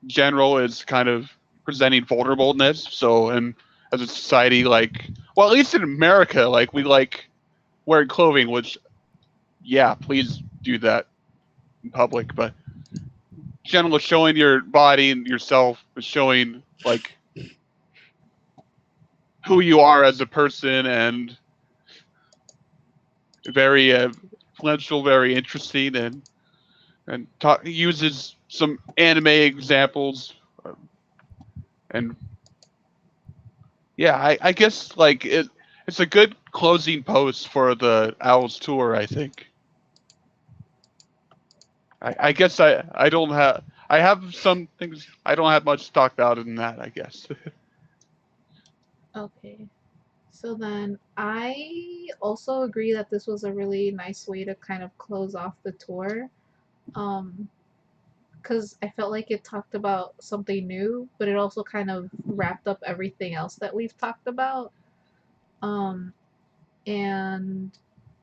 general is kind of presenting vulnerableness. So, and as a society, like, well, at least in America, like we like wearing clothing, which yeah, please do that in public. But general showing your body and yourself, showing like who you are as a person, and very influential, very interesting, and uses some anime examples, and yeah, I guess like it's a good closing post for the Owls tour. I think. I guess I don't have I have some things I don't have much to talk about in that. I guess. Okay. So then I also agree that this was a really nice way to kind of close off the tour. Um, because I felt like it talked about something new, but it also kind of wrapped up everything else that we've talked about. Um, and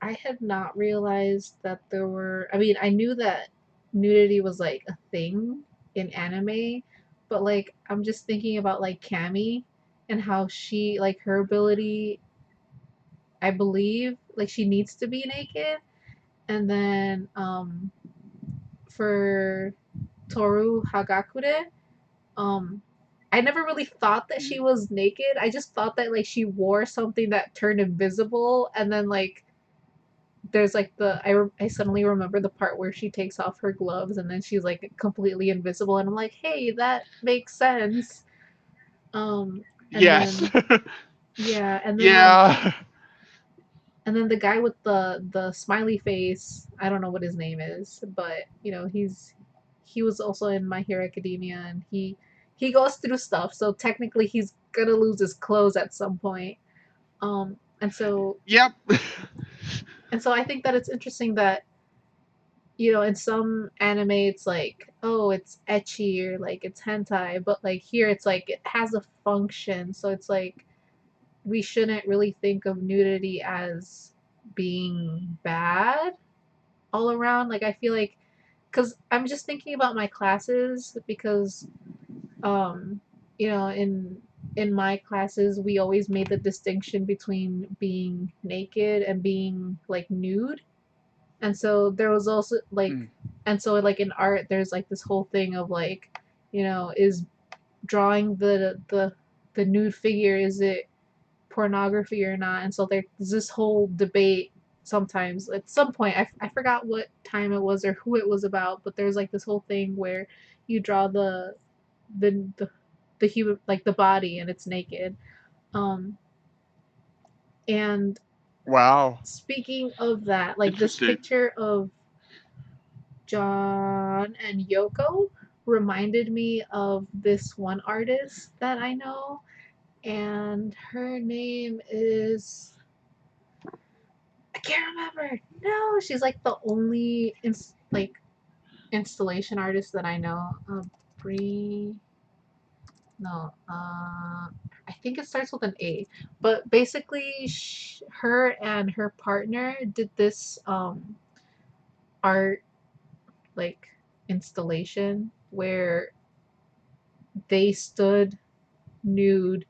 I had not realized that there were. I mean, I knew that nudity was like a thing in anime, but like I'm just thinking about like Cammy and how she like her ability. I believe like she needs to be naked, and then for Toru Hagakure, um, I never really thought that she was naked. I just thought that like she wore something that turned invisible, and then like there's like I suddenly remember the part where she takes off her gloves and then she's like completely invisible, and I'm like, hey, that makes sense. And Yes. then yeah, Yeah. and then the guy with the smiley face, I don't know what his name is, but you know he was also in My Hero Academia, and he goes through stuff, so technically he's gonna lose his clothes at some point. Um, and so Yep. I think that it's interesting that you know in some anime it's like, oh, it's ecchi or like it's hentai, but like here it's like it has a function, so it's like we shouldn't really think of nudity as being bad all around. Like I feel like because I'm just thinking about my classes because um you know in my classes we always made the distinction between being naked and being like nude. And so there was also like Mm. and so like in art there's like this whole thing of like, you know, is drawing the nude figure, is it pornography or not? And so there's this whole debate sometimes. At some point, I forgot what time it was or who it was about, but there's like this whole thing where you draw the the, the human, like the body, and it's naked. Um, and Wow. speaking of that, like this Interesting. picture of John and Yoko reminded me of this one artist that I know, and her name is, I can't remember. No, she's like the only like installation artist that I know. Bree. No. I think it starts with an A. But basically, her and her partner did this art like installation where they stood nude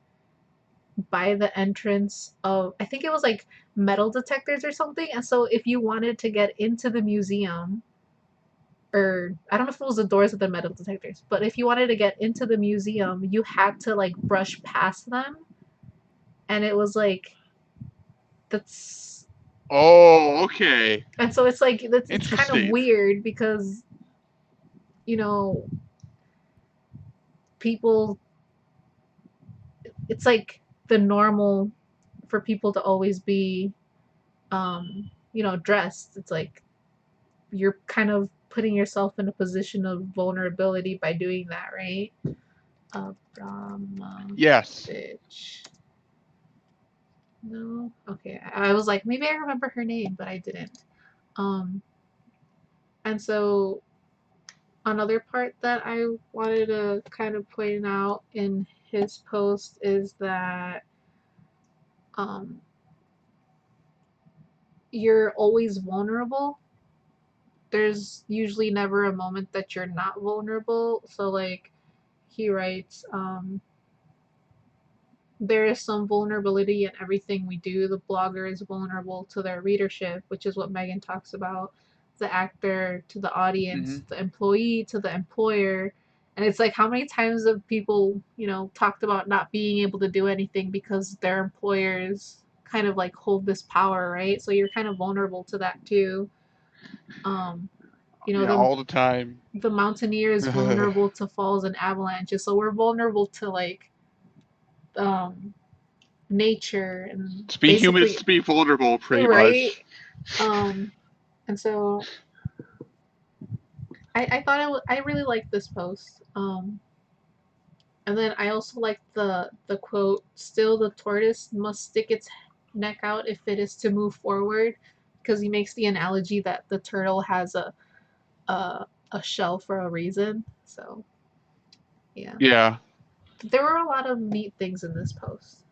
by the entrance of, I think it was like metal detectors or something. And so if you wanted to get into the museum, or I don't know if it was the doors of the metal detectors, but if you wanted to get into the museum, you had to like brush past them, and it was like that's Oh, okay. and so it's like it's kind of Interesting. weird because you know people, it's like the normal for people to always be you know dressed. It's like you're kind of putting yourself in a position of vulnerability by doing that, right? Brahma Yes. bitch. No. Okay. I was like, maybe I remember her name, but I didn't. Um, and so another part that I wanted to kind of point out in his post is that um, you're always vulnerable. There's usually never a moment that you're not vulnerable. So like he writes, there is some vulnerability in everything we do. The blogger is vulnerable to their readership, which is what Megan talks about. The actor to the audience, Hmm. the employee to the employer. And it's like, how many times have people, you know, talked about not being able to do anything because their employers kind of like hold this power, right? So you're kind of vulnerable to that too. Um, you know, Yeah, all the time. the mountaineer is vulnerable to falls and avalanches. So we're vulnerable to like um nature and To be human is basically to be vulnerable, pretty right. much. um and so I thought I really liked this post. And then I also like the quote, still the tortoise must stick its neck out if it is to move forward, because he makes the analogy that the turtle has a shell for a reason. So yeah, Yeah. there were a lot of neat things in this post.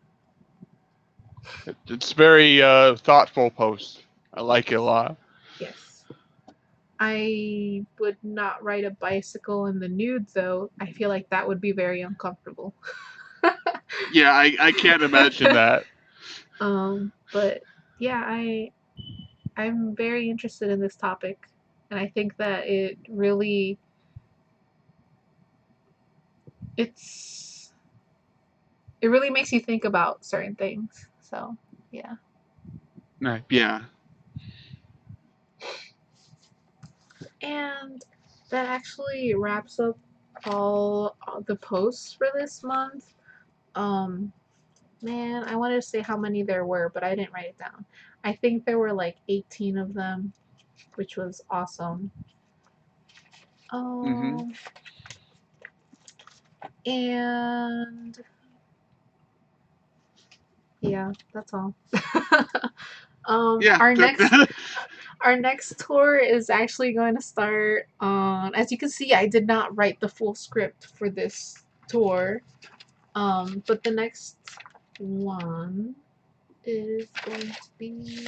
It's very thoughtful post. I like it a lot. Yes. I would not ride a bicycle in the nude, though. I feel like that would be very uncomfortable. Yeah, I can't imagine that. But yeah, I'm very interested in this topic, and I think that it really it's it really makes you think about certain things. So yeah. Yeah. And that actually wraps up all the posts for this month. Um, Man, I wanted to say how many there were, but I didn't write it down. I think there were like 18 of them, which was awesome. Mm-hmm. Um, and yeah, that's all. Yeah. Our next tour is actually going to start on. As you can see, I did not write the full script for this tour. But the next one is going to be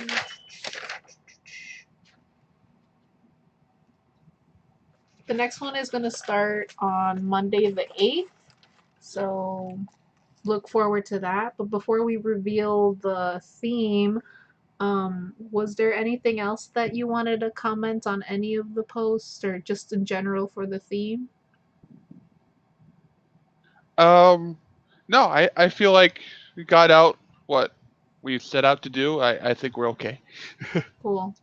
the next one is going to start on Monday the 8th. So look forward to that. But before we reveal the theme, was there anything else that you wanted to comment on any of the posts or just in general for the theme? Um, no, I feel like we got out what we set out to do. I think we're okay. Cool.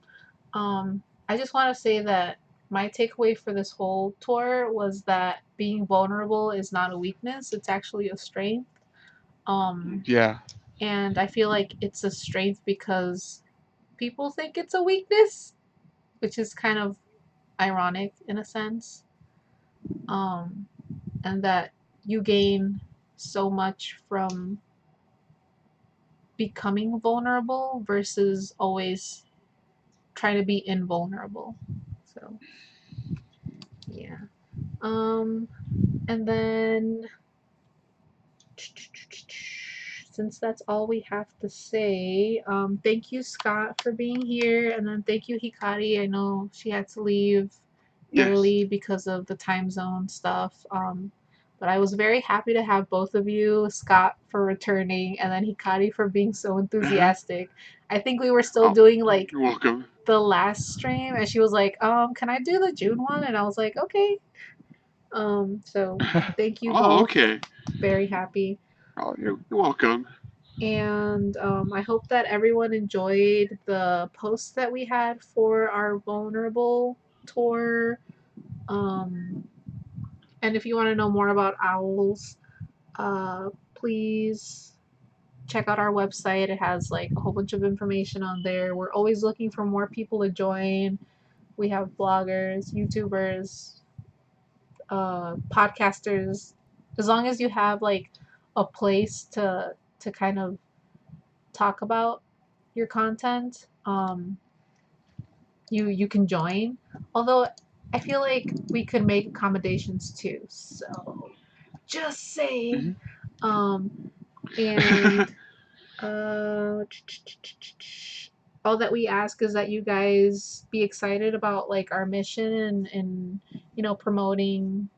I just want to say that my takeaway for this whole tour was that being vulnerable is not a weakness, it's actually a strength. Um, Yeah. and I feel like it's a strength because people think it's a weakness, which is kind of ironic in a sense. Um, and that you gain so much from becoming vulnerable versus always trying to be invulnerable. So, yeah. Um, and then since that's all we have to say, thank you, Scott, for being here, and then thank you, Hikari. I know she had to leave Yes. early because of the time zone stuff. But I was very happy to have both of you, Scott for returning, and then Hikari for being so Uh-huh. enthusiastic. I think we were still Oh, doing like you're welcome. the last stream, and she was like, "Can I do the June one?" And I was like, "Okay." So thank you Oh, both. okay. Very happy. Oh, you're welcome. And I hope that everyone enjoyed the posts that we had for our vulnerable tour. Um, and if you want to know more about owls, please check out our website. It has like a whole bunch of information on there. We're always looking for more people to join. We have bloggers, YouTubers, podcasters. As long as you have like a place to kind of talk about your content, you can join. Although I feel like we could make accommodations too. So just saying. Hmm. Um, and uh, all that we ask is that you guys be excited about like our mission and promoting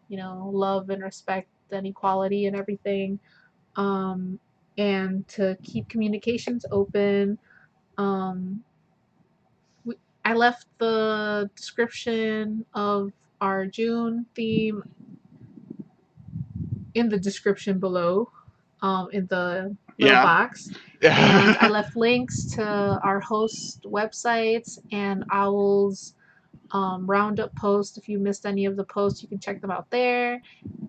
love and respect and equality and everything. Um, and to keep communications open. Um, I left the description of our June theme in the description below, in the little Yeah. box. And I left links to our host websites and OWLS roundup post. If you missed any of the posts, you can check them out there.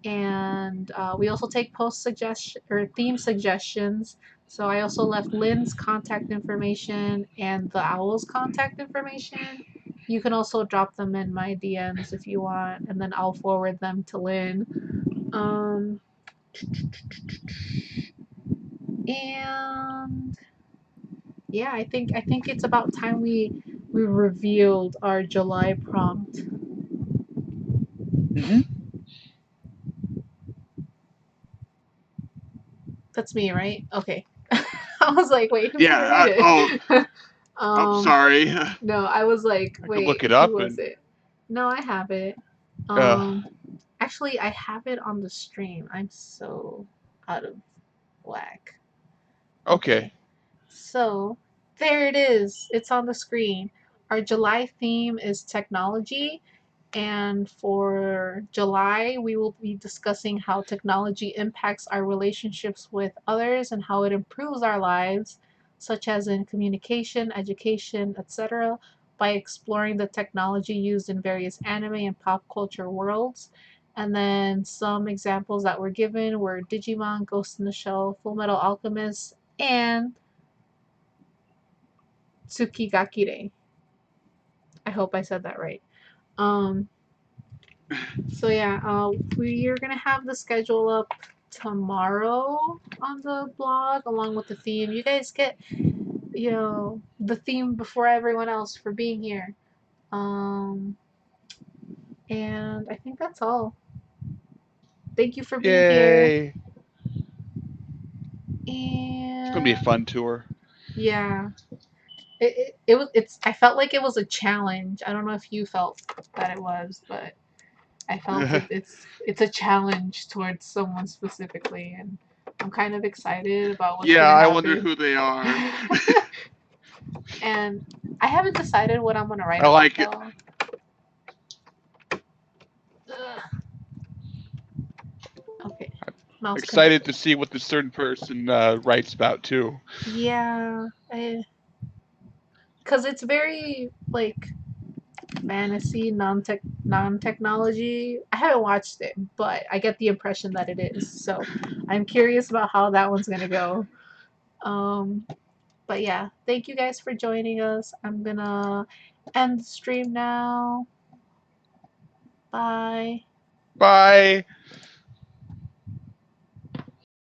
And we also take post suggestion or theme suggestions. So I also left Lynn's contact information and the Owl's contact information. You can also drop them in my DMs if you want, and then I'll forward them to Lynn. Um, and yeah, I think it's about time we revealed our July prompt. Hmm. That's me, right? Okay. I was like, wait, who's Yeah. gonna read Oh, it? I'm um, sorry. no, I was like, I could look wait, it who up was and. it? No, I have it. Uh. Um, Actually, I have it on the stream. I'm so out of whack. Okay. Okay, so there it is. It's on the screen. our July theme is technology. And for July, we will be discussing how technology impacts our relationships with others and how it improves our lives, such as in communication, education, etc., by exploring the technology used in various anime and pop culture worlds. And then some examples that were given were Digimon, Ghost in the Shell, Full Metal Alchemist, and Tsukigakure. I hope I said that right. Um, So yeah, we are gonna have the schedule up tomorrow on the blog along with the theme. You guys get, the theme before everyone else for being here. Um, and I think that's all. Thank you for being here. Yay! It's gonna be a And fun tour. yeah, it was it's. I felt like it was a challenge. I don't know if you felt that it was, but I felt it's a challenge towards someone specifically, and I'm kind of excited about what's Yeah, gonna I wonder happen. who they are. And I haven't decided what I'm gonna write I about like it. though. Ugh. Okay, mouse Excited connected. to see what this certain person writes about too. Yeah, because it's very like fantasy, non technology. I haven't watched it, but I get the impression that it is. So I'm curious about how that one's gonna go. Um, But yeah, thank you guys for joining us. I'm gonna end the stream now. Bye. Bye.